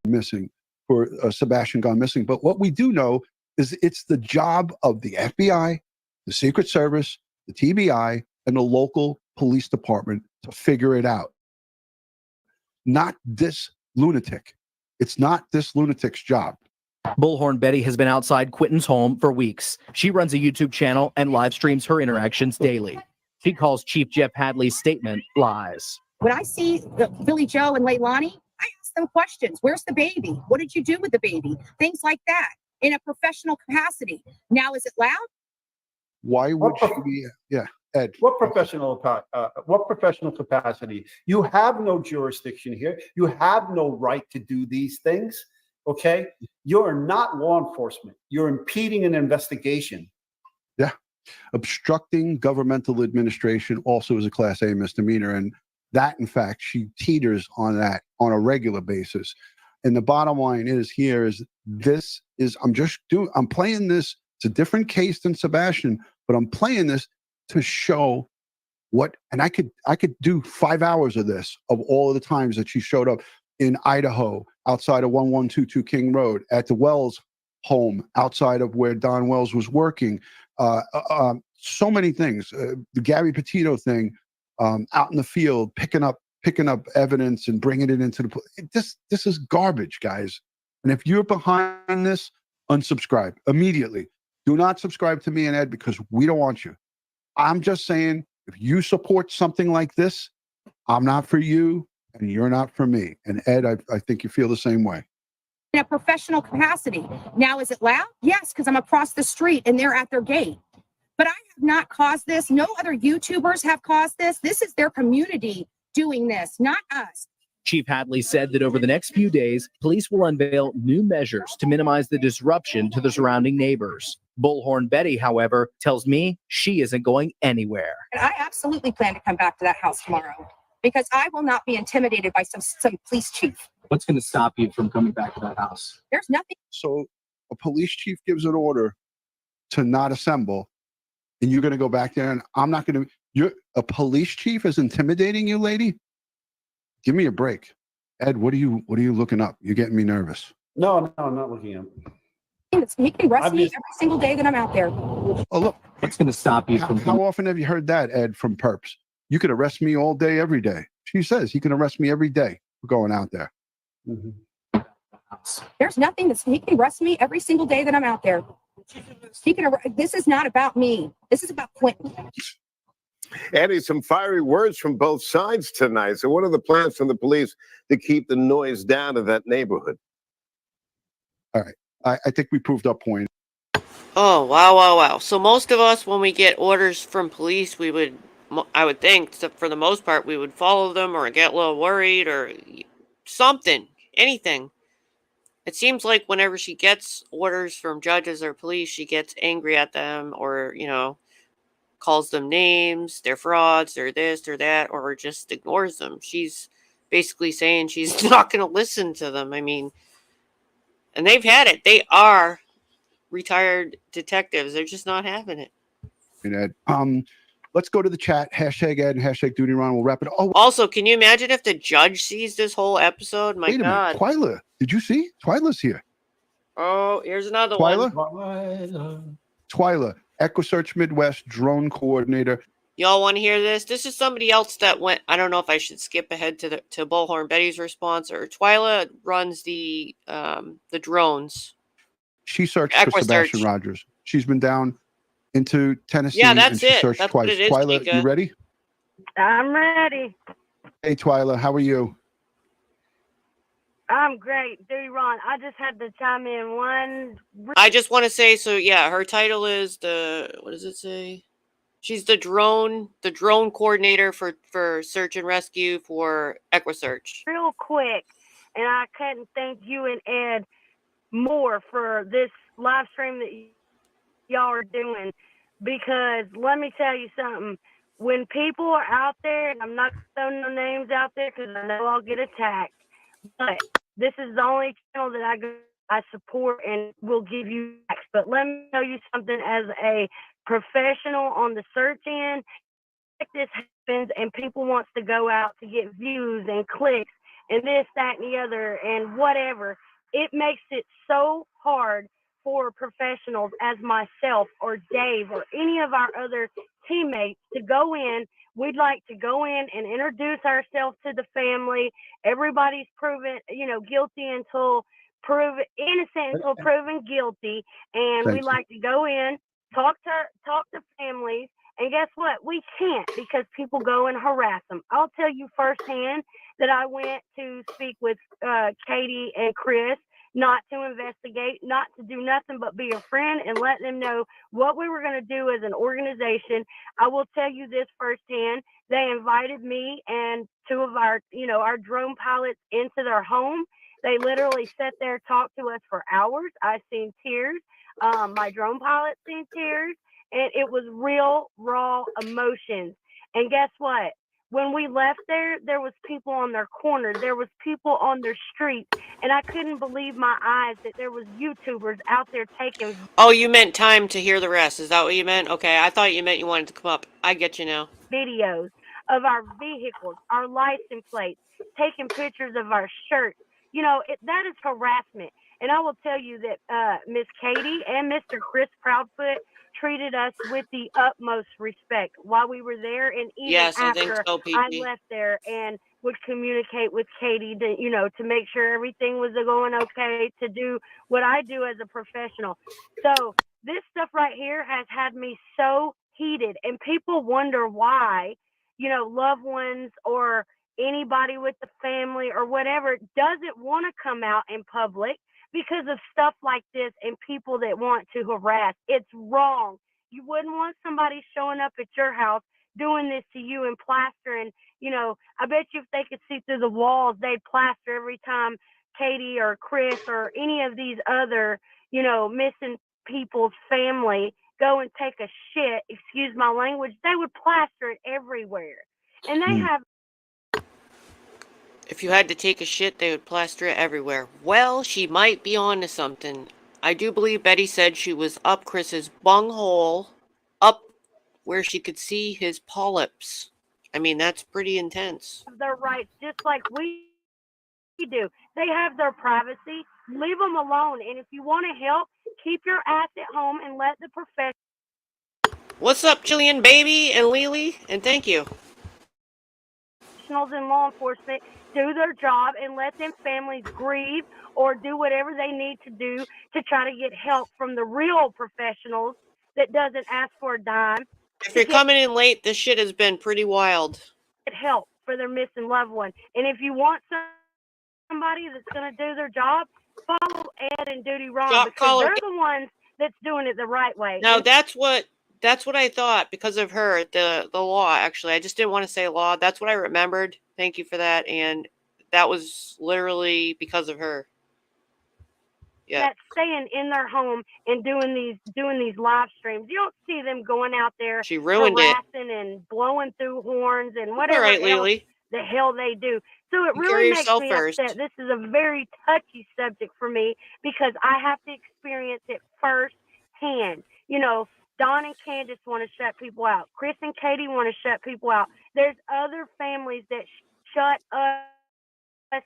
F: missing, for Sebastian gone missing. But what we do know is it's the job of the FBI, the Secret Service, the TBI, and the local police department to figure it out. Not this lunatic. It's not this lunatic's job.
C: Bullhorn Betty has been outside Quentin's home for weeks. She runs a YouTube channel and live streams her interactions daily. She calls Chief Jeff Hadley's statement lies.
T: When I see Billy Joe and Leilani, I ask them questions. Where's the baby? What did you do with the baby? Things like that in a professional capacity. Now, is it loud?
F: Why would she be? Yeah, Ed.
G: What professional capacity? You have no jurisdiction here. You have no right to do these things. Okay, you're not law enforcement. You're impeding an investigation.
F: Yeah, obstructing governmental administration also is a Class A misdemeanor, and that, in fact, she teeters on that on a regular basis. And the bottom line is I'm playing this. It's a different case than Sebastian, but I'm playing this to show what, and I could do 5 hours of this, of all of the times that she showed up in Idaho, outside of 1122 King Road, at the Wells home, outside of where Don Wells was working. So many things. The Gabby Petito thing, out in the field, picking up evidence and bringing it into this is garbage, guys. And if you're behind this, unsubscribe immediately. Do not subscribe to me and Ed because we don't want you. I'm just saying, if you support something like this, I'm not for you and you're not for me. And Ed, I think you feel the same way.
T: In a professional capacity. Now, is it loud? Yes, because I'm across the street and they're at their gate. But I have not caused this. No other YouTubers have caused this. This is their community doing this, not us.
C: Chief Hadley said that over the next few days, police will unveil new measures to minimize the disruption to the surrounding neighbors. Bullhorn Betty, however, tells me she isn't going anywhere.
E: And I absolutely plan to come back to that house tomorrow because I will not be intimidated by some police chief.
C: What's going to stop you from coming back to that house?
E: There's nothing.
F: So a police chief gives an order to not assemble, and you're going to go back there, and I'm not going to. You're a police chief is intimidating you, lady. Give me a break, Ed. What are you looking up? You're getting me nervous.
G: No, I'm not looking at him.
E: He can arrest me every single day that I'm out there.
F: Oh, look.
C: What's going to stop you from?
F: How often have you heard that, Ed, from perps? You could arrest me all day, every day. She says he can arrest me every day for going out there.
G: Mm-hmm.
E: There's nothing he can arrest me every single day that I'm out there. This is not about me. This is about Quentin.
A: Andy, some fiery words from both sides tonight. So what are the plans from the police to keep the noise down in that neighborhood?
F: All right. I think we proved our point.
D: Oh, wow. So most of us, when we get orders from police, I would think, for the most part, we would follow them or get a little worried or something, anything. It seems like whenever she gets orders from judges or police, she gets angry at them or, calls them names, they're frauds, they're this, they're that, or just ignores them. She's basically saying she's not going to listen to them. I mean, and they've had it. They are retired detectives. They're just not having it.
F: And Ed, let's go to the chat. Hashtag Ed and hashtag Duty Ron. We'll wrap it. Oh,
D: also, can you imagine if the judge sees this whole episode? My
F: wait a
D: God.
F: minute. Twyla, did you see? Twyla's here.
D: Oh, here's another
F: Twyla?
D: one.
F: Twyla, EchoSearch Midwest drone coordinator.
D: Y'all want to hear this? This is somebody else that went. I don't know if I should skip ahead to Bullhorn Betty's response, or Twyla runs the drones.
F: She searched for Sebastian Rogers. She's been down into Tennessee.
D: Yeah, that's
F: and she
D: it.
F: searched
D: That's
F: twice.
D: what it is,
F: Twyla,
D: Chica.
F: you ready?
H: I'm ready.
F: Hey, Twyla, how are you?
H: I'm great. Duty Ron, I just had to chime in one.
D: I just want to say, so yeah, her title is what does it say? She's the drone coordinator for search and rescue for EchoSearch.
H: Real quick, and I couldn't thank you and Ed more for this live stream that y'all are doing, because let me tell you something. When people are out there, and I'm not throwing no names out there because I know I'll get attacked, but this is the only channel that I support and will give you facts. But let me tell you something, as a professional on the search end, if this happens and people wants to go out to get views and clicks and this, that, and the other and whatever, it makes it so hard for professionals as myself or Dave or any of our other teammates to go in. We'd like to go in and introduce ourselves to the family. Everybody's proven, guilty until innocent until proven guilty. And we like to go in, talk to families. And guess what? We can't, because people go and harass them. I'll tell you firsthand that I went to speak with Katie and Chris, not to investigate, not to do nothing but be a friend and let them know what we were going to do as an organization. I will tell you this firsthand. They invited me and two of our drone pilots into their home. They literally sat there, talked to us for hours. I seen tears. My drone pilot seen tears, and it was real, raw emotions. And guess what? When we left there was people on their corner. There was people on their street. And I couldn't believe my eyes that there was YouTubers out there taking...
D: Oh, you meant time to hear the rest. Is that what you meant? Okay, I thought you meant you wanted to come up. I get you now.
H: ...videos of our vehicles, our license plates, taking pictures of our shirts. That is harassment. And I will tell you that Miss Katie and Mr. Chris Proudfoot treated us with the utmost respect while we were there, and even after I left there, and would communicate with Katie to make sure everything was going okay, to do what I do as a professional. So this stuff right here has had me so heated, and people wonder why, loved ones or anybody with the family or whatever doesn't want to come out in public because of stuff like this and people that want to harass. It's wrong. You wouldn't want somebody showing up at your house doing this to you and plastering, you know, I bet you if they could see through the walls, they'd plaster every time Katie or Chris or any of these other, you know, missing people's family go and take a shit, excuse my language, they would plaster it everywhere. And they have.
D: If you had to take a shit, they would plaster it everywhere. Well, she might be on to something. I do believe Betty said she was up Chris's bunghole, up where she could see his polyps. I mean, that's pretty intense.
H: Their rights just like we do. They have their privacy. Leave them alone. And if you want to help, keep your ass at home and let the professionals.
D: What's up, Jillian, baby, and Lily? And thank you.
H: In law enforcement do their job and let them families grieve or do whatever they need to do to try to get help from the real professionals that doesn't ask for a dime.
D: If you're coming in late, this shit has been pretty wild.
H: Get help for their missing loved one. And if you want somebody that's going to do their job, follow Ed and Duty Ron, because they're the ones that's doing it the right way.
D: Now, that's what I thought because of her, the law, actually. I just didn't want to say law. That's what I remembered. Thank you for that. And that was literally because of her. Yeah.
H: That's staying in their home and doing these live streams. You don't see them going out there
D: she ruined
H: harassing and blowing through horns and whatever the hell they do. So it really makes me upset. This is a very touchy subject for me because I have to experience it firsthand. You know, Don and Candace want to shut people out. Chris and Katie want to shut people out. There's other families that shut us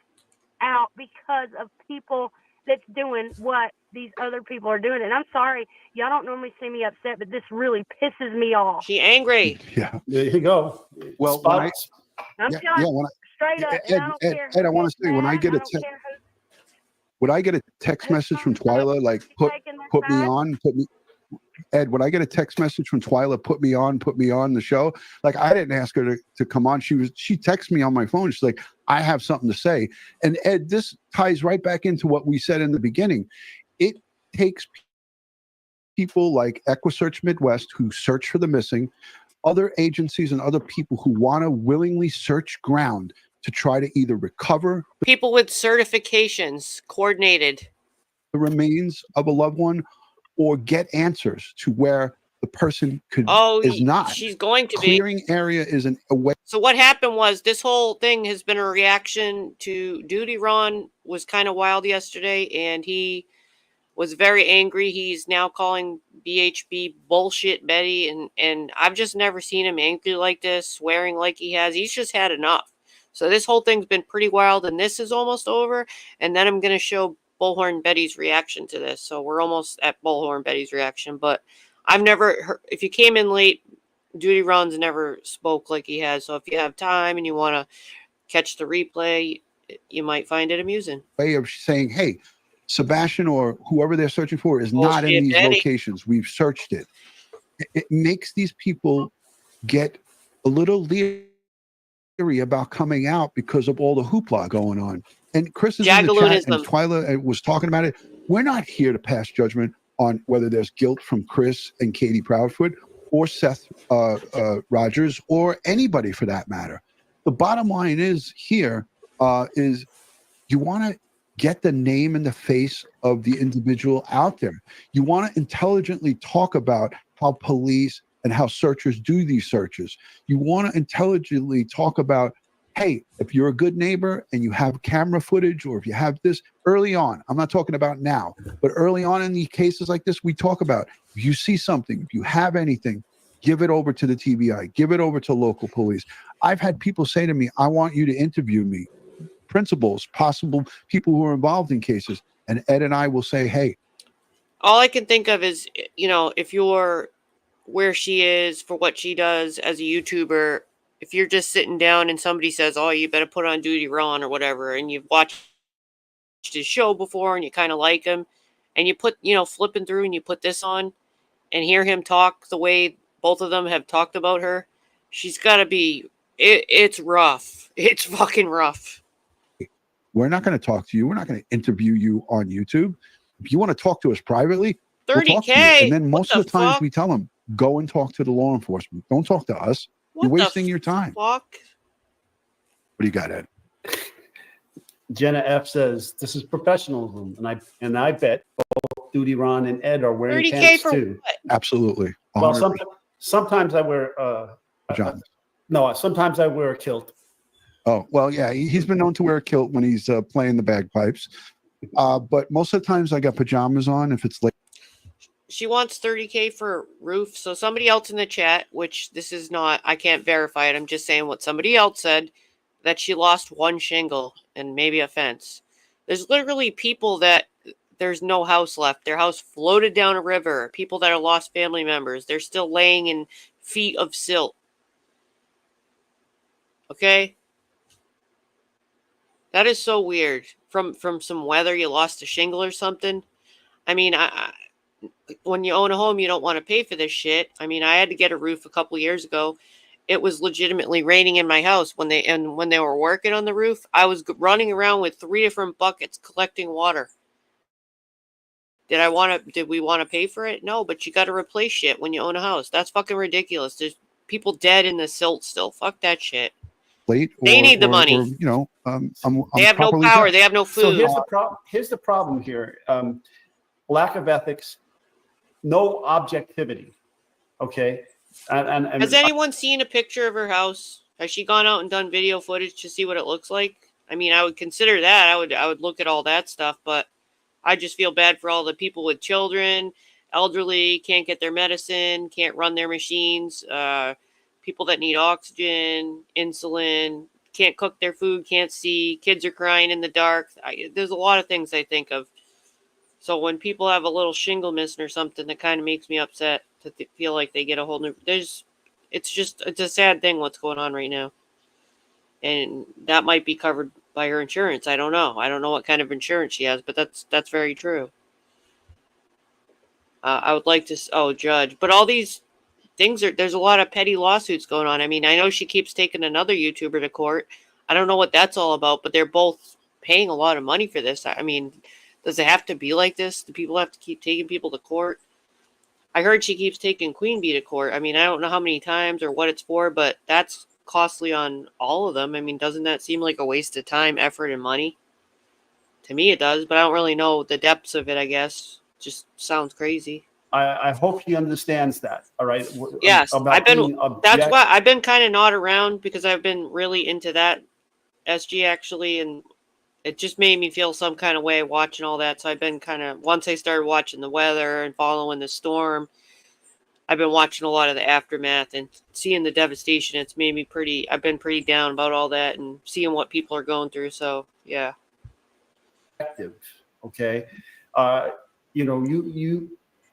H: out because of people that's doing what these other people are doing. And I'm sorry, y'all don't normally see me upset, but this really pisses me off.
D: She angry.
F: Yeah.
G: There you go.
F: Well,
H: I'm telling you straight up.
F: Ed, I want to say, when I get a text message from Twyla, like put me on, Ed, when I get a text message from Twyla, put me on the show, like I didn't ask her to come on. She texted me on my phone. She's like, I have something to say. And Ed, this ties right back into what we said in the beginning. It takes people like EquiSearch Midwest who search for the missing, other agencies and other people who want to willingly search ground to try to either recover
D: people with certifications coordinated
F: the remains of a loved one or get answers to where the person is not.
D: She's going to
F: clearing area is a way.
D: So what happened was this whole thing has been a reaction to Duty Ron was kind of wild yesterday, and he was very angry. He's now calling B.H.B bullshit Betty, and I've just never seen him angry like this, swearing like he has. He's just had enough. So this whole thing's been pretty wild, and this is almost over. And then I'm going to show Bullhorn Betty's reaction to this. So we're almost at Bullhorn Betty's reaction, but I've never heard, if you came in late, Duty Ron's never spoke like he has. So if you have time and you want to catch the replay, you might find it amusing.
F: Way of saying, hey, Sebastian or whoever they're searching for is not in these locations. We've searched it. It makes these people get a little leery about coming out because of all the hoopla going on. And Chris is in the chat, and Twyla was talking about it. We're not here to pass judgment on whether there's guilt from Chris and Katie Proudfoot or Seth Rogers or anybody for that matter. The bottom line is here is you want to get the name and the face of the individual out there. You want to intelligently talk about how police and how searchers do these searches. You want to intelligently talk about, hey, if you're a good neighbor and you have camera footage, or if you have this early on, I'm not talking about now, but early on in these cases like this, we talk about, if you see something, if you have anything, give it over to the TBI, give it over to local police. I've had people say to me, I want you to interview me, principals, possible people who are involved in cases. And Ed and I will say, hey.
D: All I can think of is, you know, if you're where she is for what she does as a YouTuber, if you're just sitting down and somebody says, oh, you better put on Duty Ron or whatever, and you've watched his show before and you kind of like him, and you put, you know, flipping through and you put this on and hear him talk the way both of them have talked about her, she's got to be, it's rough. It's fucking rough.
F: We're not going to talk to you. We're not going to interview you on YouTube. If you want to talk to us privately,
D: 30K.
F: We'll talk to you. And then most of the times we tell them, go and talk to the law enforcement. Don't talk to us. You're wasting your time.
D: Fuck.
F: What do you got, Ed?
G: Jenna F says this is professionalism, and I bet both Duty Ron and Ed are wearing
D: 30K
G: pants
D: for
G: too.
D: what?
F: Absolutely.
G: Well,
F: 100%.
G: sometimes I wear sometimes I wear a kilt.
F: Oh, well, yeah, he's been known to wear a kilt when he's playing the bagpipes. But most of the times I got pajamas on if it's late.
D: She wants 30K for roof. So somebody else in the chat, which this is not, I can't verify it. I'm just saying what somebody else said, that she lost one shingle and maybe a fence. There's literally people that there's no house left. Their house floated down a river. People that have lost family members. They're still laying in feet of silt. Okay? That is so weird. From some weather, you lost a shingle or something. I mean, when you own a home, you don't want to pay for this shit. I mean, I had to get a roof a couple years ago. It was legitimately raining in my house when they were working on the roof. I was running around with 3 different buckets collecting water. Did we want to pay for it? No, but you got to replace shit when you own a house. That's fucking ridiculous. There's people dead in the silt still. Fuck that shit.
F: Late,
D: they need the money.
F: Or, you know,
D: they have no power. They have no food.
G: So here's the problem here. Lack of ethics, no objectivity. Okay. And
D: has anyone seen a picture of her house? Has she gone out and done video footage to see what it looks like? I mean, I would consider that. I would look at all that stuff, but I just feel bad for all the people with children, elderly, can't get their medicine, can't run their machines, people that need oxygen, insulin, can't cook their food, can't see, kids are crying in the dark. There's a lot of things I think of. So when people have a little shingle missing or something, that kind of makes me upset to feel like they get a whole new. It's a sad thing what's going on right now, and that might be covered by her insurance. I don't know. I don't know what kind of insurance she has, but that's very true. I would like to judge, but all these things there's a lot of petty lawsuits going on. I mean, I know she keeps taking another YouTuber to court. I don't know what that's all about, but they're both paying a lot of money for this. I mean, does it have to be like this? Do people have to keep taking people to court? I heard she keeps taking Queen Bee to court. I mean, I don't know how many times or what it's for, but that's costly on all of them. I mean, doesn't that seem like a waste of time, effort, and money? To me, it does, but I don't really know the depths of it, I guess. Just sounds crazy.
G: I hope he understands that. All right.
D: Yes, that's why I've been kind of not around, because I've been really into that SG actually, and it just made me feel some kind of way watching all that. So I've been kind of, once I started watching the weather and following the storm, I've been watching a lot of the aftermath and seeing the devastation. It's made me I've been pretty down about all that and seeing what people are going through. So yeah.
G: Okay. You know,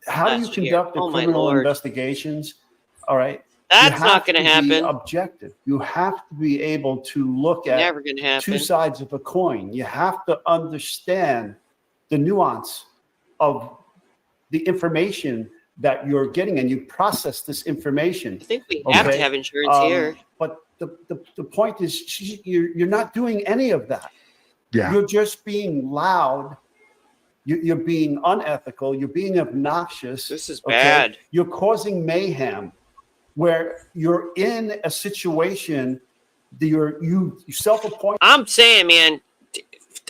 G: how do you conduct criminal investigations? All right.
D: That's not going to happen.
G: Objective. You have to be able to look at two sides of a coin. You have to understand the nuance of the information that you're getting, and you process this information.
D: I think we have to have insurance here.
G: But the point is, you're not doing any of that.
F: Yeah.
G: You're just being loud. You're being unethical. You're being obnoxious.
D: This is bad.
G: You're causing mayhem, where you're in a situation that you self-appointed.
D: I'm saying, man,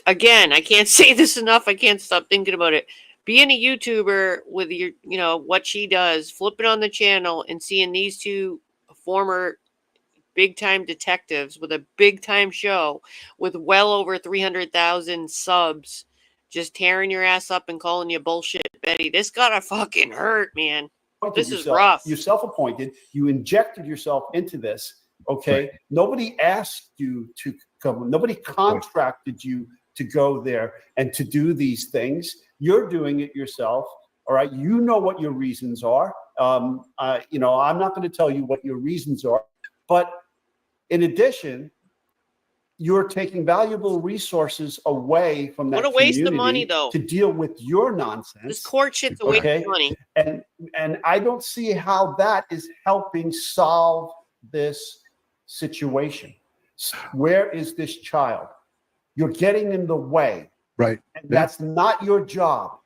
D: again, I can't say this enough. I can't stop thinking about it. Being a YouTuber with what she does, flipping on the channel and seeing these two former big-time detectives with a big-time show with well over 300,000 subs just tearing your ass up and calling you bullshit Betty. This gotta fucking hurt, man. This is rough.
G: You're self-appointed. You injected yourself into this. Okay. Right. Nobody asked you to come. Nobody contracted you to go there and to do these things. You're doing it yourself. All right. You know what your reasons are. I'm not going to tell you what your reasons are, but in addition, you're taking valuable resources away from that community. What a waste of money, though, to deal with your nonsense.
D: This court shit's a waste of money.
G: And I don't see how that is helping solve this situation. Where is this child? You're getting in the way.
F: Right.
G: And that's not your job.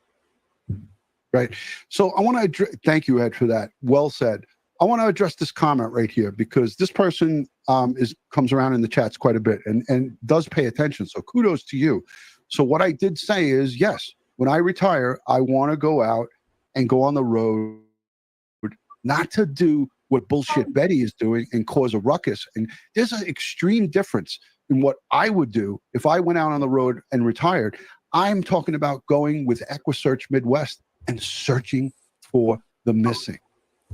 F: Right. So I want to thank you, Ed, for that. Well said. I want to address this comment right here because this person comes around in the chats quite a bit and does pay attention. So kudos to you. So what I did say is, yes, when I retire, I want to go out and go on the road, not to do what bullshit Betty is doing and cause a ruckus. And there's an extreme difference in what I would do if I went out on the road and retired. I'm talking about going with EquiSearch Midwest and searching for the missing,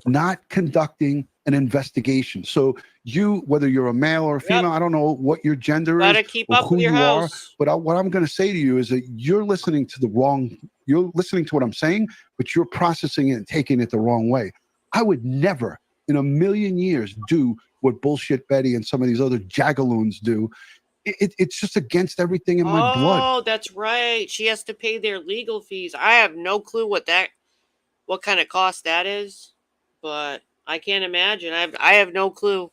F: not conducting an investigation. So you, whether you're a male or a female, I don't know what your gender is or who you are, but what I'm going to say to you is that you're listening to you're listening to what I'm saying, but you're processing it and taking it the wrong way. I would never in a million years do what bullshit Betty and some of these other jagaloons do. It's just against everything in my blood.
D: Oh, that's right. She has to pay their legal fees. I have no clue what kind of cost that is, but I can't imagine. I have no clue.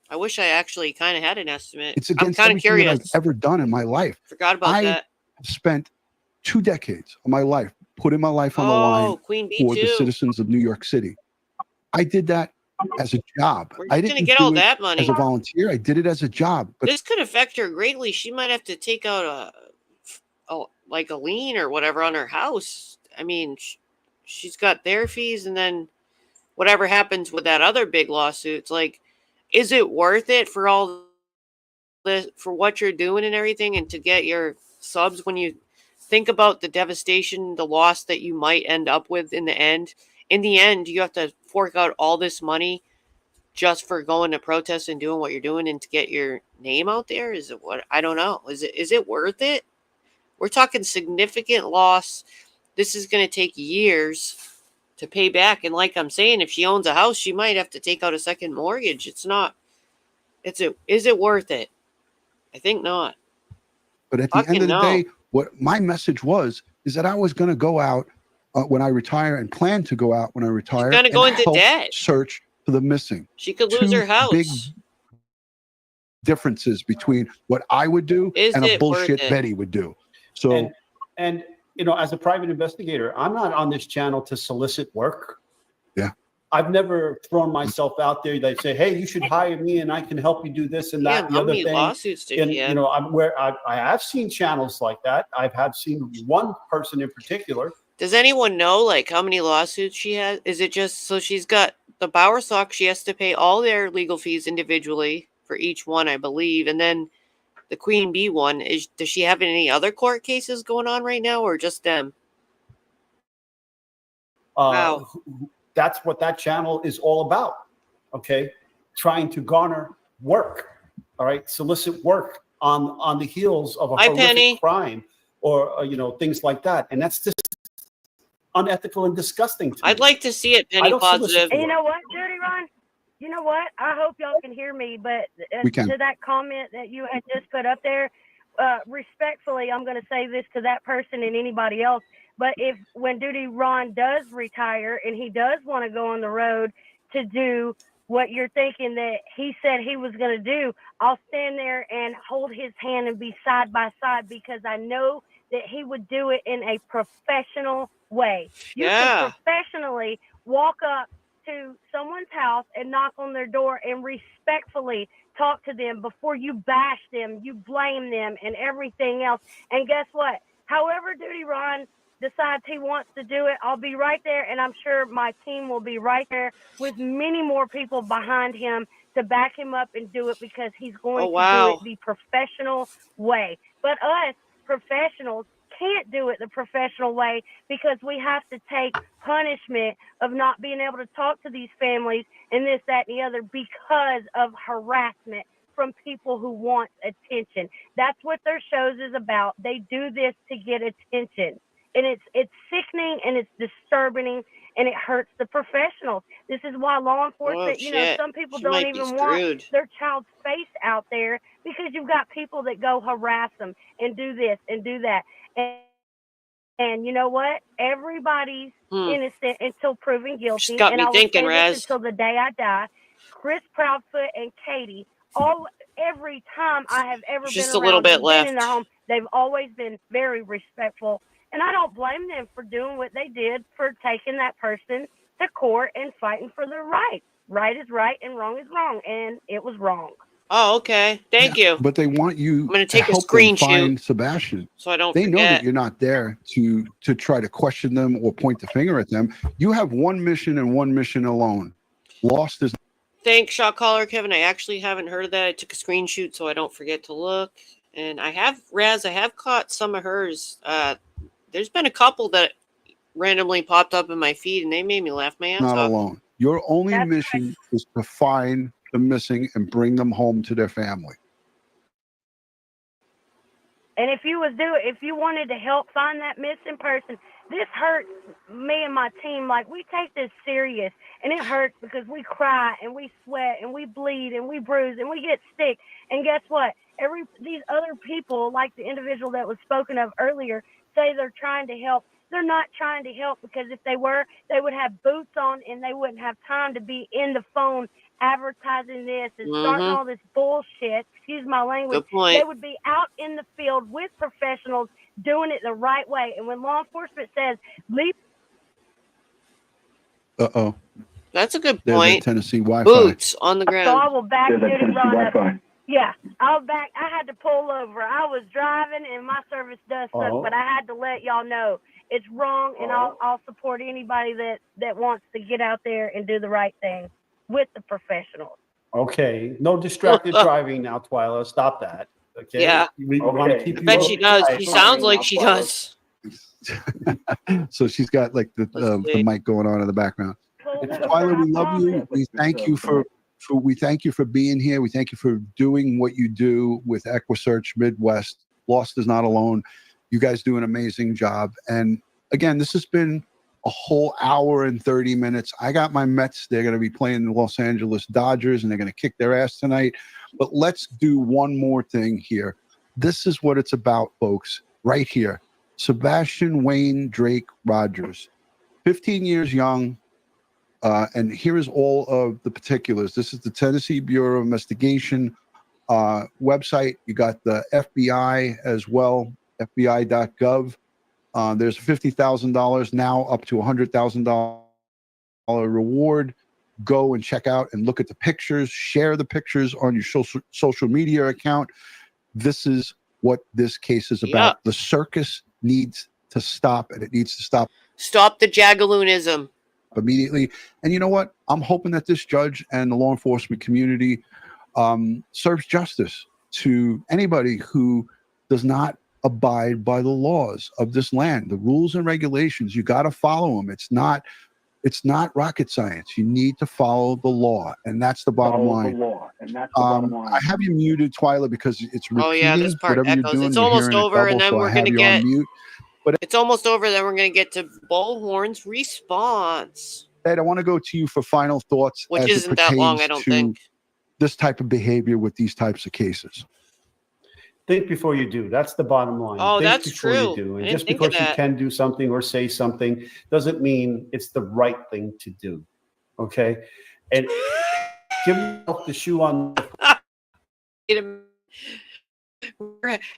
D: I wish I actually kind of had an estimate.
F: It's against
D: I'm kind of
F: everything
D: curious.
F: that I've ever done in my life.
D: Forgot about that.
F: I spent 2 decades of my life putting my life on the line
D: Queen Bee
F: for
D: too.
F: the citizens of New York City. I did that as a job.
D: I didn't get all that money
F: as a volunteer. I did it as a job. But
D: this could affect her greatly. She might have to take out like a lien or whatever on her house. I mean, she's got their fees, and then whatever happens with that other big lawsuit. It's like, is it worth it for all this, for what you're doing and everything, and to get your subs when you think about the devastation, the loss that you might end up with in the end? In the end, you have to fork out all this money just for going to protest and doing what you're doing and to get your name out there? Is it what? I don't know. Is it worth it? We're talking significant loss. This is going to take years to pay back. And like I'm saying, if she owns a house, she might have to take out a second mortgage. Is it worth it? I think not.
F: But at the end of the day, what my message is that I was going to go out when I retire and plan to go out when I retire.
D: She's going to go into debt.
F: Search for the missing.
D: She could lose her house.
F: Big differences between what I would do and a bullshit Betty would do. So,
G: and you know, as a private investigator, I'm not on this channel to solicit work.
F: Yeah.
G: I've never thrown myself out there. They say, "Hey, you should hire me, and I can help you do this and that." The other thing,
D: lawsuits did
G: and you know, I have seen channels like that. Have seen one person in particular.
D: Does anyone know like how many lawsuits she has? Is it just so she's got the Bowersock? She has to pay all their legal fees individually for each one, I believe, and then the Queen Bee one does she have any other court cases going on right now, or just them?
G: Wow. That's what that channel is all about. Okay. Trying to garner work. All right. Solicit work on the heels of a horrific crime or, you know, things like that. And that's just unethical and disgusting to me.
D: I'd like to see it, Penny Positive.
H: And you know what, Judy Ron? You know what? I hope y'all can hear me, but to that comment that you had just put up there, respectfully, I'm going to say this to that person and anybody else. But when Judy Ron does retire and he does want to go on the road to do what you're thinking that he said he was going to do, I'll stand there and hold his hand and be side by side because I know that he would do it in a professional way. You can professionally walk up to someone's house and knock on their door and respectfully talk to them before you bash them, you blame them and everything else. And guess what? However Judy Ron decides he wants to do it, I'll be right there, and I'm sure my team will be right there with many more people behind him to back him up and do it because he's going to do it the professional way. But us professionals can't do it the professional way because we have to take punishment of not being able to talk to these families and this, that, and the other because of harassment from people who want attention. That's what their shows is about. They do this to get attention. And it's sickening and it's disturbing and it hurts the professionals. This is why law enforcement, you know, some people don't even want their child's face out there because you've got people that go harass them and do this and do that. And you know what? Everybody's innocent until proven guilty.
D: She's got me thinking, Raz.
H: Until the day I die. Chris Proudfoot and Katie, every time I have ever
D: just
H: been
D: a little bit left
H: in their home, they've always been very respectful. And I don't blame them for doing what they did, for taking that person to court and fighting for the right. Right is right and wrong is wrong, and it was wrong.
D: Oh, okay. Thank you.
F: But they want you
D: I'm going
F: to help them find Sebastian.
D: so I don't
F: They know that
D: forget.
F: you're not there to try to question them or point the finger at them. You have one mission and one mission alone. Lost is.
D: Thanks, shot caller Kevin. I actually haven't heard of that. I took a screenshot so I don't forget to look. And I have caught some of hers. There's been a couple that randomly popped up in my feed and they made me laugh my ass
F: Not
D: off.
F: alone. Your only mission is to find the missing and bring them home to their family.
H: And if you wanted to help find that missing person, this hurts me and my team. Like, we take this serious, and it hurts because we cry and we sweat and we bleed and we bruise and we get sick. And guess what? These other people, like the individual that was spoken of earlier, say they're trying to help. They're not trying to help, because if they were, they would have boots on and they wouldn't have time to be in the phone advertising this and starting all this bullshit. Excuse my language.
D: Good point.
H: They would be out in the field with professionals doing it the right way. And when law enforcement says leave,
D: That's a good
F: There's
D: point.
F: that Tennessee Wi-Fi.
D: Boots on the
H: so
D: ground.
H: I will back
F: There's that
H: duty
F: Tennessee
H: run up.
F: Wi-Fi.
H: Yeah, I had to pull over. I was driving and my service does suck, but I had to let y'all know it's wrong, and I'll support anybody that wants to get out there and do the right thing with the professionals.
G: Okay, no distracted driving now, Twyla. Stop that. Okay.
D: Yeah.
G: We want to keep
D: I
G: you.
D: bet she does. She sounds like she does.
F: So she's got like the mic going on in the background. Twyla, we love you. We thank you for being here. We thank you for doing what you do with EquiSearch Midwest. Lost is not alone. You guys do an amazing job. And again, this has been a whole hour and 30 minutes. I got my Mets. They're going to be playing the Los Angeles Dodgers, and they're going to kick their ass tonight. But let's do one more thing here. This is what it's about, folks, right here. Sebastian Wayne Drake Rogers, 15 years young. And here is all of the particulars. This is the Tennessee Bureau of Investigation website. You got the FBI as well, FBI.gov. There's $50,000 now, up to $100,000 reward. Go and check out and look at the pictures. Share the pictures on your social media account. This is what this case is about.
D: Yep.
F: The circus needs to stop, and it needs to stop.
D: Stop the jagaloonism.
F: Immediately. And you know what? I'm hoping that this judge and the law enforcement community serves justice to anybody who does not abide by the laws of this land. The rules and regulations, you got to follow them. It's not rocket science. You need to follow the law, and that's the bottom line. I have you muted, Twyla, because it's repeating.
D: Oh yeah, this part
F: whatever
D: echoes.
F: You're doing,
D: It's
F: we're
D: almost
F: hearing it
D: over, and
F: double,
D: then
F: so
D: we're
F: I
D: gonna
F: have you
D: get.
F: on mute. But
D: It's almost over. Then we're gonna get to Bullhorn's response.
F: Ed, I want to go to you for final thoughts,
D: Which
F: as
D: isn't
F: it
D: that long,
F: pertains
D: I don't
F: to
D: think.
F: this type of behavior with these types of cases.
G: Think before you do. That's the bottom line.
D: Oh,
G: Think
D: that's
G: before
D: true.
G: You do.
D: I
G: And
D: didn't
G: just
D: think of
G: because you
D: that.
G: can do something or say something doesn't mean it's the right thing to do. Okay? And give yourself the shoe on.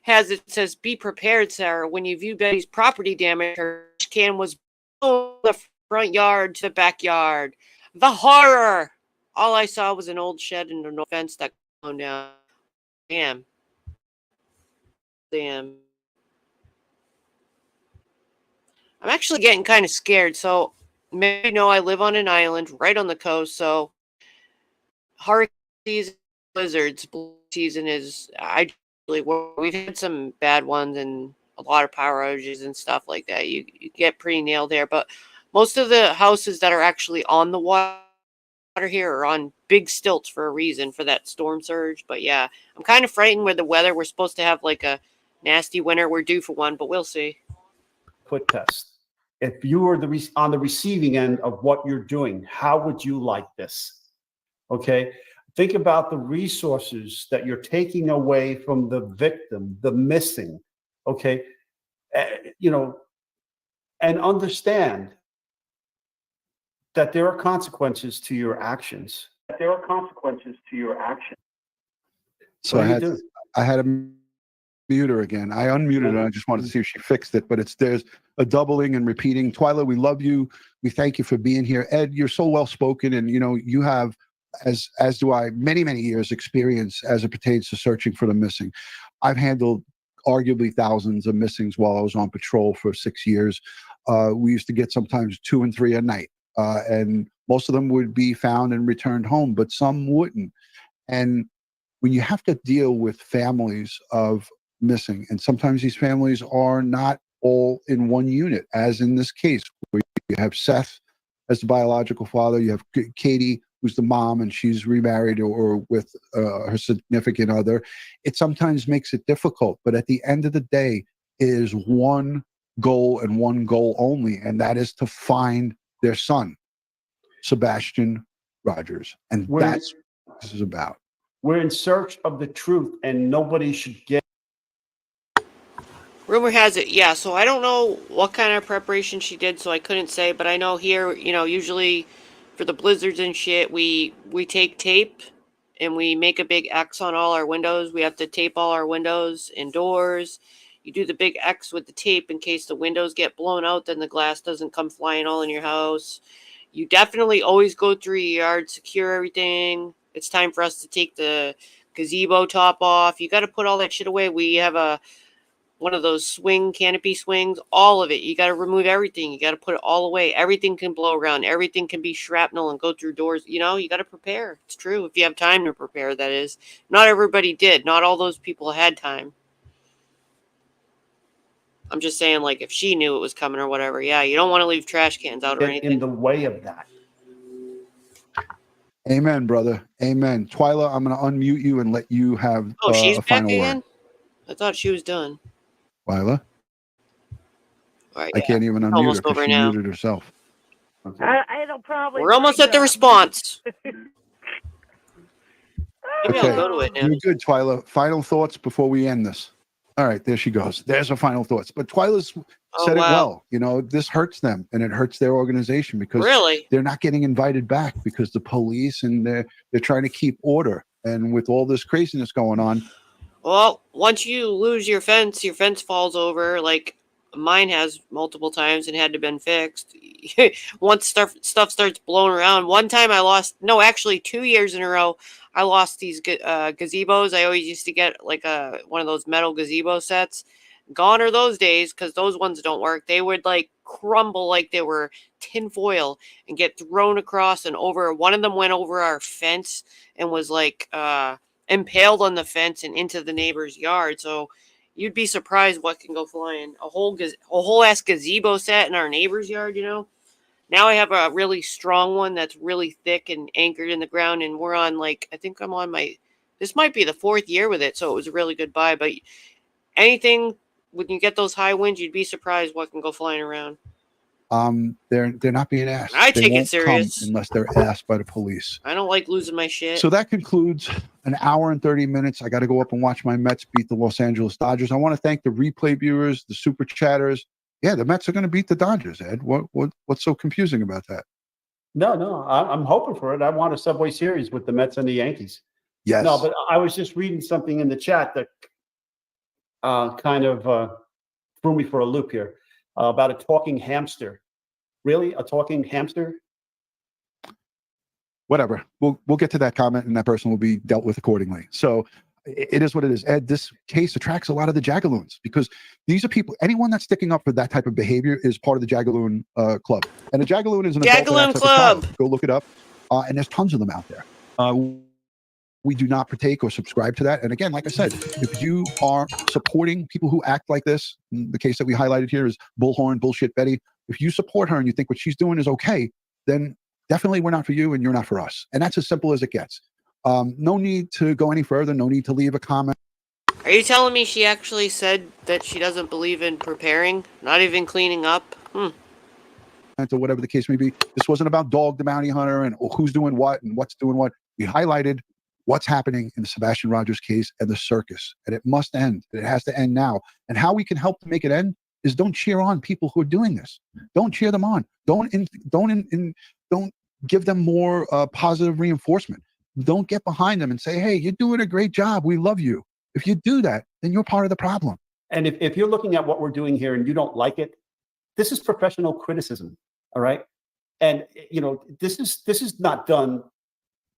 D: Has it says, be prepared, Sarah. When you view Betty's property damage, her can was from the front yard to the backyard. The horror! All I saw was an old shed and an old fence that came down. Damn. I'm actually getting kind of scared. So, maybe you know I live on an island right on the coast. So, hurricane season, blizzards season is we've had some bad ones and a lot of power outages and stuff like that. You get pretty nailed there, but most of the houses that are actually on the water here are on big stilts for a reason, for that storm surge. But yeah, I'm kind of frightened with the weather. We're supposed to have like a nasty winter. We're due for one, but we'll see.
G: Put test. If you were on the receiving end of what you're doing, how would you like this? Okay. Think about the resources that you're taking away from the victim, the missing. Okay. And understand that there are consequences to your actions.
F: So I had a mute her again. I unmuted her. I just wanted to see if she fixed it, but there's a doubling and repeating. Twyla, we love you. We thank you for being here. Ed, you're so well spoken, and you have, as do I, many years experience as it pertains to searching for the missing. I've handled arguably thousands of missings while I was on patrol for 6 years. We used to get sometimes 2 and 3 a night, and most of them would be found and returned home, but some wouldn't. And when you have to deal with families of missing, and sometimes these families are not all in one unit, as in this case, where you have Seth as the biological father, you have Katie, who's the mom, and she's remarried or with her significant other. It sometimes makes it difficult, but at the end of the day, it is one goal and one goal only, and that is to find their son, Sebastian Rogers. And that's what this is about.
G: We're in search of the truth, and nobody should get.
D: Rumor has it, yeah. So I don't know what kind of preparation she did, so I couldn't say. But I know here, usually for the blizzards and shit, we take tape and we make a big X on all our windows. We have to tape all our windows and doors. You do the big X with the tape in case the windows get blown out, then the glass doesn't come flying all in your house. You definitely always go through your yard, secure everything. It's time for us to take the gazebo top off. You got to put all that shit away. We have one of those canopy swings, all of it. You got to remove everything. You got to put it all away. Everything can blow around. Everything can be shrapnel and go through doors. You got to prepare. It's true. If you have time to prepare, that is. Not everybody did. Not all those people had time. I'm just saying, like, if she knew it was coming or whatever, yeah, you don't want to leave trash cans out or anything.
G: In the way of that.
F: Amen, brother. Amen. Twyla, I'm going to unmute you and let you have
D: she's
F: a
D: back
F: final
D: again?
F: word.
D: I thought she was done.
F: Twyla?
D: All right,
F: I can't even unmute
D: almost
F: her because
D: over
F: she
D: now.
F: muted herself.
H: It'll probably.
D: We're almost at the response. Maybe
F: Okay,
D: I'll go to it now.
F: you're good, Twyla. Final thoughts before we end this. All right, there she goes. There's her final thoughts. But Twyla's said it well. This hurts them, and it hurts their organization because they're not getting invited back because the police and they're trying to keep order. And with all this craziness going on.
D: Well, once you lose your fence falls over. Like mine has multiple times and had to been fixed. Once stuff starts blowing around. One time I lost, no, actually 2 years in a row, I lost these gazebos. I always used to get like one of those metal gazebo sets. Gone are those days because those ones don't work. They would like crumble like they were tin foil and get thrown across and over. One of them went over our fence and was like impaled on the fence and into the neighbor's yard. So you'd be surprised what can go flying. A whole ass gazebo set in our neighbor's yard, Now I have a really strong one that's really thick and anchored in the ground, and we're on I think I'm on this might be the 4th year with it, so it was a really good buy. But anything, when you get those high winds, you'd be surprised what can go flying around.
F: They're not being asked.
D: I
F: They
D: take it
F: won't
D: serious.
F: come unless they're asked by the police.
D: I don't like losing my shit.
F: So that concludes an hour and 30 minutes. I got to go up and watch my Mets beat the Los Angeles Dodgers. I want to thank the replay viewers, the super chatters. Yeah, the Mets are going to beat the Dodgers, Ed. What's so confusing about that?
G: No, I'm hoping for it. I want a Subway Series with the Mets and the Yankees.
F: Yes.
G: No, but I was just reading something in the chat that kind of threw me for a loop here about a talking hamster. Really? A talking hamster?
F: Whatever. We'll get to that comment, and that person will be dealt with accordingly. So it is what it is. Ed, this case attracts a lot of the Jagaloons because these are people, anyone that's sticking up for that type of behavior is part of the Jagaloon club. And the Jagaloon is an
D: Jagaloon club.
F: Go look it up. And there's tons of them out there. We do not partake or subscribe to that. And again, like I said, if you are supporting people who act like this, the case that we highlighted here is Bullhorn, Bullshit Betty. If you support her and you think what she's doing is okay, then definitely we're not for you and you're not for us. And that's as simple as it gets. No need to go any further. No need to leave a comment.
D: Are you telling me she actually said that she doesn't believe in preparing? Not even cleaning up?
F: Or whatever the case may be. This wasn't about Dog the Bounty Hunter and who's doing what and what's doing what. We highlighted what's happening in the Sebastian Rogers case and the circus. And it must end. It has to end now. And how we can help to make it end is don't cheer on people who are doing this. Don't cheer them on. Don't give them more positive reinforcement. Don't get behind them and say, hey, you're doing a great job. We love you. If you do that, then you're part of the problem.
G: And if you're looking at what we're doing here and you don't like it, this is professional criticism, all right? And this is not done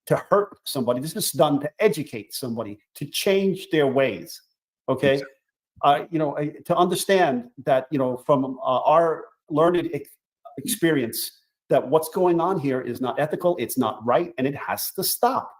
G: to hurt somebody. This is done to educate somebody, to change their ways. Okay, to understand that from our learned experience that what's going on here is not ethical, it's not right, and it has to stop.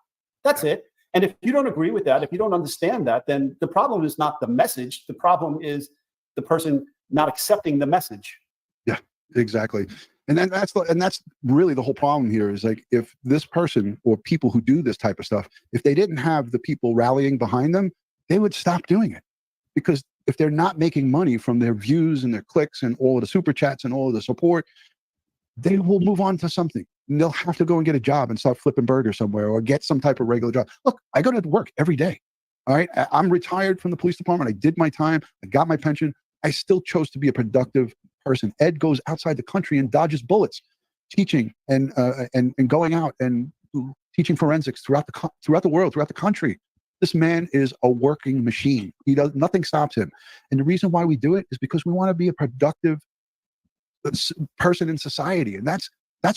G: That's it. And if you don't agree with that, if you don't understand that, then the problem is not the message. The problem is the person not accepting the message.
F: Yeah, exactly. And then that's really the whole problem here is like, if this person or people who do this type of stuff, if they didn't have the people rallying behind them, they would stop doing it. Because if they're not making money from their views and their clicks and all of the super chats and all of the support, they will move on to something. And they'll have to go and get a job and start flipping burgers somewhere or get some type of regular job. Look, I go to work every day. All right. I'm retired from the police department. I did my time. I got my pension. I still chose to be a productive person. Ed goes outside the country and dodges bullets, teaching and going out and teaching forensics throughout the world, throughout the country. This man is a working machine. Nothing stops him. And the reason why we do it is because we want to be a productive person in society. And that's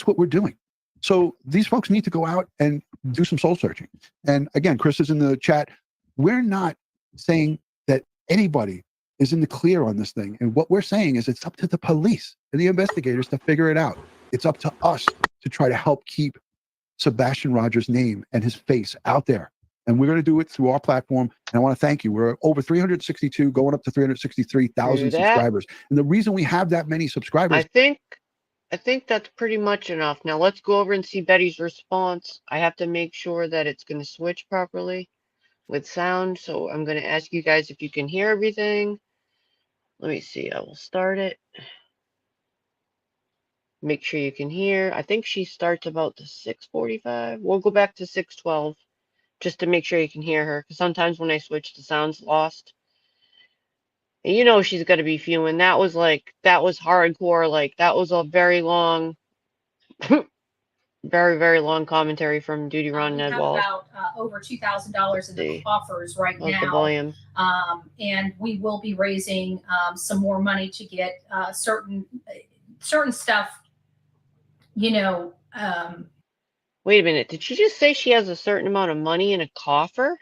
F: what we're doing. So these folks need to go out and do some soul searching. And again, Chris is in the chat. We're not saying that anybody is in the clear on this thing. And what we're saying is it's up to the police and the investigators to figure it out. It's up to us to try to help keep Sebastian Rogers' name and his face out there. And we're going to do it through our platform. And I want to thank you. We're over 362, going up to 363,000 subscribers. And the reason we have that many subscribers,
D: I think that's pretty much enough. Now let's go over and see Betty's response. I have to make sure that it's going to switch properly with sound. So I'm going to ask you guys if you can hear everything. Let me see. I will start it. Make sure you can hear. I think she starts about the 6:45. We'll go back to 6:12 just to make sure you can hear her. Because sometimes when I switch, the sound's lost. And she's going to be fuming. That was hardcore. Like, that was a very long, very, very long commentary from Duty Ron Nedwall.
M: We have about over $2,000 in the coffers right now.
D: The volume.
M: And we will be raising some more money to get certain stuff, Wait
D: a minute. Did she just say she has a certain amount of money in a coffer?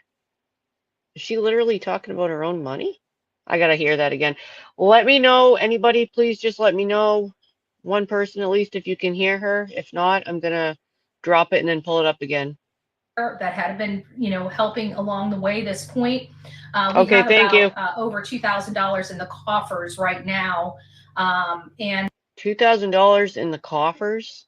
D: Is she literally talking about her own money? I got to hear that again. Let me know. Anybody, please just let me know. One person at least if you can hear her. If not, I'm going to drop it and then pull it up again.
M: That had been, helping along the way this point.
D: Okay, thank you.
M: Over $2,000 in the coffers right now. And
D: $2,000 in the coffers?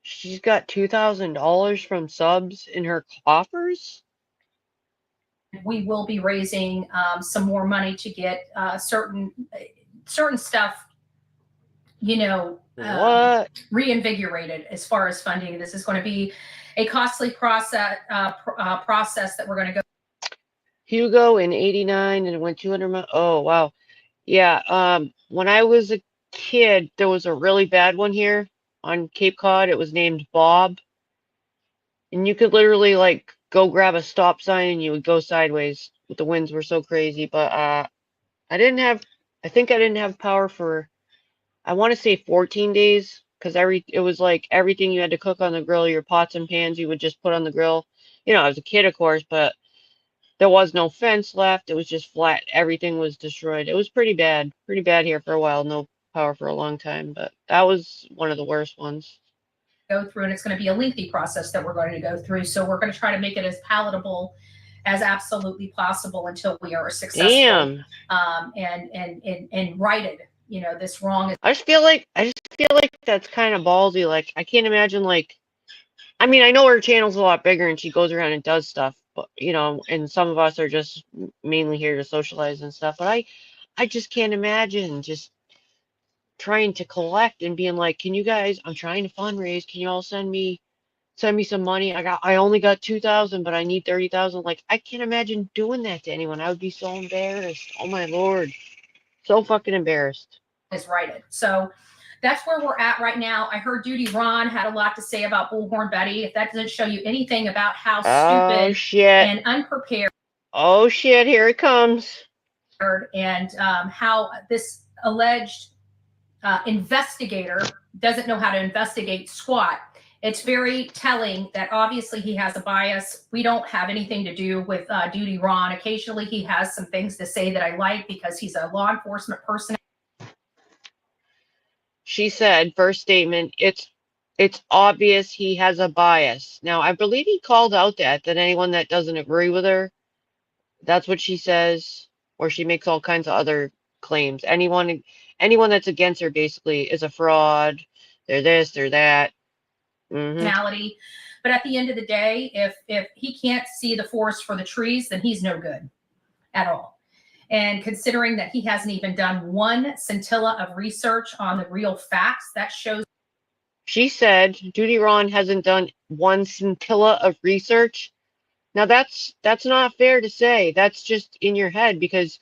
D: She's got $2,000 from subs in her coffers?
M: We will be raising some more money to get certain stuff, reinvigorated as far as funding. This is going to be a costly process that we're going to go.
D: Hugo in 89 and it went 200 miles. Oh, wow. Yeah. When I was a kid, there was a really bad one here on Cape Cod. It was named Bob. And you could literally go grab a stop sign and you would go sideways. The winds were so crazy. But I think I didn't have power for, I want to say 14 days. Because it was like everything you had to cook on the grill, your pots and pans you would just put on the grill. I was a kid, of course, but there was no fence left. It was just flat. Everything was destroyed. It was pretty bad here for a while. No power for a long time. But that was one of the worst ones.
M: Go through, and it's going to be a lengthy process that we're going to go through. So we're going to try to make it as palatable as absolutely possible until we are successful.
D: Damn.
M: And righted, this wrong.
D: I just feel like that's kind of ballsy. Like, I can't imagine, I mean, I know her channel's a lot bigger and she goes around and does stuff, but and some of us are just mainly here to socialize and stuff. But I just can't imagine just trying to collect and being like, can you guys, I'm trying to fundraise, can you all send me some money? I only got 2,000 but I need 30,000. Like, I can't imagine doing that to anyone. I would be so embarrassed. Oh my Lord, so fucking embarrassed.
M: Is righted. So That's where we're at right now. I heard Duty Ron had a lot to say about Bullhorn Betty. If that doesn't show you anything about how stupid and unprepared.
D: Oh shit, here it comes.
M: And how this alleged investigator doesn't know how to investigate squat. It's very telling that obviously he has a bias. We don't have anything to do with Duty Ron. Occasionally he has some things to say that I like because he's a law enforcement person.
D: She said, first statement, it's obvious he has a bias. Now, I believe he called out that anyone that doesn't agree with her, that's what she says, or she makes all kinds of other claims. Anyone that's against her basically is a fraud. They're this, they're that.
M: Personality. But at the end of the day, if he can't see the forest for the trees, then he's no good at all. And considering that he hasn't even done one scintilla of research on the real facts, that shows.
D: She said Duty Ron hasn't done one scintilla of research. Now that's not fair to say. That's just in your head, because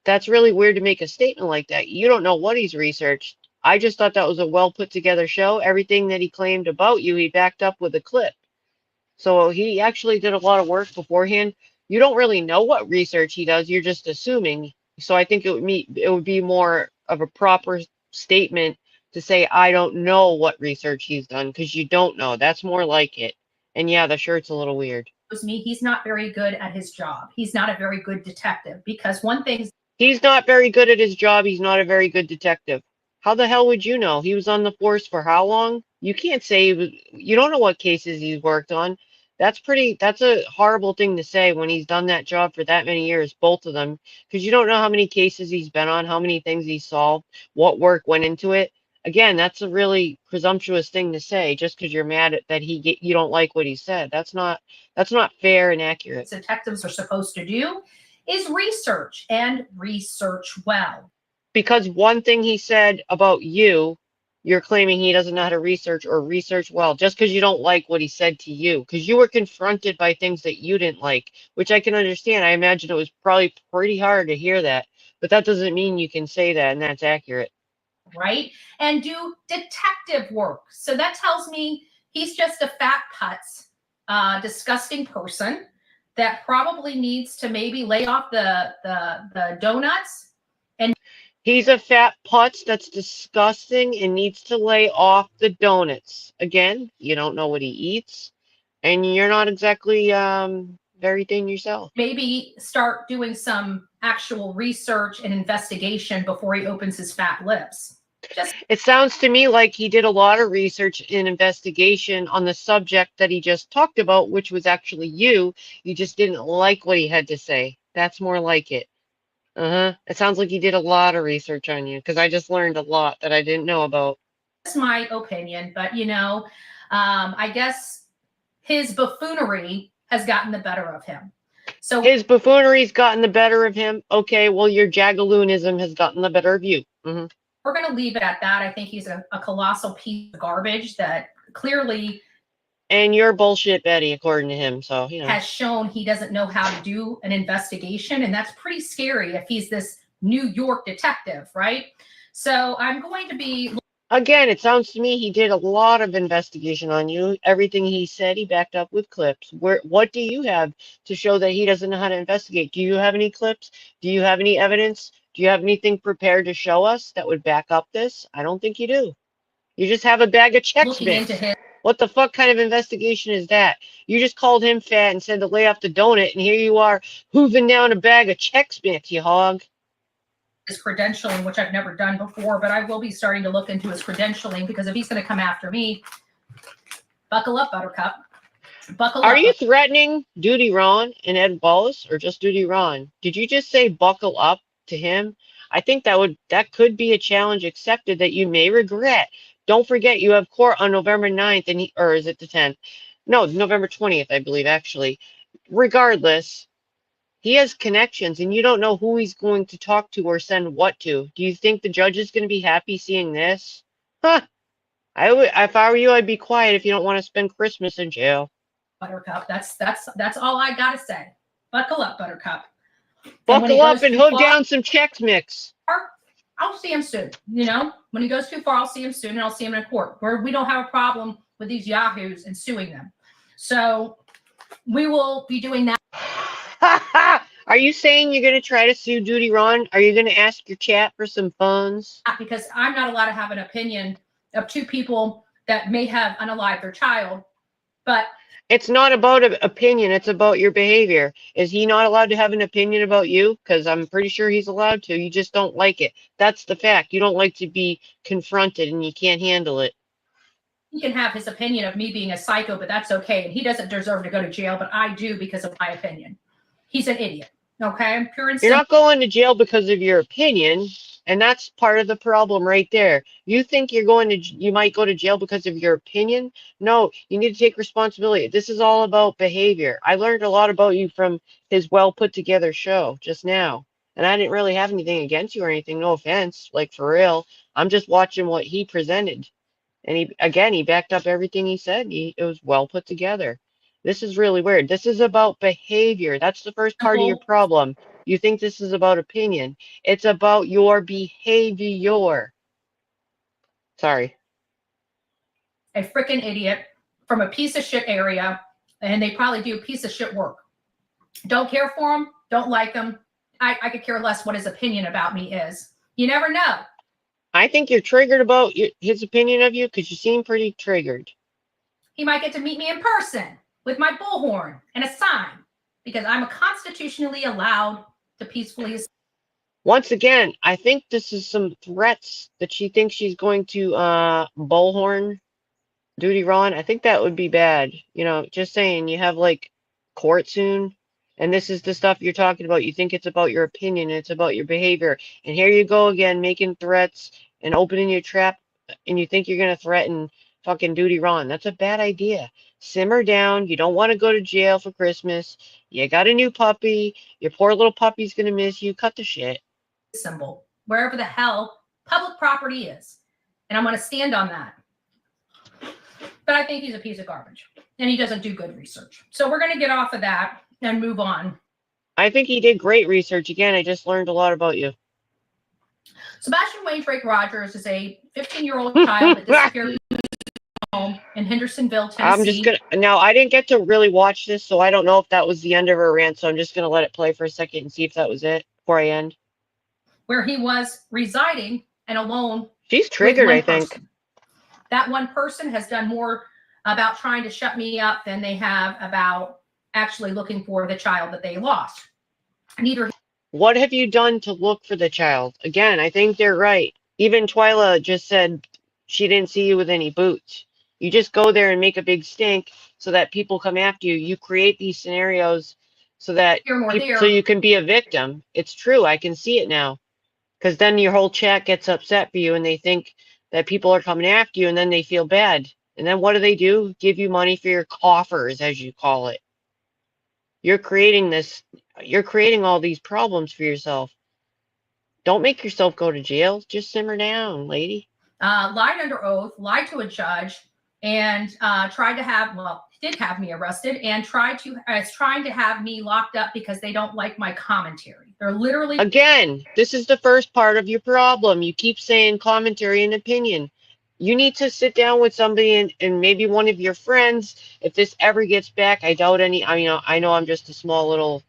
D: that's really weird to make a statement like that. You don't know what he's researched. I just thought that was a well put together show. Everything that he claimed about you, he backed up with a clip. So he actually did a lot of work beforehand. You don't really know what research he does. You're just assuming. So I think it would be more of a proper statement to say, I don't know what research he's done, because you don't know. That's more like it. And yeah, the shirt's a little weird.
M: Me, he's not very good at his job. He's not a very good detective, because one thing.
D: He's not very good at his job. He's not a very good detective. How the hell would you know? He was on the force for how long? You can't say you don't know what cases he's worked on. That's a horrible thing to say when he's done that job for that many years, both of them, because you don't know how many cases he's been on, how many things he solved, what work went into it. Again, that's a really presumptuous thing to say just because you're mad at that you don't like what he said. That's not fair and accurate.
M: Detectives are supposed to do is research, and research well.
D: Because one thing he said about you, you're claiming he doesn't know how to research or research well, just because you don't like what he said to you, because you were confronted by things that you didn't like, which I can understand. I imagine it was probably pretty hard to hear that, but that doesn't mean you can say that and that's accurate.
M: Right? And do detective work. So that tells me he's just a fat putz, disgusting person that probably needs to maybe lay off the donuts. And
D: he's a fat putz that's disgusting and needs to lay off the donuts. Again, you don't know what he eats, and you're not exactly very thin yourself.
M: Maybe start doing some actual research and investigation before he opens his fat lips.
D: It sounds to me like he did a lot of research and investigation on the subject that he just talked about, which was actually you. You just didn't like what he had to say. That's more like it. It sounds like he did a lot of research on you, because I just learned a lot that I didn't know about.
M: That's my opinion, but I guess his buffoonery has gotten the better of him. So
D: his buffoonery's gotten the better of him. Okay, well, your jagaloonism has gotten the better of you.
M: We're going to leave it at that. I think he's a colossal piece of garbage that clearly.
D: And you're bullshit Betty, according to him. So,
M: has shown he doesn't know how to do an investigation. And that's pretty scary if he's this New York detective, right? So I'm going to be.
D: Again, it sounds to me he did a lot of investigation on you. Everything he said, he backed up with clips. What do you have to show that he doesn't know how to investigate? Do you have any clips? Do you have any evidence? Do you have anything prepared to show us that would back up this? I don't think you do. You just have a bag of checks mixed. What the fuck kind of investigation is that? You just called him fat and said to lay off the donut, and here you are hooving down a bag of Chex Mix, you hog.
M: His credentialing, which I've never done before, but I will be starting to look into his credentialing, because if he's going to come after me, buckle up, Buttercup. Buckle up.
D: Are you threatening Duty Ron and Ed Wallace, or just Duty Ron? Did you just say buckle up to him? I think that could be a challenge accepted that you may regret. Don't forget, you have court on November 9th, or is it the 10th? No, November 20th, I believe, actually. Regardless, he has connections, and you don't know who he's going to talk to or send what to. Do you think the judge is going to be happy seeing this? Huh. If I were you, I'd be quiet if you don't want to spend Christmas in jail.
M: Buttercup, that's all I got to say. Buckle up, Buttercup.
D: Buckle up and hook down some Chex Mix.
M: I'll see him soon. You know, when he goes too far, I'll see him soon, and I'll see him in court. Where we don't have a problem with these yahoos and suing them. So we will be doing that.
D: Are you saying you're going to try to sue Duty Ron? Are you going to ask your chat for some funds?
M: Because I'm not allowed to have an opinion of two people that may have unalived their child, but
D: it's not about an opinion. It's about your behavior. Is he not allowed to have an opinion about you? Because I'm pretty sure he's allowed to. You just don't like it. That's the fact. You don't like to be confronted and you can't handle it.
M: He can have his opinion of me being a psycho, but that's okay. And he doesn't deserve to go to jail, but I do because of my opinion. He's an idiot. Okay, pure and simple.
D: You're not going to jail because of your opinion, and that's part of the problem right there. You think you might go to jail because of your opinion? No, you need to take responsibility. This is all about behavior. I learned a lot about you from his well put together show just now, and I didn't really have anything against you or anything. No offense, like for real. I'm just watching what he presented, and he backed up everything he said. It was well put together. This is really weird. This is about behavior. That's the first part of your problem. You think this is about opinion. It's about your behavior. Sorry.
M: A freaking idiot from a piece of shit area, and they probably do piece of shit work. Don't care for him. Don't like him. I could care less what his opinion about me is. You never know.
D: I think you're triggered about his opinion of you because you seem pretty triggered.
M: He might get to meet me in person with my bullhorn and a sign, because I'm constitutionally allowed to peacefully.
D: Once again, I think this is some threats that she thinks she's going to bullhorn Duty Ron. I think that would be bad. You know, just saying, you have like court soon, and this is the stuff you're talking about. You think it's about your opinion, and it's about your behavior. And here you go again, making threats and opening your trap, and you think you're going to threaten fucking Duty Ron. That's a bad idea. Simmer down. You don't want to go to jail for Christmas. You got a new puppy. Your poor little puppy's going to miss you. Cut the shit.
M: Symbol, wherever the hell public property is. And I'm going to stand on that. But I think he's a piece of garbage, and he doesn't do good research. So we're going to get off of that and move on.
D: I think he did great research. Again, I just learned a lot about you.
M: Sebastian Wayne Drake Rogers is a 15-year-old child that disappeared home in Hendersonville, Tennessee.
D: I'm just gonna now. I didn't get to really watch this, so I don't know if that was the end of her rant. So I'm just gonna let it play for a second and see if that was it before I end.
M: Where he was residing and alone.
D: She's triggered, I think.
M: Person. That one person has done more about trying to shut me up than they have about actually looking for the child that they lost. Neither.
D: What have you done to look for the child? Again, I think they're right. Even Twyla just said she didn't see you with any boots. You just go there and make a big stink so that people come after you. You create these scenarios so that so you can be a victim. It's true. I can see it now. Because then your whole chat gets upset for you and they think that people are coming after you, and then they feel bad. And then what do? Give you money for your coffers, as you call it. You're creating this. You're creating all these problems for yourself. Don't make yourself go to jail. Just simmer down, lady.
M: Lied under oath, lied to a judge, and tried to have, did have me arrested, and trying to have me locked up because they don't like my commentary. They're literally.
D: Again, this is the first part of your problem. You keep saying commentary and opinion. You need to sit down with somebody and maybe one of your friends. If this ever gets back, I doubt any. I mean, I know I'm just a small little,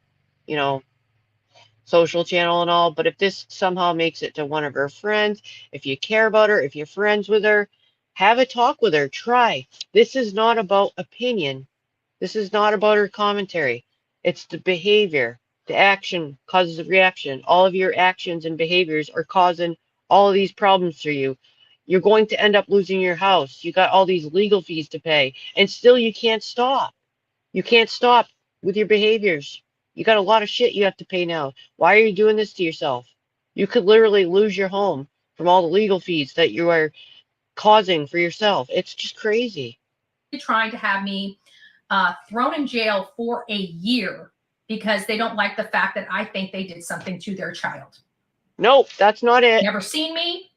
D: social channel and all, but if this somehow makes it to one of her friends, if you care about her, if you're friends with her, have a talk with her. Try. This is not about opinion. This is not about her commentary. It's the behavior. The action causes a reaction. All of your actions and behaviors are causing all of these problems for you. You're going to end up losing your house. You got all these legal fees to pay, and still you can't stop. You can't stop with your behaviors. You got a lot of shit you have to pay now. Why are you doing this to yourself? You could literally lose your home from all the legal fees that you are causing for yourself. It's just crazy.
M: Trying to have me thrown in jail for a year because they don't like the fact that I think they did something to their child.
D: Nope, that's not it.
M: Never seen me,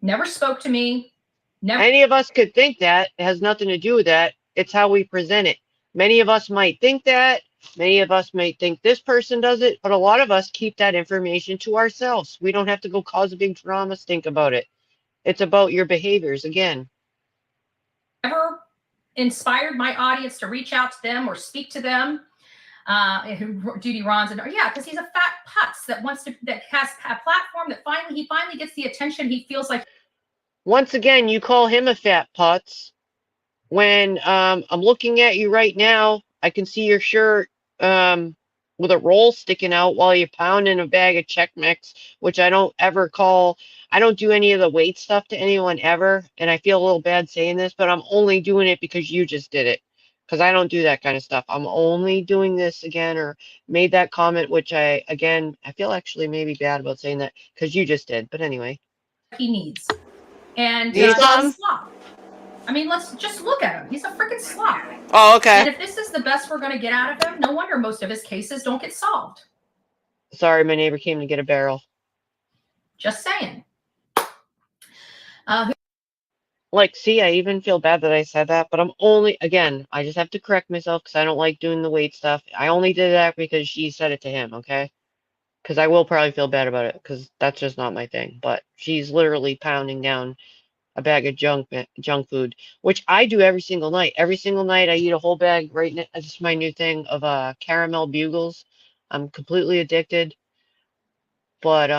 M: never spoke to me. Never.
D: Any of us could think that. It has nothing to do with that. It's how we present it. Many of us might think that, Many of us may think this person does it, but a lot of us keep that information to ourselves. We don't have to go cause a big drama. Think about it. It's about your behaviors again.
M: Ever inspired my audience to reach out to them or speak to them? Judy Ron's and yeah, because he's a fat putz that has a platform that he finally gets the attention he feels like.
D: Once again, you call him a fat putz. When I'm looking at you right now, I can see your shirt with a roll sticking out while you're pounding a bag of Chex Mix, which I don't do any of the weight stuff to anyone ever, and I feel a little bad saying this, but I'm only doing it because you just did it, because I don't do that kind of stuff. I'm only doing this again, or made that comment, which I feel actually maybe bad about saying that because you just did, but anyway.
M: He needs. And I mean, let's just look at him. He's a freaking slob.
D: Oh, okay.
M: And if this is the best we're going to get out of him, no wonder most of his cases don't get solved.
D: Sorry, my neighbor came to get a barrel.
M: Just saying.
D: See, I even feel bad that I said that, but I just have to correct myself because I don't like doing the weight stuff. I only did that because she said it to him, okay? Because I will probably feel bad about it because that's just not my thing. But she's literally pounding down a bag of junk food, which I do every single night. Every single night I eat a whole bag right now. This is my new thing of caramel bugles. I'm completely addicted. But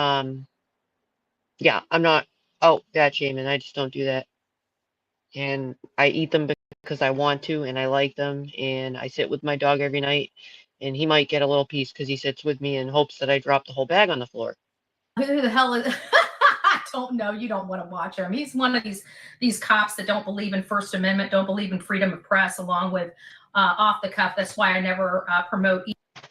D: yeah, I'm not that shaming. I just don't do that. And I eat them because I want to and I like them, and I sit with my dog every night, and he might get a little piece because he sits with me in hopes that I drop the whole bag on the floor.
M: Who the hell is I don't know. You don't want to watch him. He's one of these cops that don't believe in First Amendment, don't believe in freedom of press, along with off the cuff. That's why I never promote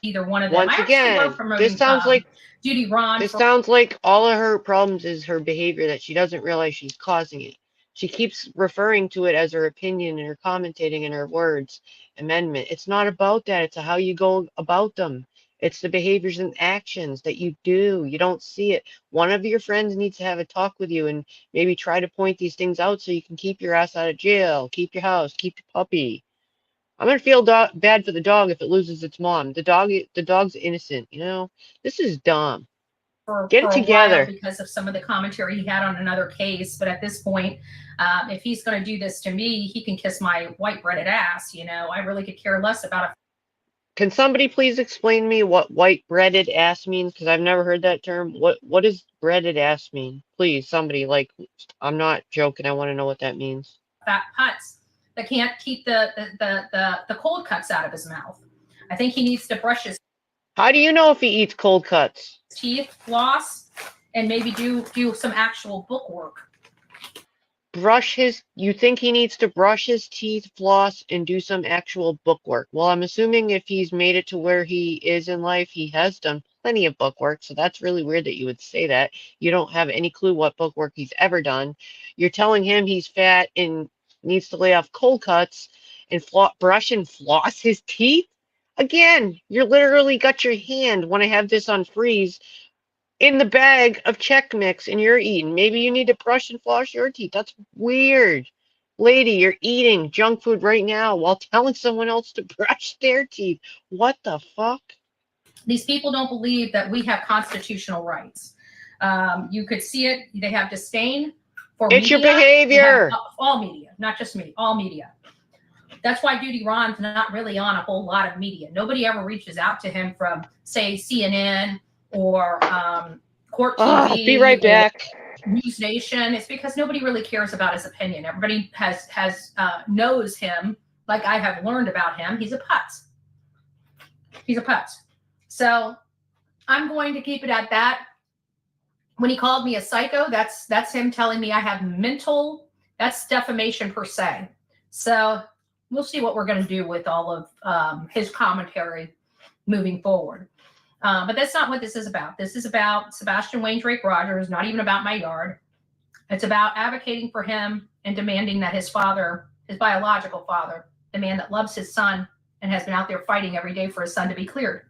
M: either one of them.
D: Once again, this sounds like
M: Judy Ron.
D: This sounds like all of her problems is her behavior, that she doesn't realize she's causing it. She keeps referring to it as her opinion and her commentating and her words amendment. It's not about that. It's how you go about them. It's the behaviors and actions that you do. You don't see it. One of your friends needs to have a talk with you and maybe try to point these things out so you can keep your ass out of jail, keep your house, keep your puppy. I'm going to feel bad for the dog if it loses its mom. The dog's innocent, you know? This is dumb. Get it together.
M: Because of some of the commentary he had on another case. But at this point, if he's going to do this to me, he can kiss my white breaded ass. You know, I really could care less about it.
D: Can somebody please explain me what white breaded ass means? Because I've never heard that term. What does breaded ass mean? Please, somebody, I'm not joking. I want to know what that means.
M: Fat putz that can't keep the cold cuts out of his mouth. I think he needs to brush his.
D: How do you know if he eats cold cuts?
M: Teeth, floss, and maybe do some actual book work.
D: You think he needs to brush his teeth, floss, and do some actual book work? Well, I'm assuming if he's made it to where he is in life, he has done plenty of book work. So that's really weird that you would say that. You don't have any clue what book work he's ever done. You're telling him he's fat and needs to lay off cold cuts and brush and floss his teeth? Again, you literally got your hand, when I have this on freeze, in the bag of Chex Mix and you're eating. Maybe you need to brush and floss your teeth. That's weird. Lady, you're eating junk food right now while telling someone else to brush their teeth. What the fuck?
M: These people don't believe that we have constitutional rights. You could see it. They have disdain for
D: media. It's your behavior.
M: All media, not just me, all media. That's why Judy Ron's not really on a whole lot of media. Nobody ever reaches out to him from, say, CNN or Court TV.
D: Be right back.
M: News Nation. It's because nobody really cares about his opinion. Everybody knows him, like I have learned about him. He's a putz. He's a putz. So I'm going to keep it at that. When he called me a psycho, that's him telling me I have mental. That's defamation per se. So we'll see what we're going to do with all of his commentary moving forward. But that's not what this is about. This is about Sebastian Wayne Drake Rogers, not even about my yard. It's about advocating for him and demanding that his father, his biological father, the man that loves his son and has been out there fighting every day for his son to be cleared,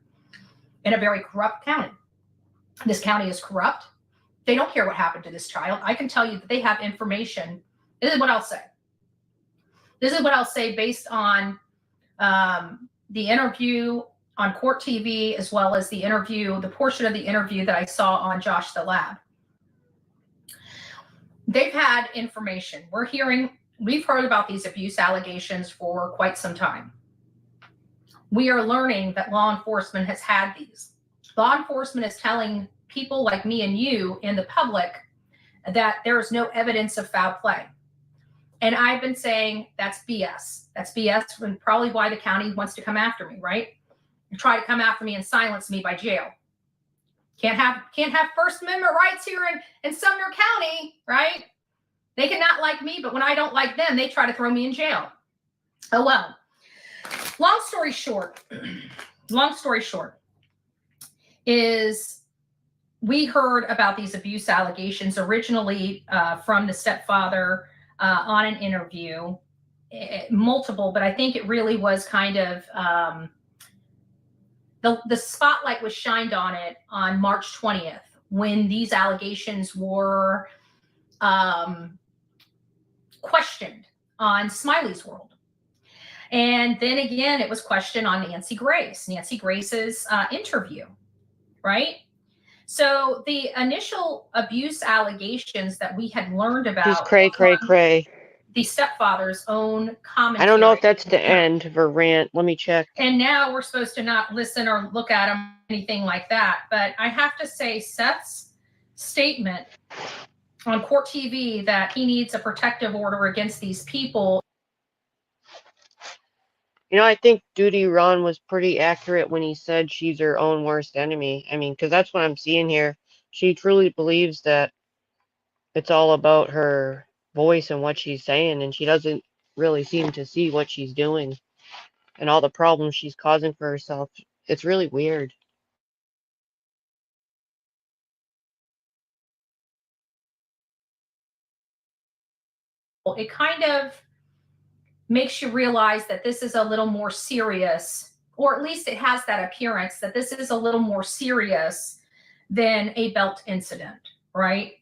M: in a very corrupt county. This county is corrupt. They don't care what happened to this child. I can tell you that they have information. This is what I'll say. This is what I'll say based on the interview on Court TV, as well as the interview, the portion of the interview that I saw on Josh the Lab. They've had information. We've heard about these abuse allegations for quite some time. We are learning that law enforcement has had these. Law enforcement is telling people like me and you in the public that there is no evidence of foul play. And I've been saying that's BS. That's BS, and probably why the county wants to come after me, right? And try to come after me and silence me by jail. Can't have First Amendment rights here in Sumner County, right? They cannot like me, but when I don't like them, they try to throw me in jail. Oh well. Long story short is we heard about these abuse allegations originally from the stepfather on an interview, multiple, but I think it really was kind of the spotlight was shined on it on March 20th when these allegations were questioned on Smiley's World. And then again, it was questioned on Nancy Grace's interview, right? So the initial abuse allegations that we had learned about
D: Just cray.
M: the stepfather's own commentary.
D: I don't know if that's the end of her rant. Let me check.
M: And now we're supposed to not listen or look at him, anything like that. But I have to say, Seth's statement on Court TV that he needs a protective order against these people.
D: You know, I think Diddy Ron was pretty accurate when he said she's her own worst enemy. I mean, because that's what I'm seeing here. She truly believes that it's all about her voice and what she's saying, and she doesn't really seem to see what she's doing and all the problems she's causing for herself. It's really weird.
M: It kind of makes you realize that this is a little more serious, or at least it has that appearance that this is a little more serious than a belt incident, right?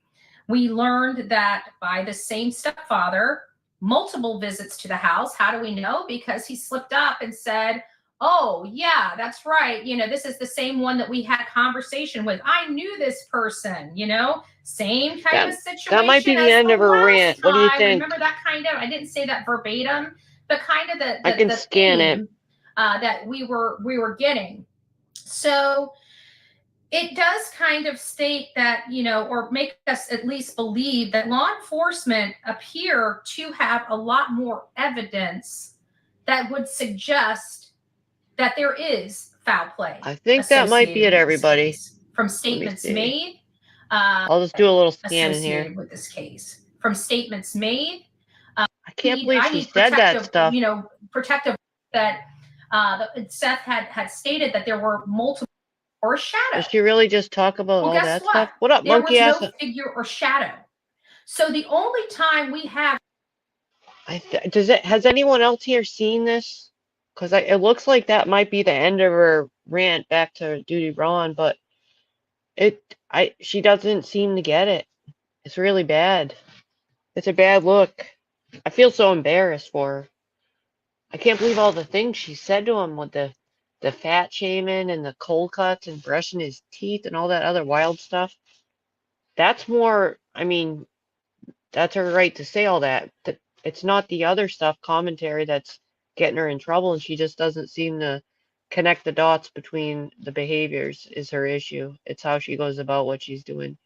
M: We learned that by the same stepfather, multiple visits to the house. How do we know? Because he slipped up and said, oh, yeah, that's right. You know, this is the same one that we had a conversation with. I knew this person, you know, same type of situation.
D: That might be the end of her rant. What do you think?
M: Remember that kind of, I didn't say that verbatim, but kind of the
D: I can scan it.
M: That we were getting. So it does kind of state that, you know, or make us at least believe that law enforcement appear to have a lot more evidence that would suggest that there is foul play.
D: I think that might be it, everybody.
M: From statements made.
D: I'll just do a little scan in here.
M: With this case. From statements made.
D: I can't believe she said that stuff.
M: You know, protective that Seth had stated that there were multiple or shadow.
D: Does she really just talk about all that stuff? What up,
M: there
D: monkey
M: was
D: ass?
M: No figure or shadow. So the only time we have.
D: Has anyone else here seen this? Because it looks like that might be the end of her rant back to Diddy Ron, but she doesn't seem to get it. It's really bad. It's a bad look. I feel so embarrassed for her. I can't believe all the things she said to him with the fat shaming and the cold cuts and brushing his teeth and all that other wild stuff. That's more, I mean, that's her right to say all that. It's not the other stuff, commentary, that's getting her in trouble, and she just doesn't seem to connect the dots between the behaviors is her issue. It's how she goes about what she's doing.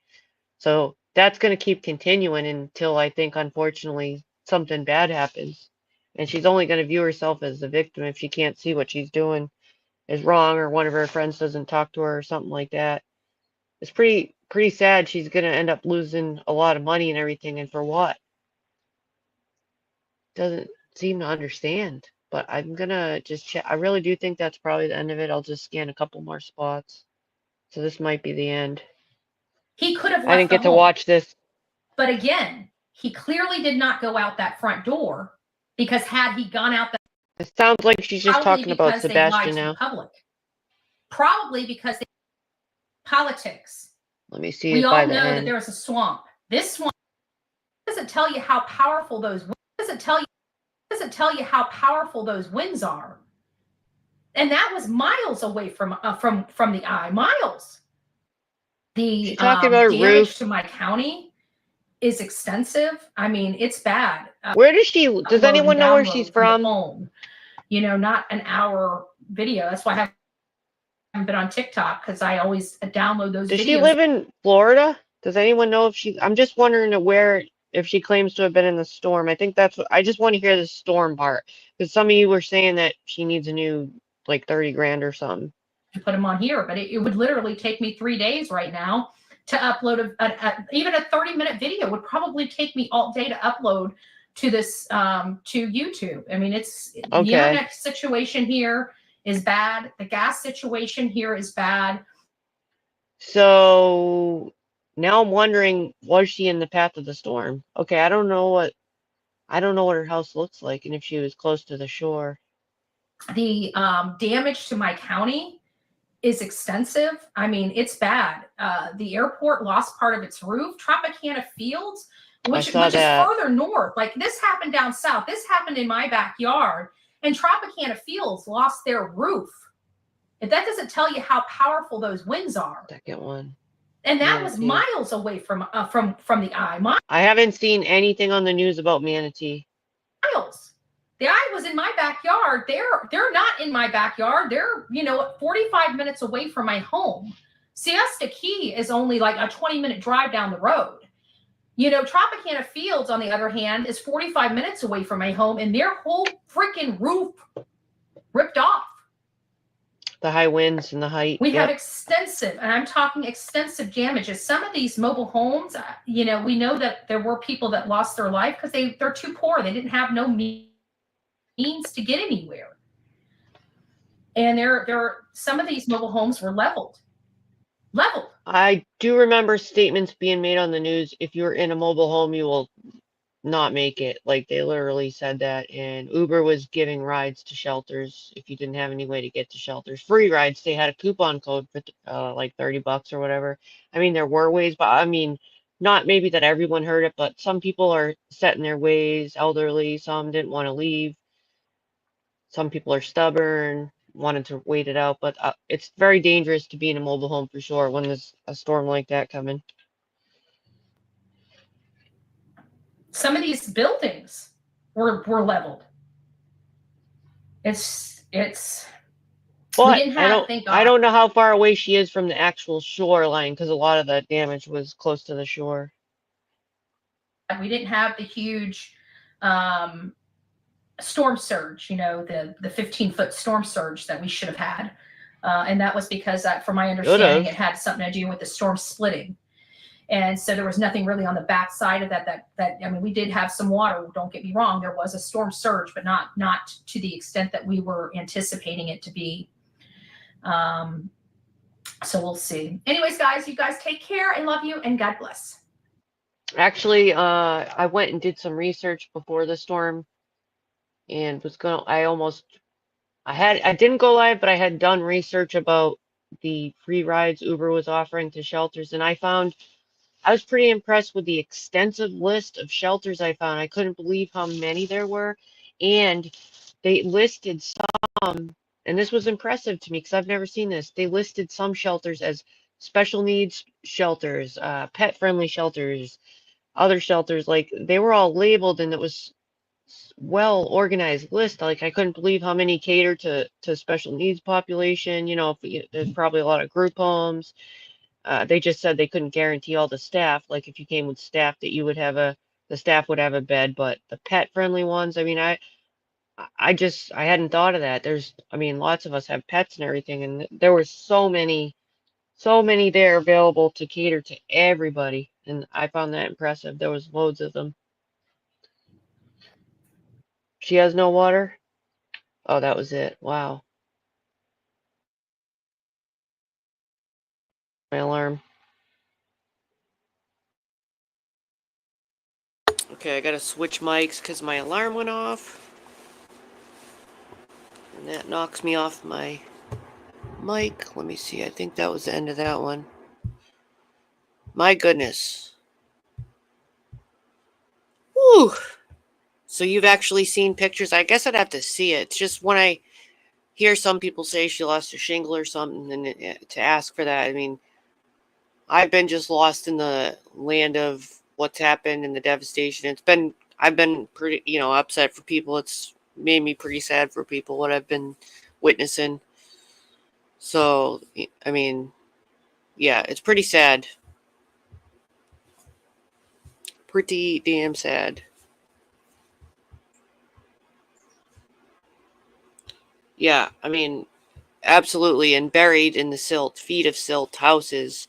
D: So that's going to keep continuing until I think, unfortunately, something bad happens. And she's only going to view herself as the victim if she can't see what she's doing is wrong, or one of her friends doesn't talk to her or something like that. It's pretty sad. She's going to end up losing a lot of money and everything. And for what? Doesn't seem to understand. But I'm going to just check. I really do think that's probably the end of it. I'll just scan a couple more spots. So this might be the end.
M: He could have left
D: I didn't get to
M: home.
D: watch this.
M: But again, he clearly did not go out that front door, because had he gone out that,
D: it sounds like she's just talking about Sebastian now.
M: Public. Probably because they politics.
D: Let me see.
M: We all know that there was a swamp. This swamp doesn't tell you how powerful those. Doesn't tell you how powerful those winds are. And that was miles away from the eye, miles. The
D: talking about a
M: damage
D: roof.
M: to my county is extensive. I mean, it's bad.
D: Where does she? Does anyone know where she's from?
M: The phone. You know, not an hour video. That's why I haven't been on TikTok, because I always download those videos.
D: Does she live in Florida? Does anyone know if she? I'm just wondering where, if she claims to have been in the storm. I think that's what I just want to hear, the storm part, because some of you were saying that she needs a new like 30 grand or something.
M: To put them on here, but it would literally take me 3 days right now to upload even a 30-minute video would probably take me all day to upload to this to YouTube. I mean, it's the internet situation here is bad. The gas situation here is bad.
D: So now I'm wondering, was she in the path of the storm? Okay, I don't know what her house looks like, and if she was close to the shore.
M: The damage to my county is extensive. I mean, it's bad. The airport lost part of its roof. Tropicana Fields, which is further north. Like, this happened down south. This happened in my backyard, and Tropicana Fields lost their roof. If that doesn't tell you how powerful those winds are.
D: Second one.
M: And that was miles away from the eye.
D: I haven't seen anything on the news about Manatee.
M: Miles. The eye was in my backyard. They're not in my backyard. They're, 45 minutes away from my home. Siesta Key is only like a 20-minute drive down the road. Tropicana Fields, on the other hand, is 45 minutes away from my home, and their whole freaking roof ripped off.
D: The high winds and the height.
M: We have extensive, and I'm talking extensive damages. Some of these mobile homes, we know that there were people that lost their life because they're too poor. They didn't have no means to get anywhere. And some of these mobile homes were leveled.
D: I do remember statements being made on the news, if you're in a mobile home, you will not make it. Like, they literally said that. And Uber was giving rides to shelters if you didn't have any way to get to shelters. Free rides. They had a coupon code for like $30 or whatever. I mean, there were ways, but I mean, not maybe that everyone heard it, but some people are set in their ways, elderly. Some didn't want to leave. Some people are stubborn, wanted to wait it out, but it's very dangerous to be in a mobile home for sure when there's a storm like that coming.
M: Some of these buildings were leveled. It's.
D: But I don't know how far away she is from the actual shoreline, because a lot of the damage was close to the shore.
M: We didn't have the huge storm surge, the 15-foot storm surge that we should have had. And that was because, from my understanding, it had something to do with the storm splitting. And so there was nothing really on the back side of that, I mean, we did have some water, don't get me wrong. There was a storm surge, but not to the extent that we were anticipating it to be. So we'll see. Anyways, guys, you guys take care. I love you, and God bless.
D: Actually, I went and did some research before the storm, and I didn't go live, but I had done research about the free rides Uber was offering to shelters, and I was pretty impressed with the extensive list of shelters I found. I couldn't believe how many there were, and they listed some, and this was impressive to me because I've never seen this. They listed some shelters as special needs shelters, pet-friendly shelters, other shelters. Like, they were all labeled, and it was well organized list. Like, I couldn't believe how many cater to special needs population. There's probably a lot of group homes. They just said they couldn't guarantee all the staff. Like, if you came with staff, that the staff would have a bed, but the pet friendly ones, I mean, I hadn't thought of that. Lots of us have pets and everything, and there were so many there available to cater to everybody, and I found that impressive. There was loads of them. She has no water? Oh, that was it. Wow. My alarm. Okay, I gotta switch mics because my alarm went off. And that knocks me off my mic. Let me see. I think that was the end of that one. My goodness. Whew. So you've actually seen pictures? I guess I'd have to see it. It's just when hear some people say she lost a shingle or something, and to ask for that, I mean, I've been just lost in the land of what's happened and the devastation. I've been pretty, upset for people. It's made me pretty sad for people, what I've been witnessing. So, I mean, yeah, it's pretty sad. Pretty damn sad. Yeah, I mean, absolutely. And buried in the silt, feet of silt, houses,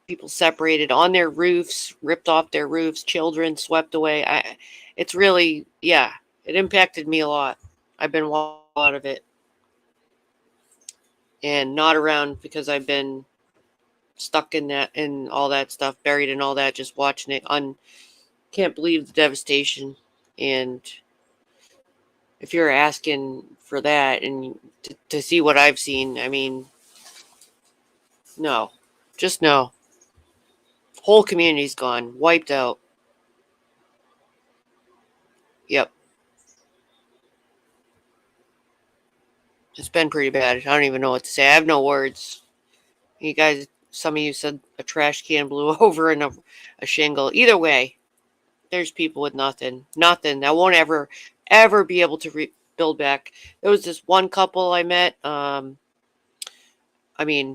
D: people separated on their roofs, ripped off their roofs, children swept away. It's really, yeah, it impacted me a lot. I've been watching a lot of it. And not around because I've been stuck in that and all that stuff, buried in all that, just watching it. Can't believe the devastation. And if you're asking for that and to see what I've seen, I mean, no, just no. Whole community's gone, wiped out. Yep. It's been pretty bad. I don't even know what to say. I have no words. You guys, some of you said a trash can blew over in a shingle. Either way, there's people with nothing that won't ever be able to build back. There was this one couple I met.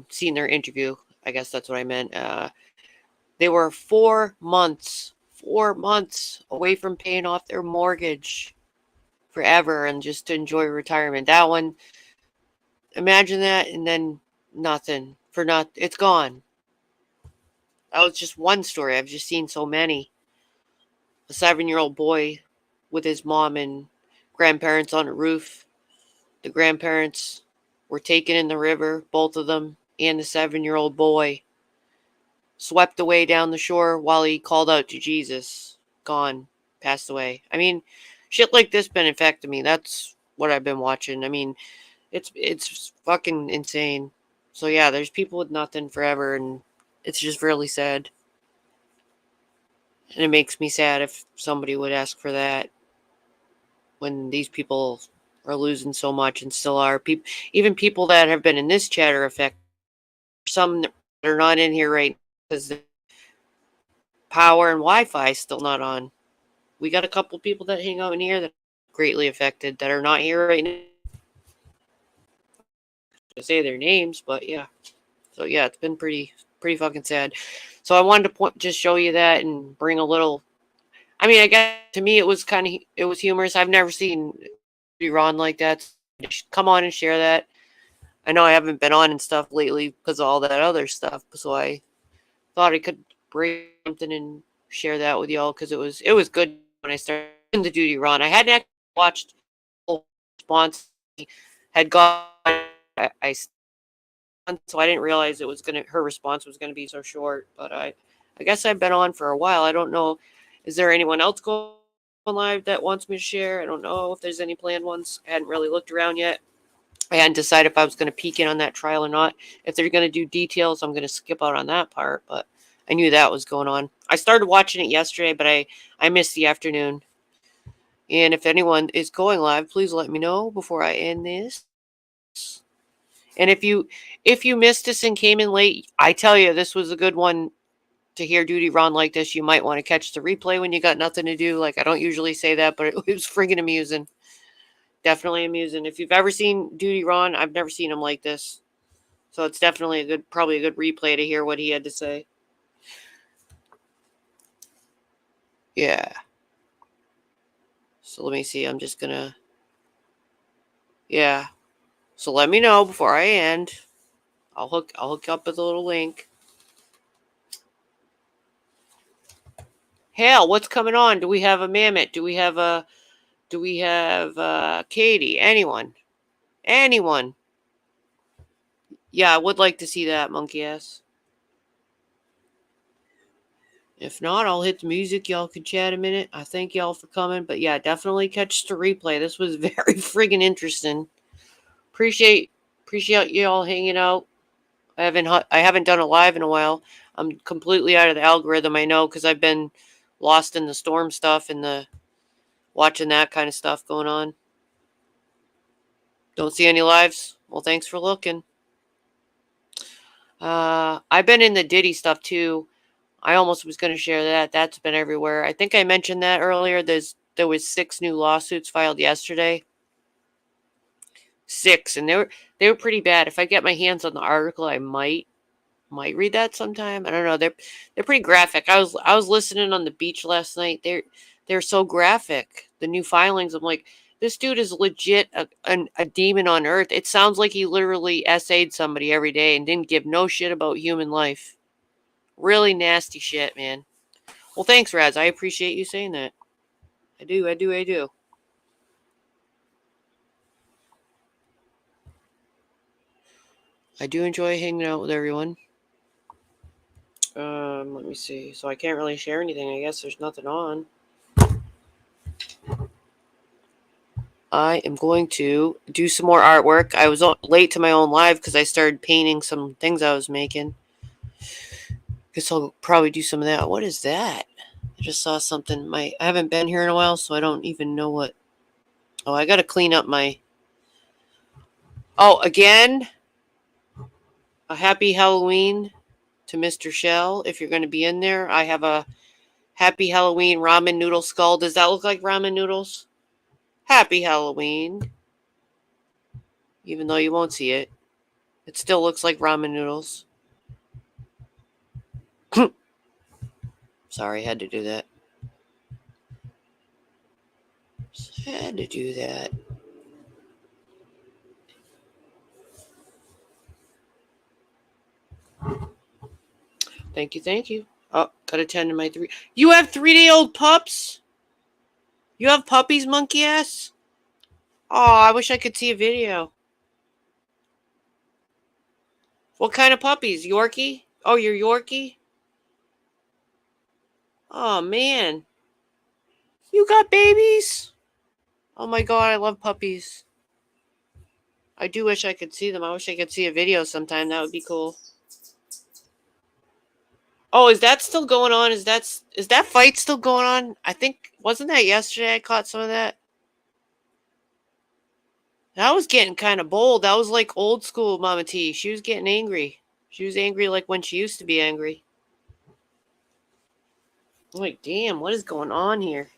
D: Seen their interview. I guess that's what I meant. They were 4 months away from paying off their mortgage forever and just to enjoy retirement. That one, imagine that, and then nothing it's gone. That was just one story. I've just seen so many. A 7-year-old boy with his mom and grandparents on a roof. The grandparents were taken in the river, both of them, and the 7-year-old boy swept away down the shore while he called out to Jesus. Gone, passed away. I mean, shit like this been affecting me. That's what I've been watching. I mean, it's fucking insane. So yeah, there's people with nothing forever, and it's just really sad. And it makes me sad if somebody would ask for that when these people are losing so much and still are. Even people that have been in this chat are affected. Some that are not in here right now because the power and Wi-Fi is still not on. We got a couple people that hang out in here that are greatly affected that are not here right now. To say their names, but yeah. So yeah, it's been pretty fucking sad. So I wanted to just show you that and bring a little. I mean, I guess to me it was humorous. I've never seen Ron like that. Just come on and share that. I know I haven't been on and stuff lately because of all that other stuff. So I thought I could bring something and share that with y'all because it was good when I started the Duty Ron. I hadn't actually watched the whole response. Had gone. So I didn't realize her response was gonna be so short. But I guess I've been on for a while. I don't know. Is there anyone else going live that wants me to share? I don't know if there's any planned ones. I hadn't really looked around yet. I hadn't decided if I was going to peek in on that trial or not. If they're going to do details, I'm going to skip out on that part. But I knew that was going on. I started watching it yesterday, but I missed the afternoon. And if anyone is going live, please let me know before I end this. And if you missed us and came in late, I tell you, this was a good one to hear Duty Ron like this. You might want to catch the replay when you got nothing to do. Like, I don't usually say that, but it was friggin' amusing. Definitely amusing. If you've ever seen Duty Ron, I've never seen him like this. So it's definitely probably a good replay to hear what he had to say. Yeah. So let me see. I'm just gonna. Yeah. So let me know before I end. I'll hook up with a little link. Hell, what's coming on? Do we have a Mammoth? Do we have Katie? Anyone? Yeah, I would like to see that, monkey ass. If not, I'll hit the music. Y'all can chat a minute. I thank y'all for coming. But yeah, definitely catch the replay. This was very friggin' interesting. Appreciate y'all hanging out. I haven't done a live in a while. I'm completely out of the algorithm, I know, because I've been lost in the storm stuff and the watching that kind of stuff going on. Don't see any lives? Well, thanks for looking. I've been in the Diddy stuff too. I almost was going to share that. That's been everywhere. I think I mentioned that earlier. There was 6 new lawsuits filed yesterday. 6, and they were pretty bad. If I get my hands on the article, I might read that sometime. I don't know. They're pretty graphic. I was listening on the beach last night. They're so graphic. The new filings. I'm like, this dude is legit a demon on earth. It sounds like he literally essayed somebody every day and didn't give no shit about human life. Really nasty shit, man. Well, thanks, Raz. I appreciate you saying that. I do. I do enjoy hanging out with everyone. Let me see. So I can't really share anything. I guess there's nothing on. I am going to do some more artwork. I was late to my own live because I started painting some things I was making. Guess I'll probably do some of that. What is that? I just saw something. I haven't been here in a while, so I don't even know what. Oh, I got to clean up my. Oh, again. A happy Halloween to Mr. Shell. If you're going to be in there, I have a happy Halloween ramen noodle skull. Does that look like ramen noodles? Happy Halloween. Even though you won't see it. It still looks like ramen noodles. Sorry, I had to do that. Had to do that. Thank you. Oh, gotta tend to my 3. You have 3-day-old pups? You have puppies, monkey ass? Oh, I wish I could see a video. What kind of puppies? Yorkie? Oh, you're Yorkie? Oh, man. You got babies? Oh my god, I love puppies. I do wish I could see them. I wish I could see a video sometime. That would be cool. Oh, is that still going on? Is that fight still going on? I think, wasn't that yesterday I caught some of that? That was getting kind of bold. That was like old school Mama T. She was getting angry. She was angry like when she used to be angry. I'm like, damn, what is going on here?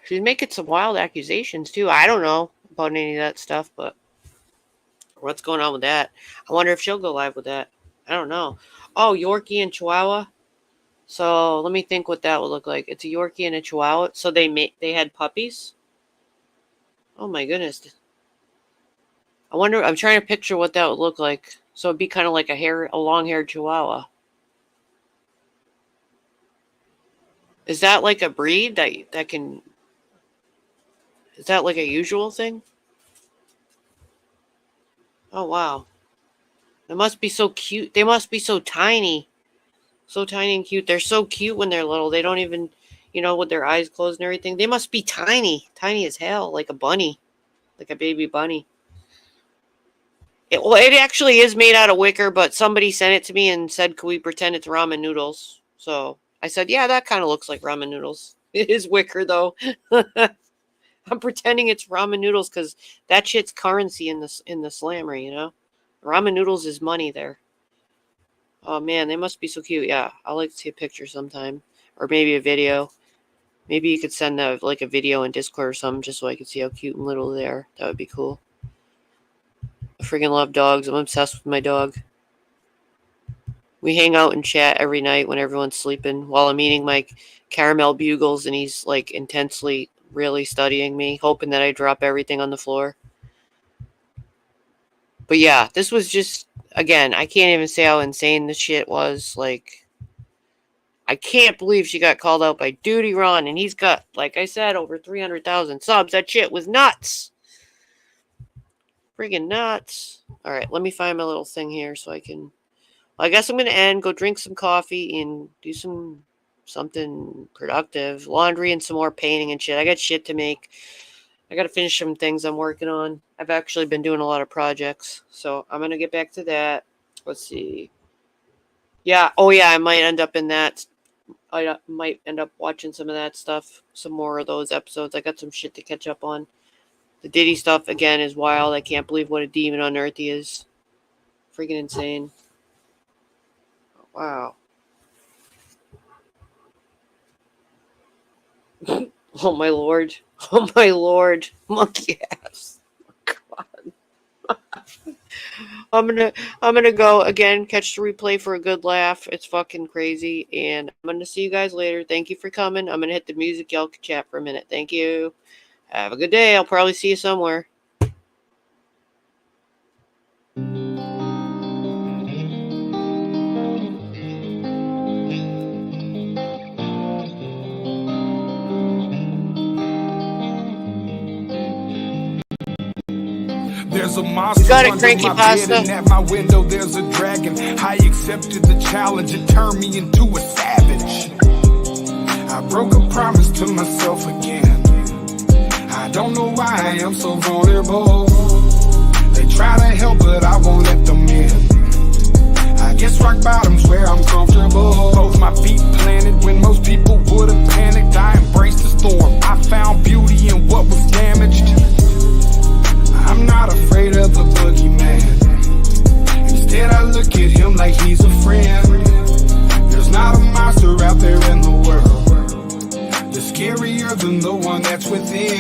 D: She's making some wild accusations too. I don't know about any of that stuff, but what's going on with that? I wonder if she'll go live with that. I don't know. Oh, Yorkie and Chihuahua. So let me think what that would look like. It's a Yorkie and a Chihuahua. So they had puppies. Oh my goodness. I wonder. I'm trying to picture what that would look like. So it'd be kind of like a long-haired Chihuahua. Is that like a breed that can? Is that like a usual thing? Oh wow. They must be so cute. They must be so tiny. So tiny and cute. They're so cute when they're little. They don't even, with their eyes closed and everything. They must be tiny. Tiny as hell. Like a bunny. Like a baby bunny. It actually is made out of wicker, but somebody sent it to me and said, could we pretend it's ramen noodles? So I said, yeah, that kind of looks like ramen noodles. It is wicker, though. I'm pretending it's ramen noodles because that shit's currency in the slammer, Ramen noodles is money there. Oh, man, they must be so cute. Yeah, I'd like to see a picture sometime. Or maybe a video. Maybe you could send a video in Discord or something just so I could see how cute and little they are. That would be cool. I freaking love dogs. I'm obsessed with my dog. We hang out and chat every night when everyone's sleeping while I'm eating my caramel bugles and he's like intensely really studying me, hoping that I drop everything on the floor. But yeah, this was just, again, I can't even say how insane this shit was. Like, I can't believe she got called out by Duty Ron, and he's got, like I said, over 300,000 subs. That shit was nuts. Friggin' nuts. All right, let me find my little thing here so I can... Well, I guess I'm going to end, go drink some coffee, and do something productive. Laundry and some more painting and shit. I got shit to make. I got to finish some things I'm working on. I've actually been doing a lot of projects, so I'm going to get back to that. Let's see. Yeah, oh yeah, I might end up in that I might end up watching some of that stuff, some more of those episodes. I got some shit to catch up on. The Diddy stuff, again, is wild. I can't believe what a demon on earth he is. Freaking insane. Wow. Oh, my Lord. Oh, my Lord. Monkey ass. God. I'm gonna go again, catch the replay for a good laugh. It's fucking crazy, and I'm gonna see you guys later. Thank you for coming. I'm gonna hit the music. Y'all can chat for a minute. Thank you. Have a good day. I'll probably see you somewhere.
N: There's a monster
D: You got it,
N: under
D: Cranky
N: my
D: Pasta.
N: bed, and at my window there's a dragon. I accepted the challenge, it turned me into a savage. I broke a promise to myself again. I don't know why I am so vulnerable. They try to help, but I won't let them in. I guess rock bottom's where I'm comfortable. Both my feet planted when most people would have panicked. I embraced the storm. I found beauty in what was damaged. I'm not afraid of the boogeyman. Instead, I look at him like he's a friend. There's not a monster out there in the world that's scarier than the one that's within.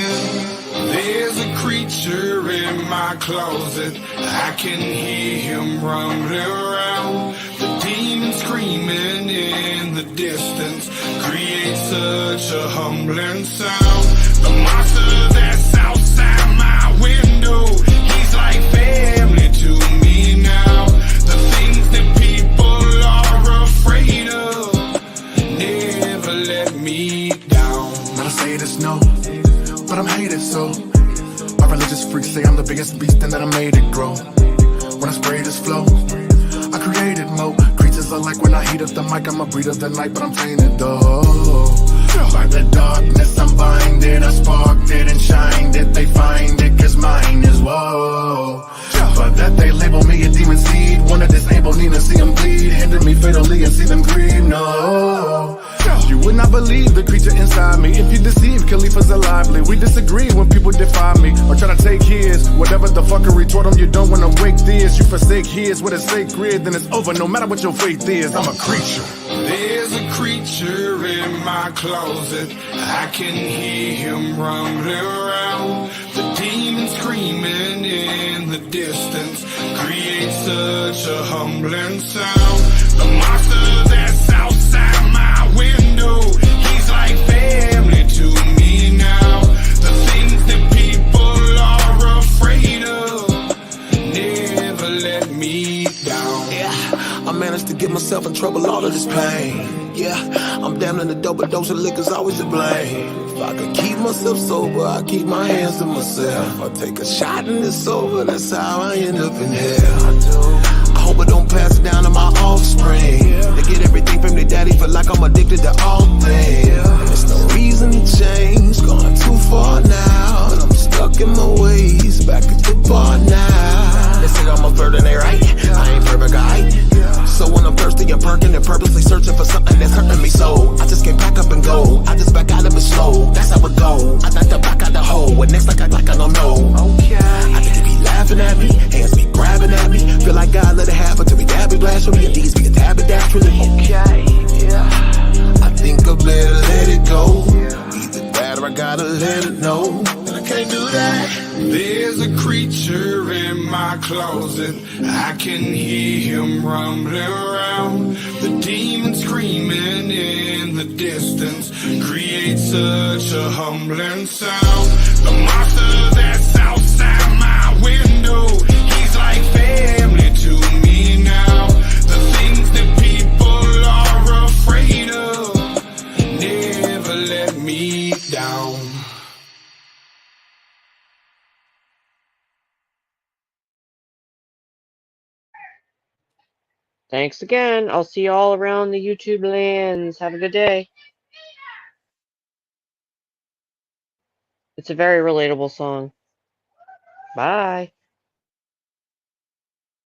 N: There's a creature in my closet. I can hear him rumbling around. The demon screaming in the distance creates such a humbling sound. The monster that's outside my window, he's like family to me now. The things that people are afraid of never let me down.
P: Not to say this no, but I'm hated so. My religious freaks say I'm the biggest beast and that I made it grow. When I spray this flow, I created more. Creatures are like when I heat up the mic, I'm a breed of the night, but I'm tainted though. By the darkness I'm binded, I sparked it and shined it. They find it cause mine is woe. But that they label me a demon seed, wanna disable Nina, see them bleed, hinder me fatally and see them grieve, no. You would not believe the creature inside me. If you deceive, Khalifa's lively. We disagree when people defy me or try to take his. Whatever the fuckery toward them, you don't wanna wake this. You forsake his, what is sacred, then it's over no matter what your faith is. I'm a creature.
N: There's a creature in my closet. I can hear him rumbling around. The demon screaming in the distance creates such a humbling sound. The monster that's outside my window, he's like family to me now. The things that people are afraid of never let me down.
P: I managed to get myself in trouble, all of this pain. Yeah, I'm damn in the double dose of liquor's always to blame. If I could keep myself sober, I keep my hands to myself. I take a shot and it's over, that's how I end up in hell. I hope I don't pass it down to my offspring. They get everything from their daddy, feel like I'm addicted to all things. There's no reason to change, gone too far now. And I'm stuck in my ways, back at the bar now. They say I'm a virgin, they right, I ain't perfect, alright. So when I'm thirsty, I'm perking and purposely searching for something that's hurting me so. I just can't pack up and go, I just back out of it slow. That's how it go, I think to back out the hole. What next, like I don't know. Okay. I think they be laughing at me, hands be grabbing at me. Feel like God let it happen to me, dab it blasphemy. And these be a dab it naturally. Okay, yeah. I think I better let it go. Either that or I gotta let it know. And I can't do that.
N: There's a creature in my closet. I can hear him rumbling around. The demon screaming in the distance creates such a humbling sound. The monster that's outside my window, he's like family to me now. The things that people are afraid of never let me down.
D: Thanks again. I'll see you all around the YouTube lands. Have a good day. It's a very relatable song. Bye.